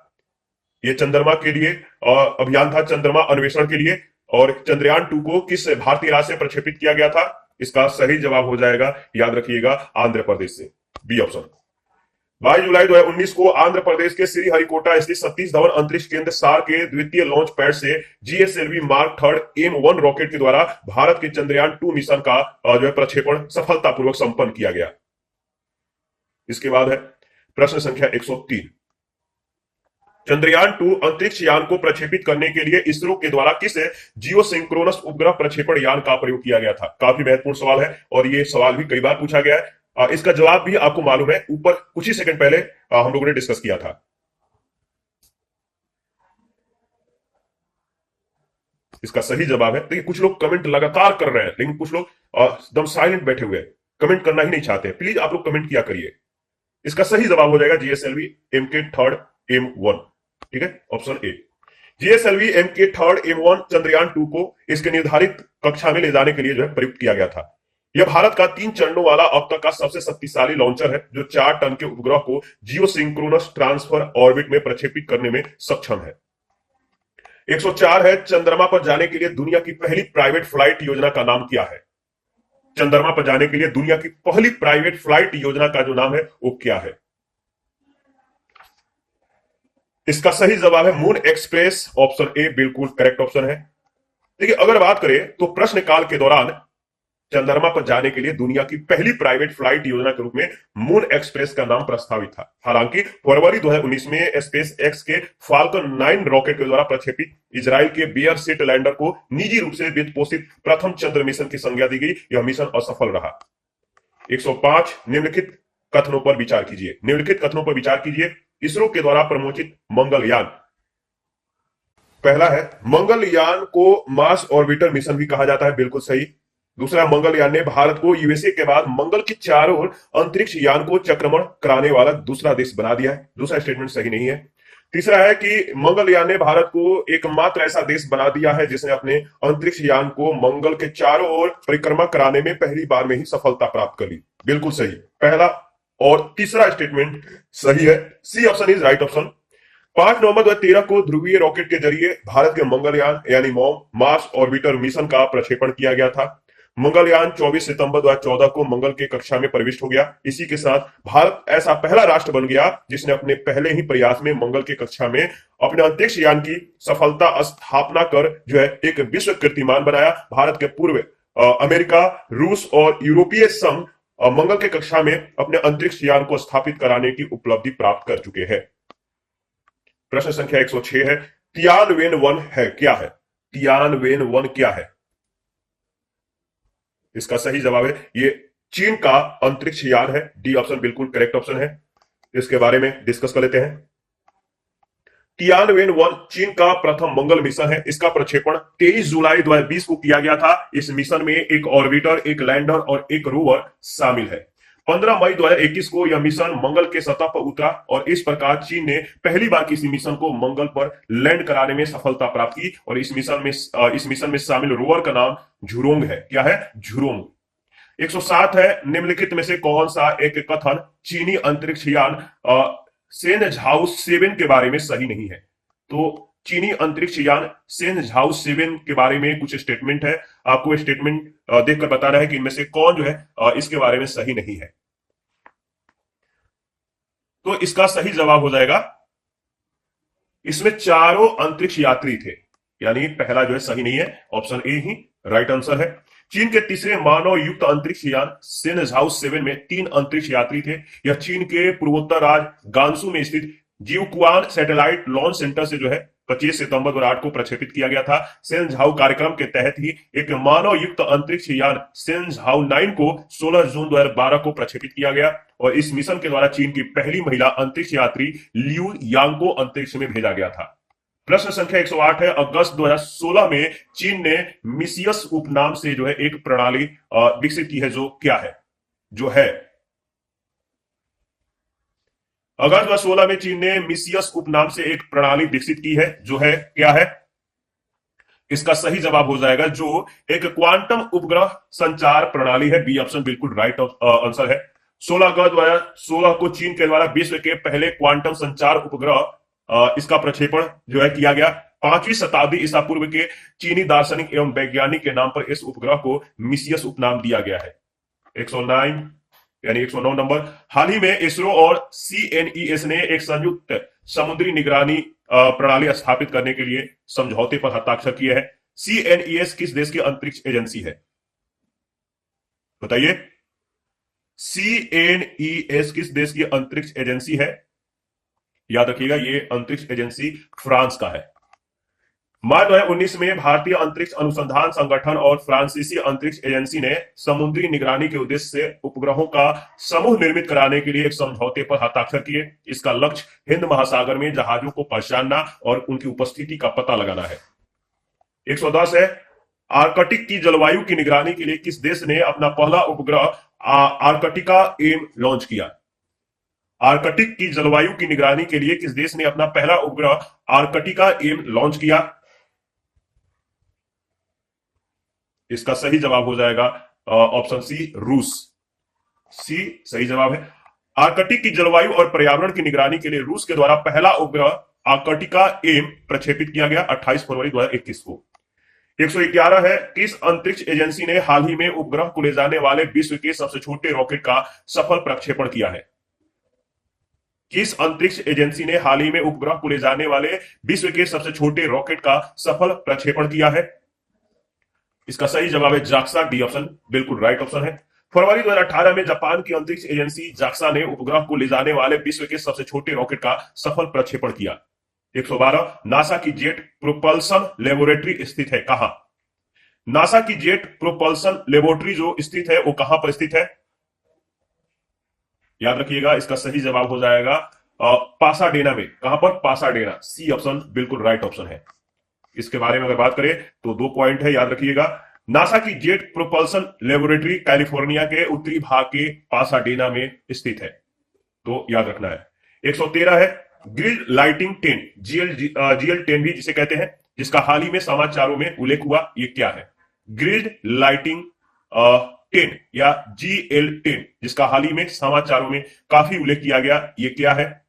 ये चंद्रमा के लिए अभियान था, चंद्रमा अन्वेषण के लिए, और चंद्रयान 2 को किस भारतीय राज्य से प्रक्षेपित किया गया था? इसका सही जवाब हो जाएगा, याद रखिएगा, आंध्र प्रदेश से, बी ऑप्शन। 22 जुलाई 2019 को आंध्र प्रदेश के श्रीहरिकोटा स्थित सतीश धवन अंतरिक्ष केंद्र सार के द्वितीय लॉन्च पैड से जीएसएलवी मार्क 3 एम1 रॉकेट के द्वारा भारत के चंद्रयान 2 मिशन का जो है प्रक्षेपण सफलतापूर्वक संपन्न किया गया। इसके बाद है प्रश्न संख्या 103, चंद्रयान 2 अंतरिक्ष यान को प्रक्षेपित करने के लिए इसरो के द्वारा किस जियोसिंक्रोनस उपग्रह प्रक्षेपण यान का प्रयोग किया गया था? काफी महत्वपूर्ण सवाल है और ये सवाल भी कई बार पूछा गया है। इसका जवाब भी आपको मालूम है, ऊपर कुछ ही सेकंड पहले हम लोगों ने डिस्कस किया था। इसका सही जवाब है। देखिए कुछ लोग कमेंट लगातार कर रहे हैं, लेकिन कुछ लोग एकदम साइलेंट बैठे हुए हैं, कमेंट करना ही नहीं चाहते। प्लीज आप लोग कमेंट किया करिए। इसका सही जवाब हो जाएगा जीएसएलवी एमके थर्ड M1। ठीक है, option A. GSLV MK third M1 Chandrayaan 2 को इसके निर्धारित कक्षा में ले जाने के लिए जो है प्रयुक्त किया गया था। यह भारत का 3 चरणों वाला अब तक का सबसे शक्तिशाली लॉन्चर है, जो 4 टन के उपग्रह को जियो सिंक्रोनस ट्रांसफर ऑर्बिट में प्रक्षेपित करने में सक्षम है। 104 है, चंद्रमा पर जाने के लिए दुनिया की पहली प्राइवेट फ्लाइट योजना का नाम क्या है? चंद्रमा पर जाने के लिए दुनिया की पहली प्राइवेट फ्लाइट योजना का जो नाम है वो क्या है? इसका सही जवाब है मून एक्सप्रेस, ऑप्शन ए बिल्कुल करेक्ट ऑप्शन है। देखिए अगर बात करें तो प्रश्न काल के दौरान चंद्रमा पर जाने के लिए दुनिया की पहली प्राइवेट फ्लाइट योजना के रूप में मून एक्सप्रेस का नाम प्रस्तावित था। हालांकि फरवरी 2019 में स्पेस एक्स के फाल्कन 9 रॉकेट के द्वारा प्रक्षेपित इजराइल के बियर सीट लैंडर को निजी रूप से वित्त पोषित प्रथम चंद्र मिशन की संज्ञा दी गई। यह मिशन असफल रहा। 105 निम्नलिखित कथनों पर विचार कीजिए। निम्नलिखित कथनों पर विचार कीजिए। इसरो के द्वारा प्रमोचित मंगलयान। पहला है, मंगलयान को मार्स ऑर्बिटर मिशन भी कहा जाता है, बिल्कुल सही। दूसरा, मंगलयान ने भारत को यूएसए के बाद मंगल के चारों ओर अंतरिक्ष यान को चक्रमण कराने वाला दूसरा देश बना दिया है। दूसरा स्टेटमेंट सही नहीं है। तीसरा है कि मंगलयान ने भारत को एकमात्र ऐसा देश बना दिया है जिसने अपने अंतरिक्ष यान को मंगल के चारों ओर परिक्रमा कराने में पहली बार में ही सफलता प्राप्त कर ली, बिल्कुल सही। पहला और तीसरा स्टेटमेंट सही है। C option is right option. 5 नवंबर 2013 को ध्रुवीय रॉकेट के जरिए भारत के मंगलयान यानी मॉम मार्स ऑर्बिटर मिशन का प्रक्षेपण किया गया था। मंगलयान 24 सितंबर 2014 को मंगल के कक्षा में प्रविष्ट हो गया। इसी के साथ भारत ऐसा पहला राष्ट्र बन गया जिसने अपने पहले ही प्रयास में मंगल की कक्षा में अपने अंतरिक्ष यान की सफलता स्थापना कर जो है एक विश्व कीर्तिमान बनाया। भारत के पूर्व अमेरिका, रूस और यूरोपीय संघ मंगल के कक्षा में अपने अंतरिक्ष यान को स्थापित कराने की उपलब्धि प्राप्त कर चुके हैं। प्रश्न संख्या 106 है, तियानवेन-1 है क्या है? तियानवेन-1 क्या है? इसका सही जवाब है ये चीन का अंतरिक्ष यान है। डी ऑप्शन बिल्कुल करेक्ट ऑप्शन है। इसके बारे में डिस्कस कर लेते हैं। तियानवेन-1 चीन का प्रथम मंगल मिशन है। इसका प्रक्षेपण 23 जुलाई 2020 को किया गया था। इस मिशन में एक ऑर्बिटर, एक लैंडर और एक रोवर शामिल है। 15 मई 2021 को यह मिशन मंगल के सतह पर उतरा और इस प्रकार चीन ने पहली बार किसी मिशन को मंगल पर लैंड कराने में सफलता प्राप्त की। और इस मिशन में शामिल रोवर का नाम झुरोंग है। क्या है? झुरोंग। 107 है, निम्नलिखित में से कौन सा एक कथन चीनी अंतरिक्ष यान शेनझाओ-7 के बारे में सही नहीं है? तो चीनी अंतरिक्ष यान शेनझाओ-7 के बारे में कुछ स्टेटमेंट है। आपको स्टेटमेंट देखकर बताना है कि इनमें से कौन जो है इसके बारे में सही नहीं है। तो इसका सही जवाब हो जाएगा, इसमें चारों अंतरिक्ष यात्री थे, यानी पहला जो है सही नहीं है, ऑप्शन ए ही राइट आंसर है। चीन के तीसरे मानव युक्त अंतरिक्ष यान शेनझाओ-7 में 3 अंतरिक्ष यात्री थे। यह चीन के पूर्वोत्तर राज्य गांसू में स्थित जिउक्वान सैटेलाइट लॉन्च सेंटर से जो है 25 सितंबर 2008 को प्रक्षेपित किया गया था। शेनझाओ कार्यक्रम के तहत ही एक मानव युक्त अंतरिक्ष यान शेनझाओ-9 को 16 जून 2012 को प्रक्षेपित किया गया और इस मिशन के द्वारा चीन की पहली महिला अंतरिक्ष यात्री लियू यांग को अंतरिक्ष में भेजा गया था। प्रश्न संख्या 108 है, अगस्त 2016 में चीन ने मिसियस उपनाम से जो है एक प्रणाली विकसित की है, जो क्या है? जो है अगस्त 2016 में चीन ने मिसियस उपनाम से एक प्रणाली विकसित की है, जो है क्या है? इसका सही जवाब हो जाएगा जो एक क्वांटम उपग्रह संचार प्रणाली है। बी ऑप्शन बिल्कुल राइट आंसर है। 16 अगस्त 2016 को चीन के द्वारा विश्व के पहले क्वांटम संचार उपग्रह इसका प्रक्षेपण जो है किया गया। 5वीं शताब्दी ईसा पूर्व के चीनी दार्शनिक एवं वैज्ञानिक के नाम पर इस उपग्रह को मिसियस उपनाम दिया गया है। 109 नंबर। हाल ही में इसरो और CNES ने एक संयुक्त समुद्री निगरानी प्रणाली स्थापित करने के लिए समझौते पर हस्ताक्षर किए हैं। CNES किस देश की अंतरिक्ष एजेंसी है? बताइए, CNES किस देश की अंतरिक्ष एजेंसी है? याद रखिएगा, ये अंतरिक्ष एजेंसी फ्रांस का है। मार्च 2019 में भारतीय अंतरिक्ष अनुसंधान संगठन और फ्रांसीसी अंतरिक्ष एजेंसी ने समुद्री निगरानी के उद्देश्य से उपग्रहों का समूह निर्मित कराने के लिए एक समझौते पर हस्ताक्षर किए। इसका लक्ष्य हिंद महासागर में जहाजों को पहचानना और उनकी उपस्थिति का पता लगाना है। 110 है, आर्कटिक की जलवायु की निगरानी के लिए किस देश ने अपना पहला उपग्रह आर्कटिका एम लॉन्च किया? आर्कटिक की जलवायु की निगरानी के लिए किस देश ने अपना पहला उपग्रह आर्कटिका एम लॉन्च किया? इसका सही जवाब हो जाएगा ऑप्शन सी, रूस। सी सही जवाब है। आर्कटिक की जलवायु और पर्यावरण की निगरानी के लिए रूस के द्वारा पहला उपग्रह आर्कटिका एम प्रक्षेपित किया गया 28 फरवरी 2021 को। 111 है, किस अंतरिक्ष एजेंसी ने हाल ही में उपग्रह को ले जाने वाले विश्व के सबसे छोटे रॉकेट का सफल प्रक्षेपण किया है? किस अंतरिक्ष एजेंसी ने हाल ही में उपग्रह को ले जाने वाले विश्व के सबसे छोटे रॉकेट का सफल प्रक्षेपण किया है? इसका सही जवाब है जाक्सा, डी ऑप्शन बिल्कुल राइट ऑप्शन है। फरवरी 2018 में जापान की अंतरिक्ष एजेंसी जाक्सा ने उपग्रह को ले जाने वाले विश्व के सबसे छोटे रॉकेट का सफल प्रक्षेपण किया। 112, नासा की जेट प्रोपल्सन लेबोरेटरी स्थित है कहां? नासा की जेट प्रोपल्सन लेबोरेटरी जो स्थित है वो कहां पर स्थित है? याद रखिएगा, इसका सही जवाब हो जाएगा पासाडेना में। कहां पर? पासाडेना, सी ऑप्शन बिल्कुल राइट ऑप्शन है। इसके बारे में अगर बात करें तो 2 पॉइंट है, याद रखिएगा। नासा की जेट प्रोपल्सन लेबोरेटरी कैलिफोर्निया के उत्तरी भाग के पासाडेना में स्थित है, तो याद रखना है। 113 है, ग्रिड लाइटिंग 10 GL10 भी जिसे कहते हैं, जिसका हाल ही में समाचारों में उल्लेख हुआ, ये क्या है? ग्रिड लाइटिंग 10 या GL10 जिसका हाल ही में समाचारों में काफी उल्लेख किया गया, ये क्या है?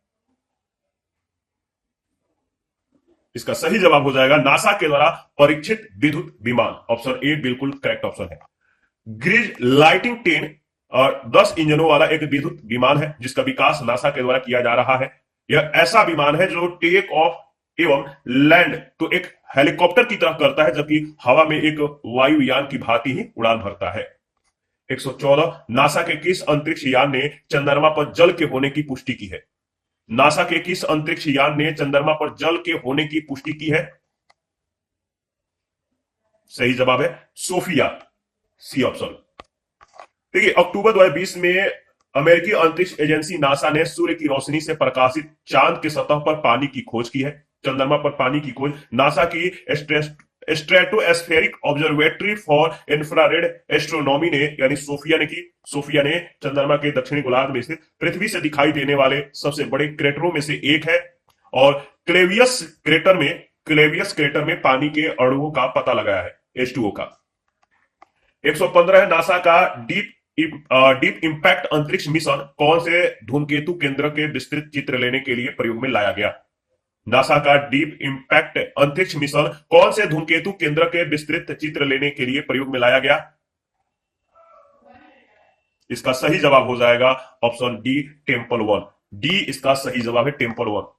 इसका सही जवाब हो जाएगा नासा के द्वारा परीक्षित विद्युत विमान, ऑप्शन ए बिल्कुल करेक्ट ऑप्शन है। ग्रिड लाइटिंग 10 और 10 इंजनों वाला एक विद्युत विमान है जिसका विकास नासा के द्वारा किया जा रहा है। यह ऐसा विमान है जो टेक ऑफ एवं लैंड तो एक हेलीकॉप्टर की तरह करता है, जबकि हवा में एक वायुयान की भांति ही उड़ान भरता है। 114, नासा के किस अंतरिक्ष यान ने चंद्रमा पर जल के होने की पुष्टि की है? नासा के किस अंतरिक्ष यान ने चंद्रमा पर जल के होने की पुष्टि की है? सही जवाब है सोफिया, सी ऑप्शन। देखिए, अक्टूबर 2020 में अमेरिकी अंतरिक्ष एजेंसी नासा ने सूर्य की रोशनी से प्रकाशित चांद के सतह पर पानी की खोज की है। चंद्रमा पर पानी की खोज नासा की stratospheric observatory for infrared astronomy ने यानी सोफिया ने की। सोफिया ने चंद्रमा के दक्षिणी गोलार्ध में स्थित पृथ्वी से दिखाई देने वाले सबसे बड़े क्रेटरों में से एक है और क्लेवियस क्रेटर में पानी के अणुओं का पता लगाया है, H2O का। 115 है, नासा का डीप इंपैक्ट अंतरिक्ष मिशन कौन से धूमकेतु केंद्र के विस्तृत चित्र लेने के लिए प्रयोग में लाया गया? नासा का डीप इंपैक्ट अंतरिक्ष मिशन कौन से धूमकेतु केंद्र के विस्तृत चित्र लेने के लिए प्रयोग में लाया गया? इसका सही जवाब हो जाएगा ऑप्शन डी, टेम्पल 1। डी इसका सही जवाब है, टेम्पल 1।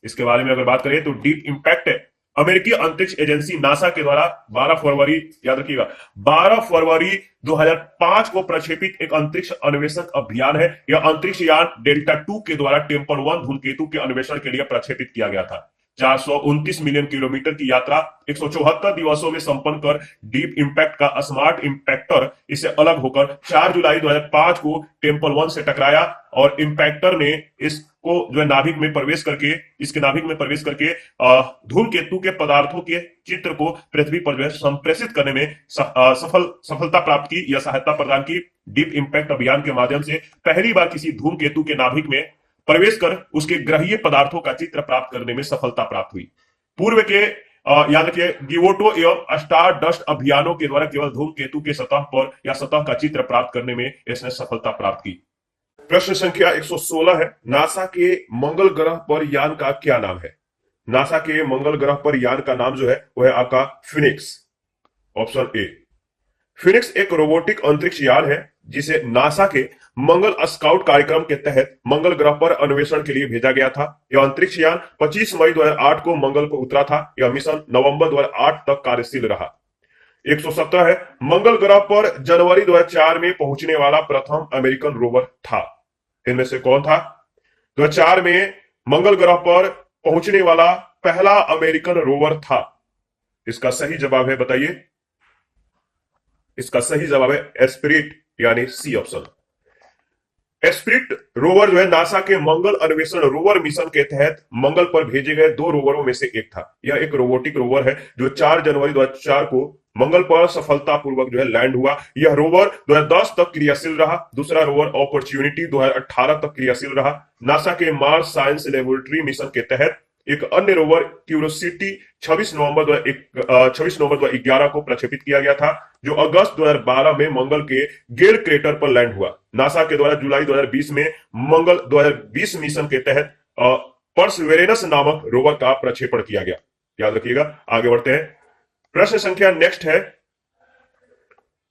इसके बारे में अगर बात करें तो डीप इंपैक्ट अमेरिकी अंतरिक्ष एजेंसी नासा के द्वारा 12 फरवरी, याद रखिएगा, 12 फरवरी 2005 को प्रक्षेपित एक अंतरिक्ष अन्वेषक अभियान है। यह अंतरिक्ष यान डेल्टा 2 के द्वारा टेम्पल 1 धूमकेतु के अन्वेषण के लिए प्रक्षेपित किया गया था। 429 मिलियन किलोमीटर की यात्रा 174 दिवसों में संपन्न कर डीप इंपैक्ट का स्मार्ट इंपैक्टर इससे अलग होकर 4 जुलाई 2005 को टेम्पल 1 से टकराया और इंपैक्टर ने इसको जो है नाभिक में प्रवेश करके धूमकेतु के पदार्थों के चित्र को पृथ्वी पर जो है संप्रेषित करने में सफलता प्राप्त की या सहायता प्रदान की। डीप इंपैक्ट अभियान के माध्यम से पहली बार किसी धूमकेतु के नाभिक में प्रवेश कर उसके ग्रहीय पदार्थों का चित्र प्राप्त करने में सफलता प्राप्त हुई। पूर्व के याद रखिए गिवोटो एवं स्टार डस्ट अभियानों के द्वारा केवल धूमकेतु के सतह पर या सतह का चित्र प्राप्त करने में इसने सफलता प्राप्त की। प्रश्न संख्या 116 है, नासा के मंगल ग्रह पर यान का क्या नाम है? नासा के मंगल ग्रह पर यान का नाम जो है वह है आपका फिनिक्स, ऑप्शन ए। फिनिक्स एक रोबोटिक अंतरिक्ष यान है जिसे नासा के मंगल स्काउट कार्यक्रम के तहत मंगल ग्रह पर अन्वेषण के लिए भेजा गया था। यह अंतरिक्ष यान 25 मई 2008 को मंगल पर उतरा था। यह मिशन नवंबर 2008 तक कार्यशील रहा। 117 है, मंगल ग्रह पर जनवरी 2004 में पहुंचने वाला प्रथम अमेरिकन रोवर था। इनमें से कौन था? 2004 में मंगल ग्रह पर पहुंचने वाला पहला अमेरिकन रोवर था। इसका सही जवाब है, बताइए। इसका सही जवाब है एस्पिरिट यानी सी ऑप्शन। स्पिरिट रोवर जो है नासा के मंगल अन्वेषण रोवर मिशन के तहत मंगल पर भेजे गए 2 रोवरों में से एक था। यह एक रोबोटिक रोवर है जो 4 जनवरी 2004 को मंगल पर सफलतापूर्वक जो है लैंड हुआ। यह रोवर 2010 तक क्रियाशील रहा। दूसरा रोवर अपॉर्चुनिटी 2018 तक क्रियाशील रहा। नासा के मार्स साइंस लेबोरेटरी मिशन के तहत एक अन्य रोवर क्यूरोसिटी 26 नवंबर 2011 को प्रक्षेपित किया गया था, जो अगस्त 2012 में मंगल के गेल क्रेटर पर लैंड हुआ। नासा के द्वारा जुलाई 2020 में मंगल 2020 मिशन के तहत परसेवेरेनस नामक रोवर का प्रक्षेपण किया गया। याद रखिएगा। आगे बढ़ते हैं। प्रश्न संख्या नेक्स्ट है।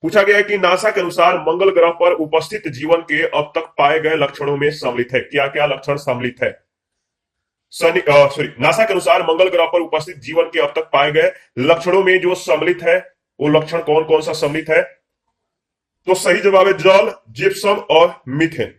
पूछा गया है कि नासा के अनुसार मंगल ग्रह पर उपस्थित जीवन के अब तक पाए गए लक्षणों में सम्मिलित है। क्या क्या लक्षण सम्मिलित है? नासा के अनुसार मंगल ग्रह पर उपस्थित जीवन के अब तक पाए गए लक्षणों में जो सम्मिलित है वो लक्षण कौन कौन सा सम्मिलित है? तो सही जवाब है जल, जिप्सम और मीथेन।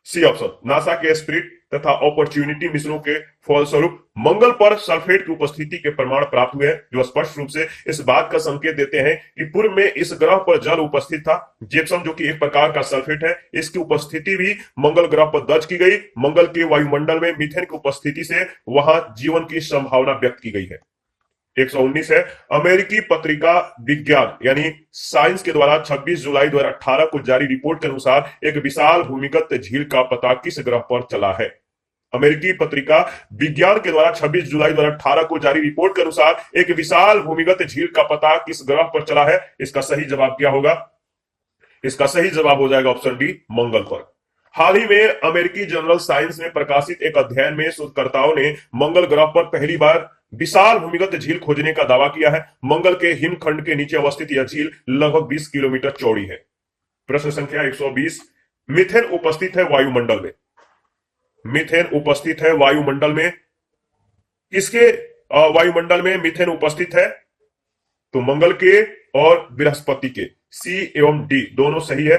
C option. नासा के स्पिरिट तथा अपॉर्चुनिटी मिशनों के फलस्वरूप मंगल पर सल्फेट की उपस्थिति के प्रमाण प्राप्त हुए हैं, जो स्पष्ट रूप से इस बात का संकेत देते हैं कि पूर्व में इस ग्रह पर जल उपस्थित था। जिप्सम जो कि एक प्रकार का सल्फेट है, इसकी उपस्थिति भी मंगल ग्रह पर दर्ज की गई। मंगल के वायुमंडल में मीथेन की उपस्थिति से वहां जीवन की संभावना व्यक्त की गई है। 119 है। अमेरिकी पत्रिका विज्ञान यानी साइंस के द्वारा 26 जुलाई 2018 को जारी रिपोर्ट के अनुसार एक विशाल भूमिगत झील का पता किस ग्रह पर चला है? अमेरिकी पत्रिका विज्ञान के द्वारा 26 जुलाई 2018 को जारी रिपोर्ट के अनुसार एक विशाल भूमिगत झील का पता किस ग्रह पर चला है? इसका सही जवाब क्या होगा? इसका सही जवाब हो जाएगा ऑप्शन डी, मंगल पर। हाल ही में अमेरिकी जर्नल साइंस में प्रकाशित एक अध्ययन में शोधकर्ताओं ने मंगल ग्रह पर पहली बार विशाल भूमिगत झील खोजने का दावा किया है। मंगल के हिमखंड के नीचे अवस्थित यह झील लगभग 20 किलोमीटर चौड़ी है। प्रश्न संख्या 120। मीथेन उपस्थित है वायुमंडल में। मीथेन उपस्थित है वायुमंडल में। किसके वायुमंडल में मीथेन उपस्थित है? तो मंगल के और बृहस्पति के। सी एवं डी दोनों सही है।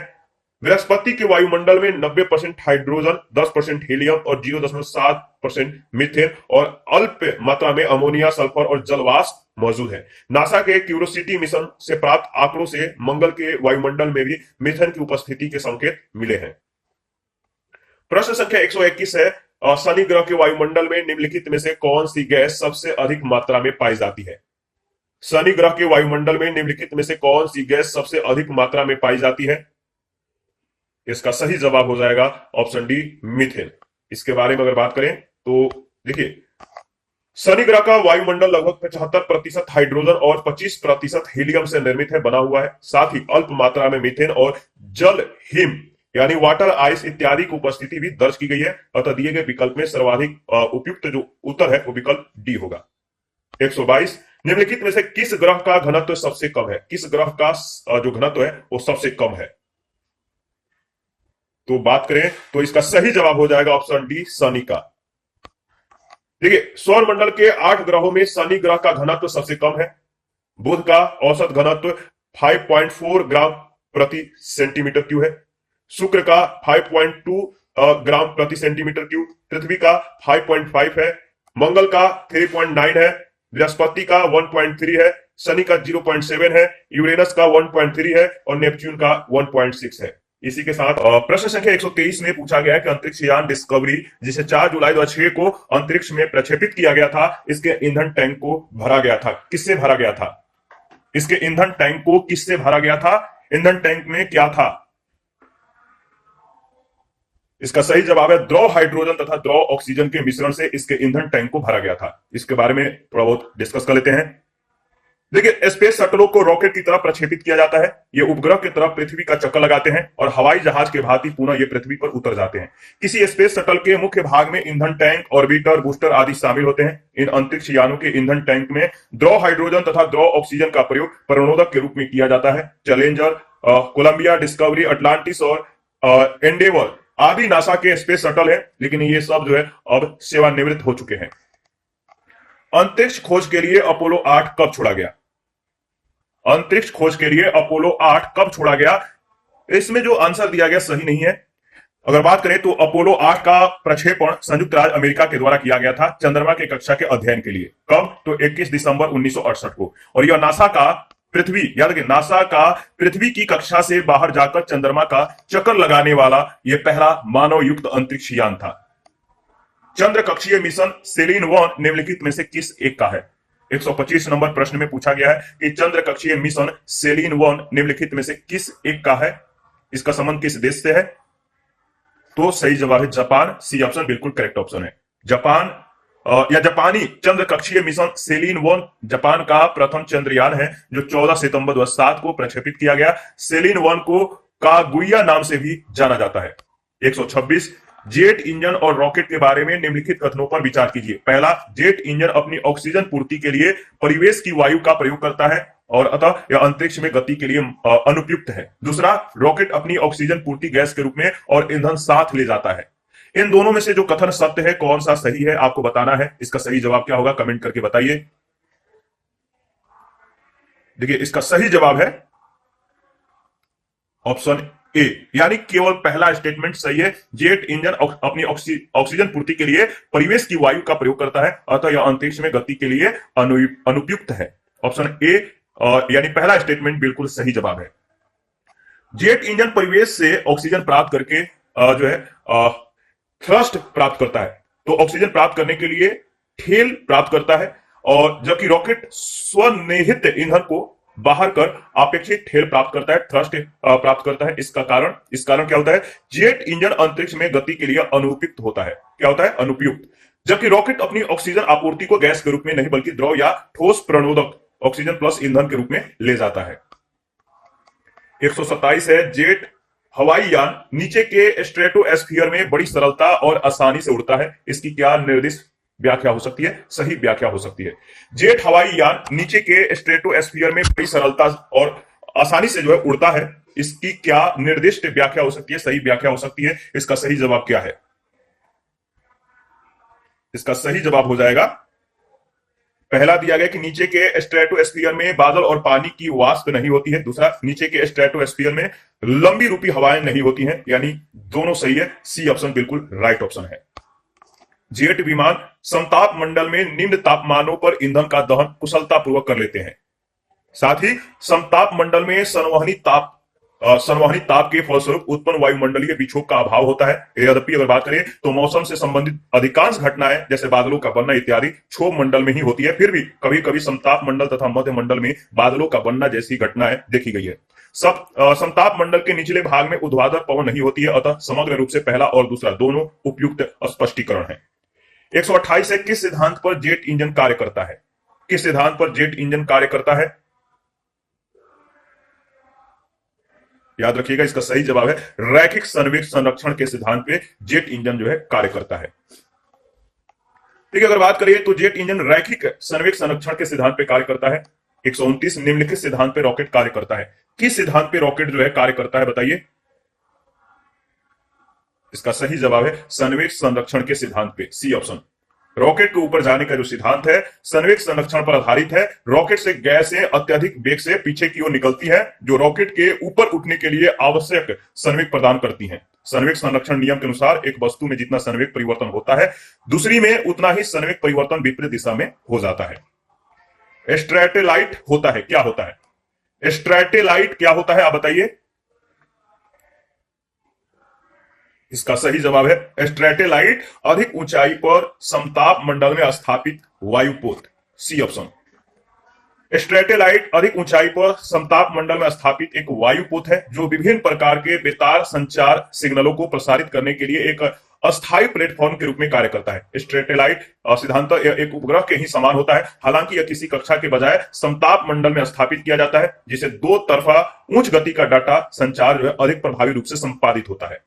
बृहस्पति के वायुमंडल में 90% हाइड्रोजन, 10% हीलियम और 0.7% मीथेन और अल्प मात्रा में अमोनिया, सल्फर और जलवाष्प मौजूद है। नासा के क्यूरोसिटी मिशन से प्राप्त आंकड़ों से मंगल के वायुमंडल में भी मीथेन की उपस्थिति के संकेत मिले हैं। प्रश्न संख्या 121 है। शनि ग्रह के वायुमंडल में निम्नलिखित में से कौन सी गैस सबसे अधिक मात्रा में पाई जाती है? शनि ग्रह के वायुमंडल में निम्नलिखित में से कौन सी गैस सबसे अधिक मात्रा में पाई जाती है? इसका सही जवाब हो जाएगा ऑप्शन डी, मीथेन। इसके बारे में अगर बात करें तो देखिए, शनि ग्रह का वायुमंडल लगभग 75% हाइड्रोजन और 25% हीलियम से निर्मित है, बना हुआ है। साथ ही अल्प मात्रा में मीथेन और जल, हिम यानी वाटर आइस इत्यादि की उपस्थिति भी दर्ज की गई है। अतः दिए गए विकल्प में सर्वाधिक उपयुक्त जो उत्तर है वो विकल्प डी होगा। 122। निम्नलिखित में से किस ग्रह का घनत्व सबसे कम है? किस ग्रह का जो घनत्व है वो सबसे कम है? तो बात करें तो इसका सही जवाब हो जाएगा ऑप्शन डी, शनि का। देखिए, सौर मंडल के 8 ग्रहों में शनि ग्रह का घनत्व सबसे कम है। बुध का औसत घनत्व 5.4 ग्राम प्रति सेंटीमीटर क्यूब है। शुक्र का 5.2 ग्राम प्रति सेंटीमीटर क्यूब। पृथ्वी का 5.5 है। मंगल का 3.9 है। बृहस्पति का 1.3 है। शनि का 0.7 है। यूरेनस का 1.3 है और नेपच्यून का 1.6 है। इसी के साथ प्रश्न संख्या 123 में पूछा गया है कि अंतरिक्ष यान डिस्कवरी, जिसे 4 जुलाई 2006 को अंतरिक्ष में प्रक्षेपित किया गया था, इसके ईंधन टैंक को भरा गया था। किससे भरा गया था? इसके ईंधन टैंक को किससे भरा गया था? ईंधन टैंक में क्या था? इसका सही जवाब है द्रव हाइड्रोजन तथा द्रव ऑक्सीजन के मिश्रण से इसके ईंधन टैंक को भरा गया था। इसके बारे में थोड़ा बहुत डिस्कस कर लेते हैं। देखिए, स्पेस शटलों को रॉकेट की तरह प्रक्षेपित किया जाता है। ये उपग्रह की तरफ पृथ्वी का चक्कर लगाते हैं और हवाई जहाज के भांति पुनः ये पृथ्वी पर उतर जाते हैं। किसी स्पेस शटल के मुख्य भाग में ईंधन टैंक, ऑर्बिटर, बूस्टर आदि शामिल होते हैं। इन अंतरिक्ष यानों के ईंधन टैंक में द्रव हाइड्रोजन तथा द्रव ऑक्सीजन का प्रयोग प्रणोदक के रूप में किया जाता है। चैलेंजर, कोलंबिया, डिस्कवरी, अटलांटिस और एंडेवर आदि नासा के स्पेस शटल है, लेकिन ये सब जो है अब सेवानिवृत्त हो चुके हैं। अंतरिक्ष खोज के लिए अपोलो 8 कब छोड़ा गया? अंतरिक्ष खोज के लिए अपोलो 8 कब छोड़ा गया? इसमें जो आंसर दिया गया सही नहीं है। अगर बात करें तो अपोलो 8 का प्रक्षेपण संयुक्त राज्य अमेरिका के द्वारा किया गया था चंद्रमा की कक्षा के अध्ययन के लिए। कब? तो 21 दिसंबर 1968 को। और यह नासा का पृथ्वी, याद रखिए, नासा का पृथ्वी की कक्षा से बाहर जाकर चंद्रमा का चक्कर लगाने वाला यह पहला मानव युक्त अंतरिक्ष यान था। चंद्र कक्षीय मिशन सेलिन 1 निम्नलिखित में से किस एक का है? 125 नंबर प्रश्न में पूछा गया है कि चंद्र कक्षीय मिशन सेलिन 1 निम्नलिखित में से किस एक का है, इसका संबंध किस देश से है? तो सही जवाब है जापान। सी ऑप्शन बिल्कुल करेक्ट ऑप्शन है। जापान या जापानी चंद्र कक्षीय मिशन सेलिन 1 जापान का प्रथम चंद्रयान है जो 14 सितंबर 2007 को प्रक्षेपित किया गया। सेलिन 1 को कागुया नाम से भी जाना जाता है। 126 जेट इंजन और रॉकेट के बारे में निम्नलिखित कथनों पर विचार कीजिए। पहला, जेट इंजन अपनी ऑक्सीजन पूर्ति के लिए परिवेश की वायु का प्रयोग करता है और अतः यह अंतरिक्ष में गति के लिए अनुपयुक्त है। दूसरा, रॉकेट अपनी ऑक्सीजन पूर्ति गैस के रूप में और ईंधन साथ ले जाता है। इन दोनों में से जो कथन सत्य है, कौन सा सही है, आपको बताना है। इसका सही जवाब क्या होगा, कमेंट करके बताइए। देखिए, इसका सही जवाब है ऑप्शन ए, यानी केवल पहला स्टेटमेंट सही है। जेट इंजन अपनी ऑक्सीजन पूर्ति के लिए परिवेश की वायु का प्रयोग करता है, अतः यह अंतरिक्ष में गति के लिए अनुपयुक्त है। ऑप्शन ए यानी पहला स्टेटमेंट बिल्कुल सही जवाब है। जेट इंजन परिवेश से ऑक्सीजन प्राप्त करके जो है थ्रस्ट प्राप्त करता है, तो ऑक्सीजन प्राप्त करने के लिए ठेल प्राप्त करता है, और जबकि रॉकेट स्वनिहित ईंधन को बाहर कर अपेक्षित ठेल प्राप्त करता है, थ्रस्ट प्राप्त करता है। इस कारण क्या होता है, जेट इंजन अंतरिक्ष में गति के लिए अनुपयुक्त होता है। क्या होता है, अनुपयुक्त। जबकि रॉकेट अपनी ऑक्सीजन आपूर्ति को गैस के रूप में नहीं बल्कि द्रव या ठोस प्रणोदक ऑक्सीजन प्लस ईंधन के रूप में ले जाता है। 127 है, जेट हवाई यान नीचे के स्ट्रेटोस्फीयर में बड़ी सरलता और आसानी से उड़ता है। इसकी क्या निर्दिष्ट व्याख्या हो सकती है, सही व्याख्या हो सकती है? जेट हवाई यान नीचे के स्ट्रेटोस्फीयर में बड़ी सरलता और आसानी से जो है उड़ता है, इसकी क्या निर्दिष्ट व्याख्या हो सकती है, सही व्याख्या हो सकती है? इसका सही जवाब क्या है? इसका सही जवाब हो जाएगा, पहला दिया गया कि नीचे के स्ट्रेटोस्फीयर में बादल और पानी की वाष्प नहीं होती है। दूसरा, नीचे के स्ट्रेटोस्फीयर में लंबी रूपी हवाएं नहीं होती हैं। यानी दोनों सही है। सी ऑप्शन बिल्कुल राइट ऑप्शन है। जेट विमान समताप मंडल में निम्न तापमानों पर ईंधन का दहन कुशलतापूर्वक कर लेते हैं। साथ ही समताप मंडल में संवहनी ताप के फलस्वरूप उत्पन्न वायुमंडलीय विक्षोभ का अभाव होता है। यद्यपि अगर बात करें तो मौसम से संबंधित अधिकांश घटनाएं जैसे बादलों का बनना इत्यादि क्षोभ मंडल में ही होती है, फिर भी कभी कभी समताप मंडल तथा मध्य मंडल में बादलों का बनना जैसी घटनाएं देखी गई है। समताप मंडल के निचले भाग में ऊर्ध्वाधर पवन नहीं होती है, अतः समग्र रूप से पहला और दूसरा दोनों उपयुक्त स्पष्टीकरण है। 128 है, किस सिद्धांत पर जेट इंजन कार्य करता है? किस सिद्धांत पर जेट इंजन कार्य करता है? याद रखिएगा, इसका सही जवाब है रैखिक संवेग संरक्षण के सिद्धांत पे जेट इंजन जो है कार्य करता है। ठीक है, अगर बात करिए तो जेट इंजन रैखिक संवेग संरक्षण के सिद्धांत पे कार्य करता है। 129 निम्नलिखित सिद्धांत पे रॉकेट कार्य करता है। किस सिद्धांत पे रॉकेट जो है कार्य करता है, बताइए? इसका सही जवाब है संवेग संरक्षण के सिद्धांत पे, सी ऑप्शन। रॉकेट के ऊपर जाने का जो सिद्धांत है संवेग संरक्षण पर आधारित है। रॉकेट से गैसें अत्यधिक वेग से पीछे की ओर निकलती है जो रॉकेट के ऊपर उठने के लिए आवश्यक संवेग प्रदान करती हैं। संवेग संरक्षण नियम के अनुसार एक वस्तु में जितना संवेग परिवर्तन होता है, दूसरी में उतना ही संवेग परिवर्तन विपरीत दिशा में हो जाता है। स्ट्रैटेलाइट होता है, क्या होता है? स्ट्रैटेलाइट क्या होता है, आप बताइए? इसका सही जवाब है स्ट्रैटेलाइट अधिक ऊंचाई पर समताप मंडल में स्थापित वायुपोत, सी ऑप्शन। स्ट्रैटेलाइट अधिक ऊंचाई पर समताप मंडल में स्थापित एक वायुपोत है जो विभिन्न प्रकार के बेतार संचार सिग्नलों को प्रसारित करने के लिए एक अस्थायी प्लेटफॉर्म के रूप में कार्य करता है। स्ट्रैटेलाइट सिद्धांतः एक उपग्रह के ही समान होता है, हालांकि यह किसी कक्षा के बजाय समताप मंडल में स्थापित किया जाता है, जिसे दो तरफा उच्च गति का डाटा संचार जो है अधिक प्रभावी रूप से संपादित होता है।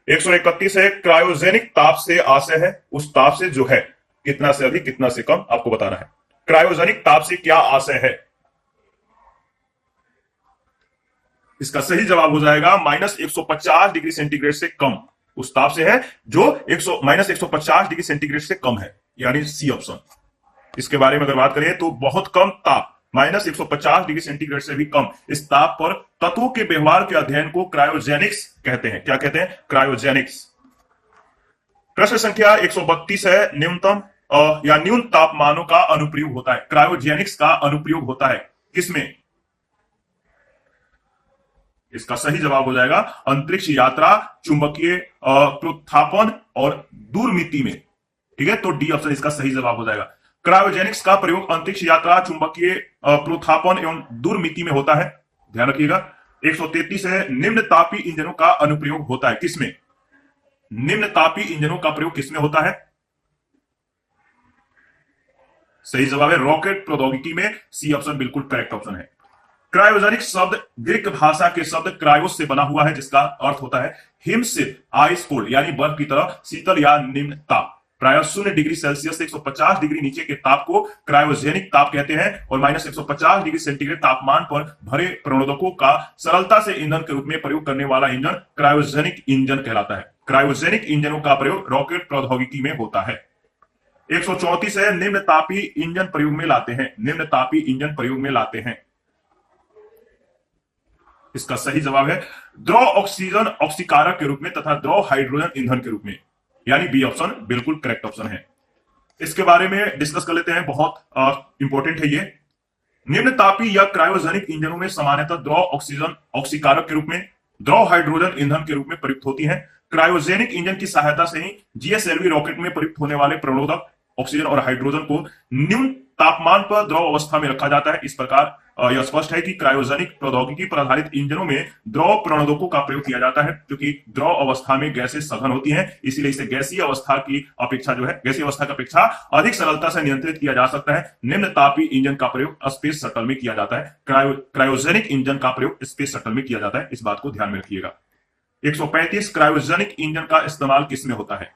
131 है, क्रायोजेनिक ताप से आशय है उस ताप से जो है कितना से अधिक कितना से कम, आपको बताना है। क्रायोजेनिक ताप से क्या आशय है? इसका सही जवाब हो जाएगा -150 डिग्री सेंटीग्रेड से कम उस ताप से है जो -150 डिग्री सेंटीग्रेड से कम है, यानी सी ऑप्शन। इसके बारे में अगर बात करें तो बहुत कम ताप -150 डिग्री सेंटीग्रेड से भी कम इस ताप पर तत्वों के व्यवहार के अध्ययन को क्रायोजेनिक्स कहते हैं। क्या कहते हैं? क्रायोजेनिक्स। प्रश्न संख्या 132 है, न्यूनतम या न्यून तापमानों का अनुप्रयोग होता है। क्रायोजेनिक्स का अनुप्रयोग होता है किसमें? इसका सही जवाब हो जाएगा अंतरिक्ष यात्रा, चुंबकीय प्रोत्थापन और दूरमिति में। ठीक है, तो डी ऑप्शन इसका सही जवाब हो जाएगा। क्रायोजेनिक्स का प्रयोग अंतरिक्ष यात्रा, चुंबकीय प्रोत्थापन एवं दूरमिति में होता है, ध्यान रखिएगा। 133 है, निम्न तापी इंजनों का अनुप्रयोग होता है किसमें? निम्न तापी इंजनों का प्रयोग किसमें होता है? सही जवाब है रॉकेट प्रौद्योगिकी में, सी ऑप्शन बिल्कुल करेक्ट ऑप्शन है। क्रायोजेनिक शब्द ग्रीक भाषा के शब्द क्रायोस से बना हुआ है, जिसका अर्थ होता है हिमशीत, आइस कोल्ड यानी बर्फ की तरह शीतल या निम्न ताप। प्राय 0 डिग्री सेल्सियस से 150 डिग्री नीचे के ताप को क्रायोजेनिक ताप कहते हैं, और माइनस 150 डिग्री सेंटीग्रेड तापमान पर भरे प्रणोदकों का सरलता से ईंधन के रूप में प्रयोग करने वाला इंजन क्रायोजेनिक इंजन कहलाता है। क्रायोजेनिक इंजनों का प्रयोग रॉकेट प्रौद्योगिकी में होता है। 134 है, निम्न तापी इंजन प्रयोग में लाते हैं, निम्न तापी इंजन प्रयोग में लाते हैं। इसका सही जवाब है द्रव ऑक्सीजन ऑक्सीकारक के रूप में तथा द्रव हाइड्रोजन ईंधन के रूप में, यानी बी ऑप्शन बिल्कुल करेक्ट ऑप्शन है। इसके बारे में डिस्कस कर लेते हैं, बहुत इंपॉर्टेंट है ये। निम्न तापी या क्रायोजेनिक इंजनों में सामान्यतः द्रव ऑक्सीजन ऑक्सीकारक के रूप में, द्रव हाइड्रोजन ईंधन के रूप में प्रयुक्त होती है। क्रायोजेनिक इंजन की सहायता से ही जीएसएलवी रॉकेट में प्रयुक्त होने वाले प्रणोदक ऑक्सीजन और हाइड्रोजन को निम्न तापमान पर द्रव अवस्था में रखा जाता है। इस प्रकार यह स्पष्ट है कि क्रायोजेनिक प्रौद्योगिकी पर आधारित इंजनों में द्रव प्रणोदकों का प्रयोग किया जाता है, क्योंकि द्रव अवस्था में गैसें सघन होती हैं, इसीलिए इसे गैसीय अवस्था की अपेक्षा जो है, गैसीय अवस्था की अपेक्षा अधिक सरलता से नियंत्रित किया जा सकता है। निम्न तापी इंजन का प्रयोग स्पेस शटल में किया जाता है, क्रायोजेनिक इंजन का प्रयोग स्पेस शटल में किया जाता है, इस बात को ध्यान में रखिएगा। 135 क्रायोजेनिक इंजन का इस्तेमाल किसमें होता है?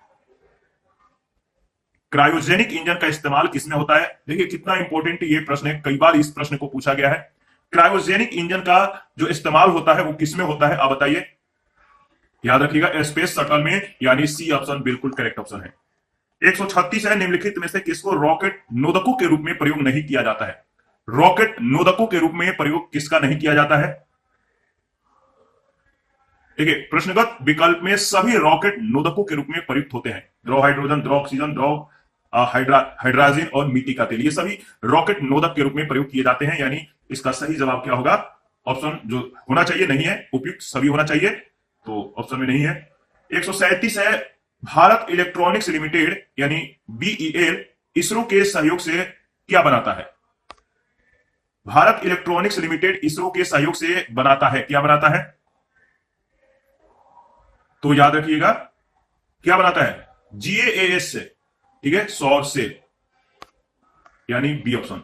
क्रायोजेनिक इंजन का इस्तेमाल किसमें होता है? देखिए कितना इंपॉर्टेंट ये प्रश्न है, कई बार इस प्रश्न को पूछा गया है। क्रायोजेनिक इंजन का जो इस्तेमाल होता है वो किसमें होता है, आप बताइए। याद रखिएगा स्पेस शटल में, यानी सी ऑप्शन बिल्कुल करेक्ट ऑप्शन है। 136 है, निम्नलिखित में से किसको रॉकेट नोदकों के रूप में प्रयोग नहीं किया जाता है? रॉकेट नोदकों के रूप में प्रयोग किसका नहीं किया जाता है? देखिए प्रश्नगत विकल्प में सभी रॉकेट नोदकों के रूप में प्रयुक्त होते हैं। द्रव हाइड्रोजन, द्रव ऑक्सीजन, द्रव हाइड्रोजन और मिट्टी का तेल, ये सभी रॉकेट नोदक के रूप में प्रयोग किए जाते हैं, यानी इसका सही जवाब क्या होगा? ऑप्शन जो होना चाहिए नहीं है, उपयुक्त सभी होना चाहिए, तो ऑप्शन में नहीं है। 137 है, भारत इलेक्ट्रॉनिक्स लिमिटेड यानी बीईएल इसरो के सहयोग से क्या बनाता है? भारत इलेक्ट्रॉनिक्स लिमिटेड इसरो के सहयोग से बनाता है, क्या बनाता है? तो याद रखिएगा क्या बनाता है? जीएएस से, ठीक है, सौर सेल, यानी B option.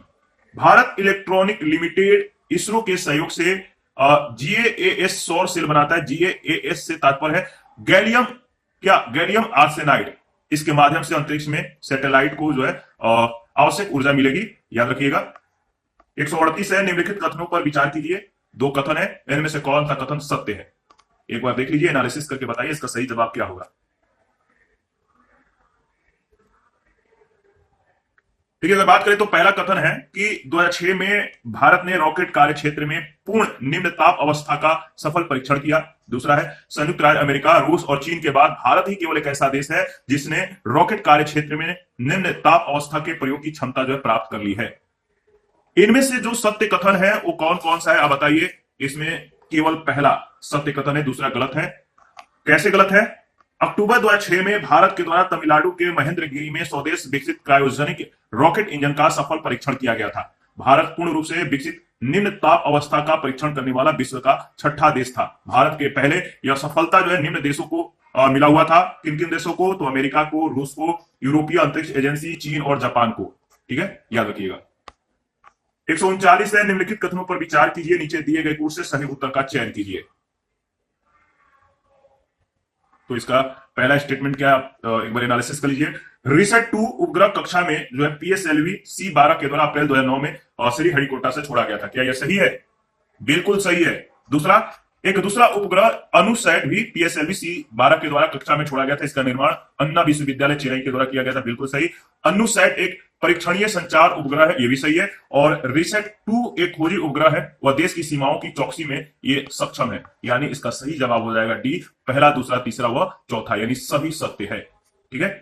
Bharat electronic limited ISRO के सहयोग से जीएएस सौर सेल बनाता है। जीएएस से तात्पर्य है गैलियम, क्या गैलियम आर्सेनाइड, इसके माध्यम से अंतरिक्ष में सैटेलाइट को जो है आवश्यक ऊर्जा मिलेगी, याद रखिएगा। 138 है, निम्नलिखित कथनों पर विचार कीजिए। दो कथन है, इनमें से कौन सा कथन सत्य है? एक बार देख लीजिए, एनालिसिस करके बताइए इसका सही जवाब क्या होगा। ठीक है, अगर बात करें तो पहला कथन है कि 2006 में भारत ने रॉकेट कार्य क्षेत्र में पूर्ण निम्न ताप अवस्था का सफल परीक्षण किया। दूसरा है संयुक्त राज्य अमेरिका, रूस और चीन के बाद भारत ही केवल एक ऐसा देश है जिसने रॉकेट कार्य क्षेत्र में निम्न ताप अवस्था के प्रयोग की क्षमता जो है प्राप्त कर ली है। इनमें से जो सत्य कथन है वो कौन कौन सा है, आप बताइए। इसमें केवल पहला सत्य कथन है, दूसरा गलत है। कैसे गलत है? अक्टूबर 2006 में भारत के द्वारा तमिलनाडु के महेंद्रगिरी में स्वदेश विकसित क्रायोजेनिक रॉकेट इंजन का सफल परीक्षण किया गया था। भारत पूर्ण रूप से विकसित निम्न ताप अवस्था का परीक्षण करने वाला विश्व का छठा देश था। भारत के पहले यह सफलता जो है निम्न देशों को मिला हुआ था। किन किन देशों को? तो अमेरिका को, रूस को, यूरोपीय अंतरिक्ष एजेंसी, चीन और जापान को। ठीक है, याद रखिएगा। 139 है, निम्नलिखित कथनों पर विचार कीजिए, नीचे दिए गए कोर्स से सही उत्तर का चयन कीजिए। तो इसका पहला स्टेटमेंट क्या, एक बार एनालिसिस कर लीजिए। रिसैट 2 उपग्रह कक्षा में जो है पीएसएलवी C12 के द्वारा अप्रैल 2009 में श्रीहरिकोटा से छोड़ा गया था, क्या यह सही है? बिल्कुल सही है। दूसरा, एक दूसरा उपग्रह अनुसैट भी पीएसएलवी C12 के द्वारा कक्षा में छोड़ा गया था, इसका निर्माण अन्ना विश्वविद्यालय चेन्नई के द्वारा किया गया था, बिल्कुल सही। अनुसैट एक परीक्षणीय संचार उपग्रह है, यह भी सही है। और रिसैट 2 एक खोजी उपग्रह है, वह देश की सीमाओं की चौकसी में ये सक्षम है, यानी इसका सही जवाब हो जाएगा डी, पहला, दूसरा, तीसरा व चौथा, यानी सभी सत्य है। ठीक है,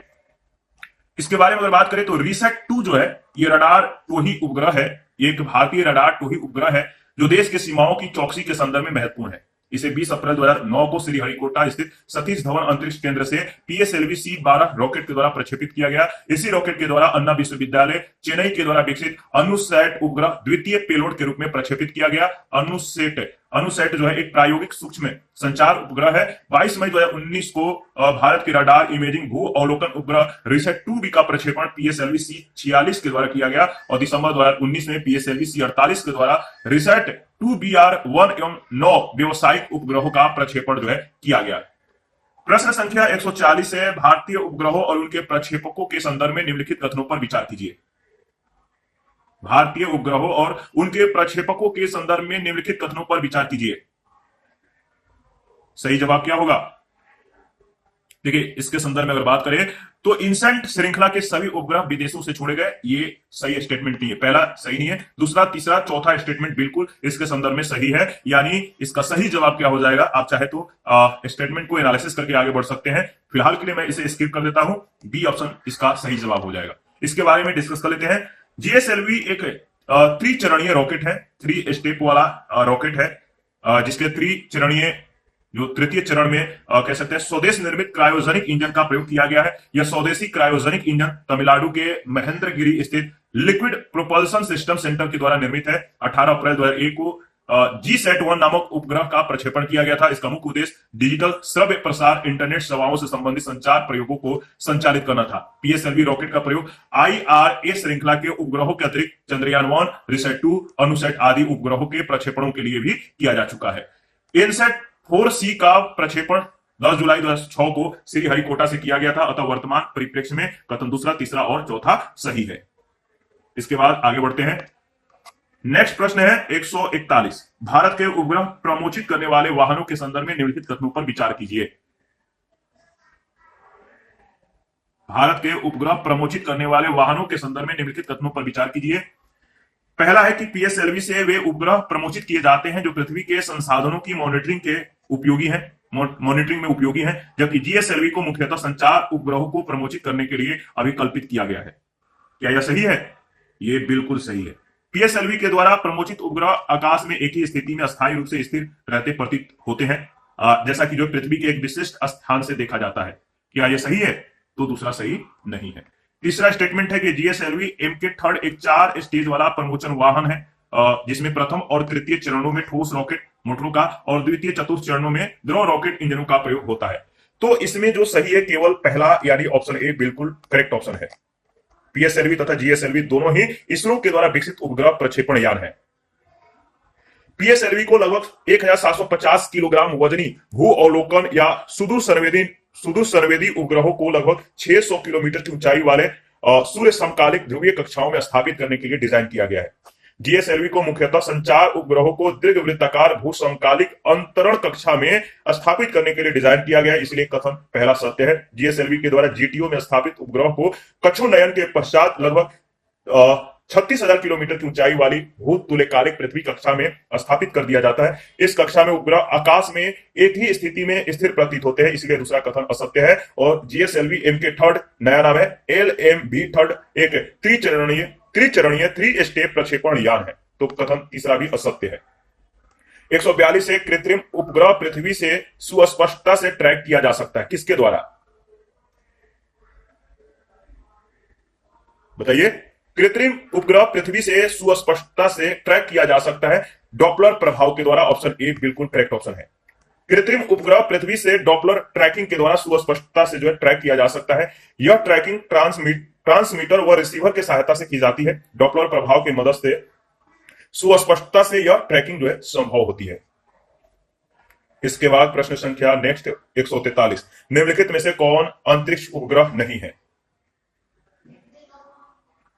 इसके बारे में अगर बात करें तो रिसैट 2 जो है ये रडार टोही उपग्रह है, ये एक भारतीय रडार टोही उपग्रह है जो देश के सीमाओं की चौकसी के संदर्भ में महत्वपूर्ण है। इसे 20 अप्रैल 2009 को श्रीहरिकोटा स्थित सतीश धवन अंतरिक्ष केंद्र से PSLV-C-12 रॉकेट के द्वारा प्रक्षेपित किया गया। इसी रॉकेट के द्वारा अन्ना विश्वविद्यालय चेन्नई के द्वारा विकसित अनुसैट उपग्रह द्वितीय पेलोड के रूप में प्रक्षेपित किया गया। अनुसैट जो है एक प्रायोगिक सूक्ष्म संचार उपग्रह है। 22 मई 2019 को भारत के रडार इमेजिंग भू अवलोकन उपग्रह रिसैट 2B का प्रक्षेपण PSLV-C-46 के द्वारा किया गया और दिसंबर 2019 में PSLV-C-48 के द्वारा रिसैट 2BR-1 एवं 9 व्यवसायिक उपग्रहों का प्रक्षेपण जो है किया गया। प्रश्न संख्या 140 है, भारतीय उपग्रहों और उनके प्रक्षेपकों के संदर्भ में निम्नलिखित कथनों पर विचार कीजिए। भारतीय उपग्रहों और उनके प्रक्षेपकों के संदर्भ में निम्नलिखित कथनों पर विचार कीजिए। सही जवाब क्या होगा? देखिए, इसके संदर्भ में अगर बात करें तो इनसेंट श्रृंखला के सभी उपग्रह विदेशों से छोड़े गए, ये सही स्टेटमेंट नहीं है। पहला सही नहीं है, दूसरा, तीसरा, चौथा स्टेटमेंट बिल्कुल इसके संदर्भ में सही है। यानी इसका सही जवाब क्या हो जाएगा? आप चाहे तो स्टेटमेंट को एनालिसिस करके आगे बढ़ सकते हैं। फिलहाल के लिए मैं इसे स्किप कर देता हूं। बी ऑप्शन इसका सही जवाब हो जाएगा। इसके बारे में डिस्कस कर लेते हैं। GSLV एक त्रिचरणीय रॉकेट है, 3 स्टेप वाला रॉकेट है, जिसके त्रिचरणीय जो तृतीय चरण में कह सकते हैं स्वदेश निर्मित क्रायोजेनिक इंजन का प्रयोग किया गया है। यह स्वदेशी क्रायोजेनिक इंजन तमिलनाडु के महेंद्रगिरी स्थित लिक्विड प्रोपल्सन सिस्टम सेंटर के द्वारा निर्मित है। 18 अप्रैल 2001 को GSAT-1 नामक उपग्रह का प्रक्षेपण किया गया था। इसका मुख्य उद्देश्य डिजिटल श्रव्य प्रसार इंटरनेट सेवाओं से संबंधित संचार प्रयोगों को संचालित करना था। PSLV रॉकेट का प्रयोग IRA श्रृंखला के उपग्रहों के अतिरिक्त चंद्रयान-1, रिसैट-2, अनुसैट आदि उपग्रहों के प्रक्षेपणों के लिए भी किया जा चुका है। इनसैट 4C का प्रक्षेपण 10 जुलाई 2006 को श्रीहरिकोटा से किया गया था। अतः वर्तमान परिप्रेक्ष्य में कथन दूसरा, तीसरा और चौथा सही है। इसके बाद आगे बढ़ते हैं। नेक्स्ट प्रश्न है 141। भारत के उपग्रह प्रमोचित करने वाले वाहनों के संदर्भ में निम्नलिखित कथनों पर विचार कीजिए। भारत के उपग्रह प्रमोचित करने वाले वाहनों के संदर्भ में निम्नलिखित कथनों पर विचार कीजिए। पहला है कि PSLV से वे उपग्रह प्रमोचित किए जाते हैं जो पृथ्वी के संसाधनों की मॉनिटरिंग में उपयोगी हैं, जबकि GSLV को मुख्यतः संचार उपग्रहों को प्रमोचित करने के लिए अभिकल्पित किया गया है। क्या यह सही है? यह बिल्कुल सही है। PSLV के द्वारा प्रमोचित उपग्रह आकाश में एक ही स्थिति में अस्थायी रूप से स्थिर रहते प्रतीत होते हैं, जैसा कि जो पृथ्वी के एक विशिष्ट स्थान से देखा जाता है। क्या यह सही है? तो दूसरा सही नहीं है। तीसरा स्टेटमेंट है कि GSLV MK-3 एक 4 स्टेज वाला प्रमोचन वाहन है, जिसमें प्रथम और तृतीय चरणों में ठोस रॉकेट मोटरों का और द्वितीय चतुर्थ चरणों में द्रव रॉकेट इंजनों का प्रयोग होता है। तो इसमें जो सही है केवल पहला, यानी ऑप्शन ए बिल्कुल करेक्ट ऑप्शन है। PSLV तथा GSLV दोनों ही इसरो के द्वारा विकसित उपग्रह प्रक्षेपण यान है। PSLV को लगभग 1750 किलोग्राम वजनी भू अवलोकन या सुदूर संवेदी उपग्रहों को लगभग 600 किलोमीटर की ऊंचाई वाले सूर्य समकालिक ध्रुवीय कक्षाओं में स्थापित करने के लिए डिजाइन किया गया है। GSLV को मुख्यतः संचार उपग्रहों को दीर्घवृत्ताकार भू समकालिक अंतरण कक्षा में स्थापित करने के लिए डिजाइन किया गया है, इसलिए कथन पहला सत्य है। GSLV के द्वारा GTO में स्थापित उपग्रह को कक्षोन्नयन के पश्चात लगभग 36,000 किलोमीटर की ऊंचाई वाली भू तुल्यकालिक पृथ्वी कक्षा में स्थापित कर दिया जाता है। इस कक्षा में उपग्रह आकाश में एक ही स्थिति में स्थिर प्रतीत होते हैं, इसलिए दूसरा कथन असत्य है। और GSLV MK-3 नया नाम है LMV-3 एक त्रिचरणीय 3 स्टेप प्रक्षेपण यान है, तो कथन तीसरा भी असत्य है। 142 से कृत्रिम उपग्रह पृथ्वी से सुस्पष्टता से ट्रैक किया जा सकता है, किसके द्वारा? बताइए। कृत्रिम उपग्रह पृथ्वी से सुस्पष्टता से ट्रैक किया जा सकता है डॉपलर प्रभाव के द्वारा। ऑप्शन ए बिल्कुल करेक्ट ऑप्शन है। कृत्रिम उपग्रह पृथ्वी से डॉपलर ट्रैकिंग के द्वारा सुस्पष्टता से जो है ट्रैक किया जा सकता है। यह ट्रैकिंग ट्रांसमीटर व रिसीवर की सहायता से की जाती है। डॉपलर प्रभाव की मदद से सुस्पष्टता से यह ट्रैकिंग जो है संभव होती है। इसके बाद प्रश्न संख्या नेक्स्ट 143। निम्नलिखित में से कौन अंतरिक्ष उपग्रह नहीं है?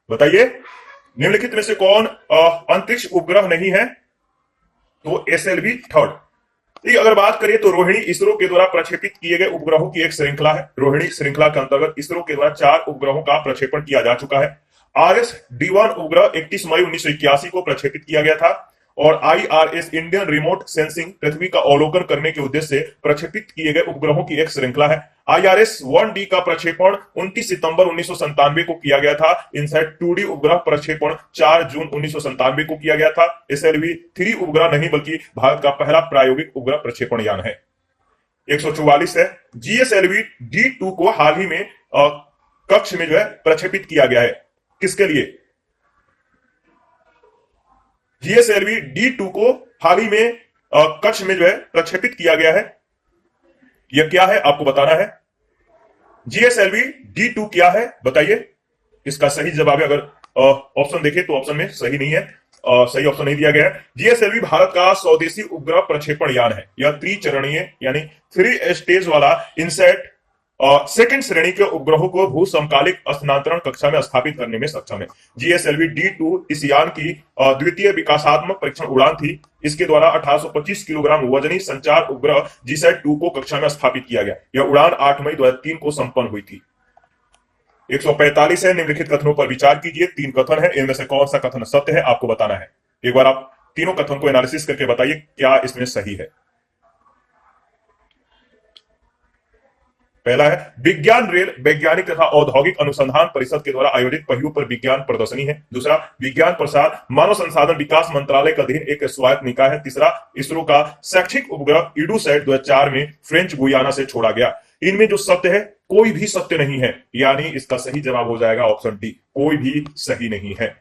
बताइए, निम्नलिखित में से कौन अंतरिक्ष उपग्रह नहीं है? तो SLV-3। अगर बात करें तो रोहिणी इसरो के द्वारा प्रक्षेपित किए गए उपग्रहों की एक श्रृंखला है। रोहिणी श्रृंखला के अंतर्गत इसरो के द्वारा 4 उपग्रहों का प्रक्षेपण किया जा चुका है। RS-D1 उपग्रह 31 मई 1981 को प्रक्षेपित किया गया था और IRS इंडियन रिमोट सेंसिंग पृथ्वी का अवलोकन करने के उद्देश्य से प्रक्षेपित किए गए उपग्रहों की एक श्रृंखला है। IRS 1D का प्रक्षेपण 29 सितंबर 1997 को किया गया था। इनसैट 2D उपग्रह प्रक्षेपण 4 जून 1997 को किया गया था। SLV 3 उपग्रह नहीं बल्कि भारत का पहला प्रायोगिक उपग्रह प्रक्षेपण यान है। 144 है, GSLV D2 को हाल ही में कक्ष में प्रक्षेपित किया गया है। किसके लिए? GSLV D2 को हाल ही में कक्ष में प्रक्षेपित किया गया है। यह क्या है आपको बताना है। GSLV D2 क्या है बताइए। इसका सही जवाब है, अगर ऑप्शन देखें तो ऑप्शन में सही नहीं है, सही ऑप्शन नहीं दिया गया है। GSLV भारत का स्वदेशी उपग्रह प्रक्षेपण यान है। यह त्रिचरणीय यानी 3 स्टेज वाला इनसैट सेकंड श्रेणी के उपग्रहों को भू समकालिक स्थानांतरण कक्षा में स्थापित करने में सक्षम है। GSLV D2 इस यान की द्वितीय विकासात्मक परीक्षण उड़ान थी। इसके द्वारा 1825 किलोग्राम वजनी संचार उपग्रह GSAT-2 को कक्षा में स्थापित किया गया। यह उड़ान 8 मई 2003 को संपन्न हुई थी। 145 है, निम्नलिखित कथनों पर विचार कीजिए। 3 कथन है, इनमें से कौन सा कथन सत्य है आपको बताना है। एक बार आप तीनों कथन को एनालिसिस करके बताइए क्या इसमें सही है। पहला है, विज्ञान रेल वैज्ञानिक तथा औद्योगिक अनुसंधान परिषद के द्वारा आयोजित पहियों पर विज्ञान प्रदर्शनी है। दूसरा, विज्ञान प्रसार मानव संसाधन विकास मंत्रालय का अधीन एक स्वायत्त निकाय है। तीसरा, इसरो का शैक्षिक उपग्रह इडूसैट 2004 में फ्रेंच गुयाना से छोड़ा गया। इनमें जो सत्य है कोई भी सत्य नहीं है, यानी इसका सही जवाब हो जाएगा ऑप्शन डी, कोई भी सही नहीं है।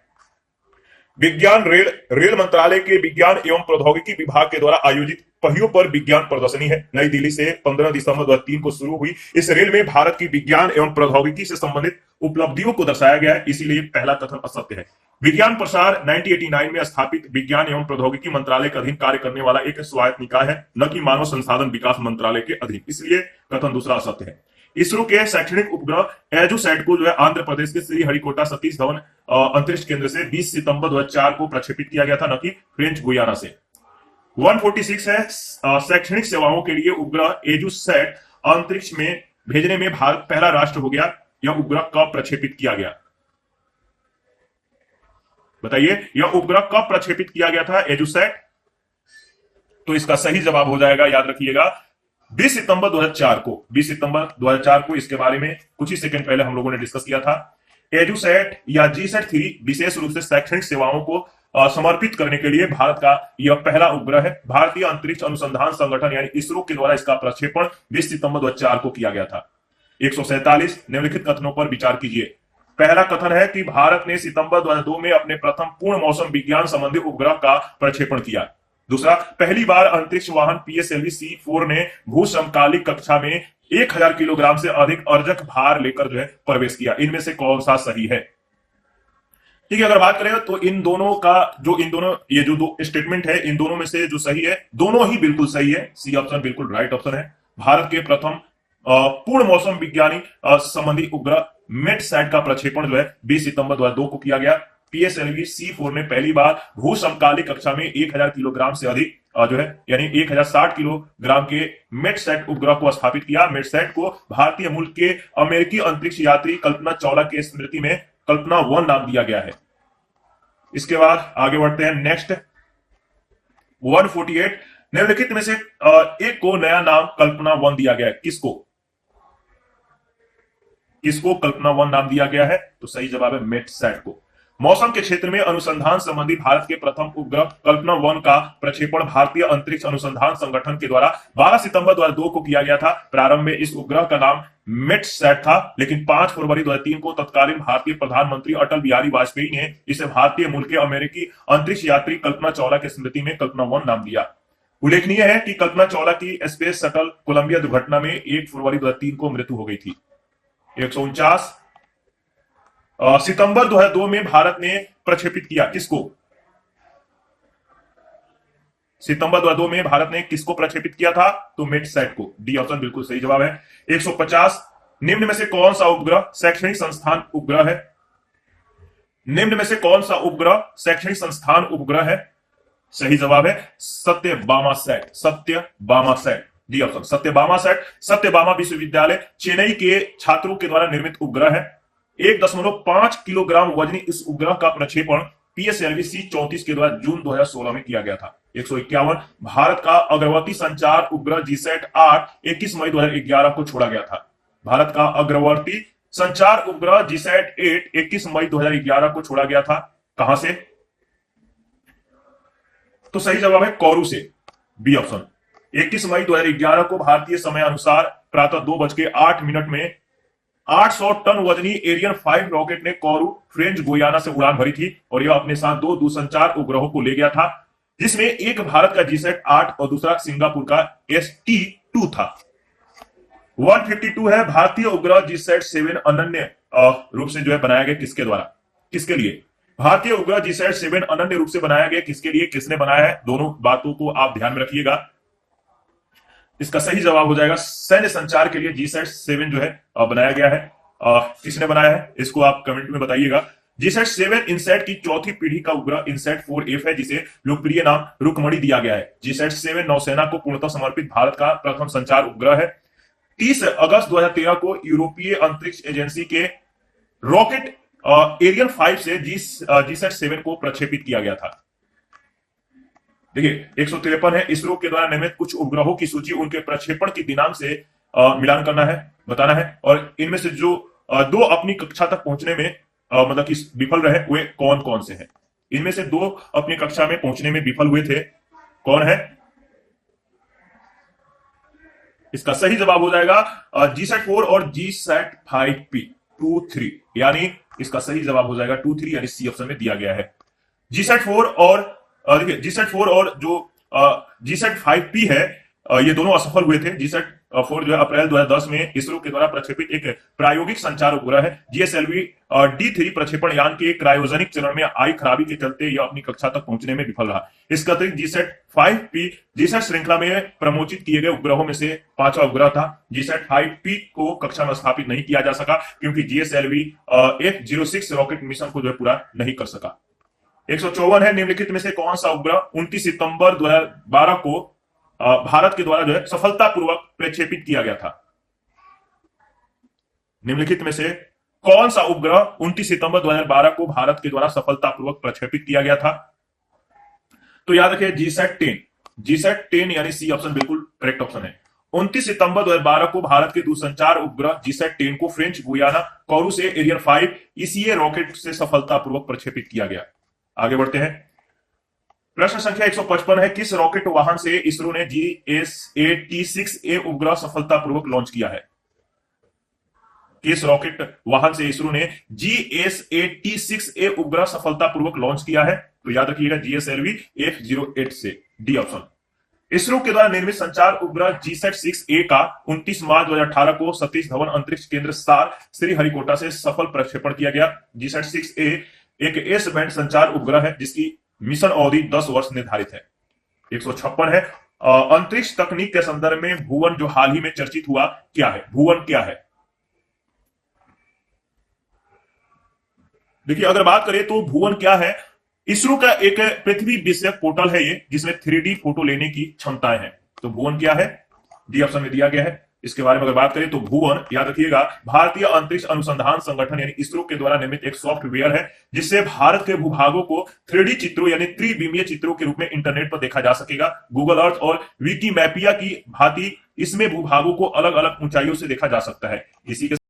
विज्ञान रेल मंत्रालय के विज्ञान एवं प्रौद्योगिकी विभाग के द्वारा आयोजित पहियों पर विज्ञान प्रदर्शनी है। नई दिल्ली से 15 दिसंबर 2003 को शुरू हुई। इस रेल में भारत की विज्ञान एवं प्रौद्योगिकी से संबंधित उपलब्धियों को दर्शाया गया है, इसीलिए पहला कथन असत्य है। विज्ञान प्रसार 1989 में स्थापित विज्ञान एवं प्रौद्योगिकी मंत्रालय के अधीन कार्य करने वाला एक स्वायत्त निकाय है, न कि मानव संसाधन विकास मंत्रालय के अधीन, इसलिए कथन दूसरा असत्य है। इसरो के शैक्षणिक उपग्रह एजुसैट को आंध्र प्रदेश के श्रीहरिकोटा सतीश धवन अंतरिक्ष केंद्र से 20 सितंबर 2004 को प्रक्षेपित किया गया था, न कि फ्रेंच गुयाना से। 146 है, शैक्षणिक सेवाओं के लिए उपग्रह एजुसैट अंतरिक्ष में भेजने में भारत पहला राष्ट्र हो गया। यह उपग्रह कब प्रक्षेपित किया गया बताइए। यह उपग्रह कब प्रक्षेपित किया गया था एजुसैट? तो इसका सही जवाब हो जाएगा, याद रखिएगा, 20 सितंबर 2004 को। 20 सितंबर 2004 को इसके बारे में कुछ ही सेकंड पहले हम लोगों ने डिस्कस किया था। एजुसैट या GSAT-3 विशेष रूप से शैक्षणिक सेवाओं को समर्पित करने के लिए भारत का यह पहला उपग्रह है। भारतीय अंतरिक्ष अनुसंधान संगठन यानी इसरो के द्वारा इसका प्रक्षेपण 20 सितंबर 2004 को किया गया था। 147 निम्नलिखित कथनों पर विचार कीजिए। पहला कथन है कि भारत ने सितंबर 2002 में अपने प्रथम पूर्ण मौसम विज्ञान संबंधी उपग्रह का प्रक्षेपण किया। दूसरा, पहली बार अंतरिक्ष वाहन PSLV C4 ने भू समकालिक कक्षा में 1000 किलोग्राम से अधिक अर्जक भार लेकर प्रवेश किया। इनमें से कौन सा सही है? ठीक है, अगर बात करें तो इन दोनों ये जो दो स्टेटमेंट है, इन दोनों में से जो सही है, दोनों ही बिल्कुल सही है। सी ऑप्शन बिल्कुल राइट ऑप्शन है। भारत के प्रथम पूर्ण मौसम विज्ञानी संबंधी उपग्रह मेटसैट का प्रक्षेपण 20 सितंबर 2002 को किया गया। PSLV C4 ने पहली बार भू समकालिक कक्षा में 1000 किलोग्राम से अधिक यानी 1060 किलोग्राम के मेटसैट उपग्रह को स्थापित किया। मेटसैट को भारतीय मूल के अमेरिकी अंतरिक्ष यात्री कल्पना चावला के स्मृति में कल्पना 1 नाम दिया गया है। इसके बाद आगे बढ़ते हैं। नेक्स्ट 148, निम्नलिखित में से एक को नया नाम कल्पना 1 दिया गया है। किसको कल्पना 1 नाम दिया गया है? तो सही जवाब है मेटसैट को। मौसम के क्षेत्र में अनुसंधान संबंधी भारत के प्रथम उपग्रह कल्पना 1 का प्रक्षेपण भारतीय अंतरिक्ष अनुसंधान संगठन के द्वारा 12 सितंबर 2002 को किया गया था। प्रारंभ में इस उपग्रह का नाम मेटसैट था, लेकिन 5 फरवरी 2003 को तत्कालीन भारतीय प्रधानमंत्री अटल बिहारी वाजपेयी ने इसे भारतीय मूल के अमेरिकी अंतरिक्ष यात्री कल्पना चावला की स्मृति में कल्पना 1 नाम दिया। उल्लेखनीय है कि कल्पना चावला की स्पेस शटल कोलंबिया दुर्घटना में 1 फरवरी 2003 को मृत्यु हो गई थी। 149, सितंबर 2002 में भारत ने प्रक्षेपित किया किसको? सितंबर 2002 में भारत ने किसको प्रक्षेपित किया था? तो मेटसैट को। डी ऑप्शन बिल्कुल सही जवाब है। 150, निम्न में से कौन सा उपग्रह शैक्षणिक संस्थान उपग्रह है? निम्न में से कौन सा उपग्रह शैक्षणिक संस्थान उपग्रह है? सही जवाब है Sathyabama sat. Sathyabama sat, D option Sathyabama sat. Sathyabama विश्वविद्यालय चेन्नई के छात्रों के द्वारा निर्मित उपग्रह है। 1.5 किलोग्राम वजनी इस उपग्रह का प्रक्षेपण PSLV C34 के द्वारा जून 2016 में किया गया था। 151, भारत का अग्रवर्ती संचार उपग्रह GSAT-8 21 मई 2011 को छोड़ा गया था। भारत का अग्रवर्ती संचार उपग्रह जीसैट 8 21 मई 2011 को छोड़ा गया था। कहां से? तो सही जवाब है कोरू से, बी ऑप्शन। 21 मई 2011 को भारतीय समय अनुसार प्रातः 2:08 में 800 टन वजनी एरियन 5 रॉकेट ने कोरू फ्रेंच गुयाना से उड़ान भरी थी और यह अपने साथ दो दूरसंचार उपग्रहों को ले गया था, जिसमें एक भारत का जीसैट 8 और दूसरा सिंगापुर का ST2 था। 152 है, भारतीय उपग्रह जीसैट 7 अनन्य रूप से जो है बनाया गया किसके द्वारा, किसके लिए? भारतीय उपग्रह जीसैट 7 अनन्य रूप से बनाया गया किसके लिए, किसने बनाया है? दोनों बातों को आप ध्यान में रखिएगा। इसका सही जवाब हो जाएगा सैन्य संचार के लिए जीसैट 7 जो है बनाया गया है। किसने बनाया है इसको आप कमेंट में बताइएगा। जीसैट 7 इनसैट की चौथी पीढ़ी का उपग्रह इनसैट 4F है, जिसे लोकप्रिय नाम रुकमणि दिया गया है। जीसैट 7 नौसेना को पूर्णतः समर्पित भारत का प्रथम संचार उपग्रह है। 30 अगस्त 2013 को यूरोपीय अंतरिक्ष एजेंसी के रॉकेट एरियन 5 से जीसैट 7 को प्रक्षेपित किया गया था। देखिए 153 है, इसरो के द्वारा निर्मित कुछ उपग्रहों की सूची उनके प्रक्षेपण की दिनांक से मिलान करना है, बताना है, और इनमें से जो दो अपनी कक्षा तक पहुंचने में मतलब कि विफल रहे वे कौन कौन से हैं? इनमें से दो अपनी कक्षा में पहुंचने में विफल हुए थे, कौन है? इसका सही जवाब हो जाएगा जीसैट 4 और जीसैट 5P 2-3, यानी इसका सही जवाब हो जाएगा 2-3, यानी सी ऑप्शन में दिया गया है। जीसैट 4 और देखिए जीसैट 4 और जो जीसैट 5P है ये दोनों असफल हुए थे। जीसैट 4 जो है अप्रैल 2010 में इसरो के द्वारा प्रक्षेपित एक प्रायोगिक संचार उपग्रह है। GSLV D3 प्रक्षेपण यान के क्रायोजेनिक चरण में आई खराबी के चलते यह अपनी कक्षा तक पहुंचने में विफल रहा। इसका अतिरिक्त जीसैट 5P जीसैट श्रृंखला में प्रमोचित किए गए उपग्रहों में से पांचवा उपग्रह था। जीसैट 5P को कक्षा में स्थापित नहीं किया जा सका क्योंकि GSLV F06 रॉकेट मिशन को जो है पूरा नहीं कर सका। 154 है, निम्नलिखित में से कौन सा उपग्रह 29 सितंबर 2012 को भारत के द्वारा जो है सफलतापूर्वक प्रक्षेपित किया गया था? निम्नलिखित में से कौन सा उपग्रह 29 सितंबर 2012 को भारत के द्वारा सफलतापूर्वक प्रक्षेपित किया गया था? तो याद रखिए जीसैट 10, जीसैट 10 यानी सी ऑप्शन बिल्कुल करेक्ट ऑप्शन है। 29 सितंबर 2012 को भारत के दूरसंचार उपग्रह जीसैट 10 को फ्रेंच गुयाना कोरू से एरियन 5 ECA रॉकेट से सफलतापूर्वक प्रक्षेपित किया गया। आगे बढ़ते हैं, प्रश्न संख्या 155 है, किस रॉकेट वाहन से इसरो ने GSAT-6A उपग्रह सफलतापूर्वक लॉन्च किया है? किस रॉकेट वाहन से इसरो ने GSAT-6A उपग्रह सफलतापूर्वक लॉन्च किया है? तो याद रखिएगा GSLV F08 से, डी ऑप्शन। इसरो के द्वारा निर्मित संचार उपग्रह जीसैट 6A का 29 मार्च 2018 को सतीश धवन अंतरिक्ष केंद्र सार श्रीहरिकोटा से सफल प्रक्षेपण किया गया। जीसैट 6A एक एस बैंड संचार उपग्रह है जिसकी मिशन अवधि 10 वर्ष निर्धारित है। 156 है, अंतरिक्ष तकनीक के संदर्भ में भुवन जो हाल ही में चर्चित हुआ क्या है? भुवन क्या है? देखिए अगर बात करें तो भुवन क्या है, इसरो का एक पृथ्वी विषयक पोर्टल है ये, जिसमें 3D फोटो लेने की क्षमताएं हैं। तो भुवन क्या है? डी ऑप्शन में दिया गया है। इसके बारे में अगर बात करें तो भुवन याद रखिएगा भारतीय अंतरिक्ष अनुसंधान संगठन यानी इसरो के द्वारा निर्मित एक सॉफ्टवेयर है जिससे भारत के भूभागों को 3D चित्रों यानी त्रिविमीय चित्रों के रूप में इंटरनेट पर देखा जा सकेगा। गूगल अर्थ और विकीमैपिया की भांति इसमें भूभागों को अलग अलग ऊंचाइयों से देखा जा सकता है। इसी के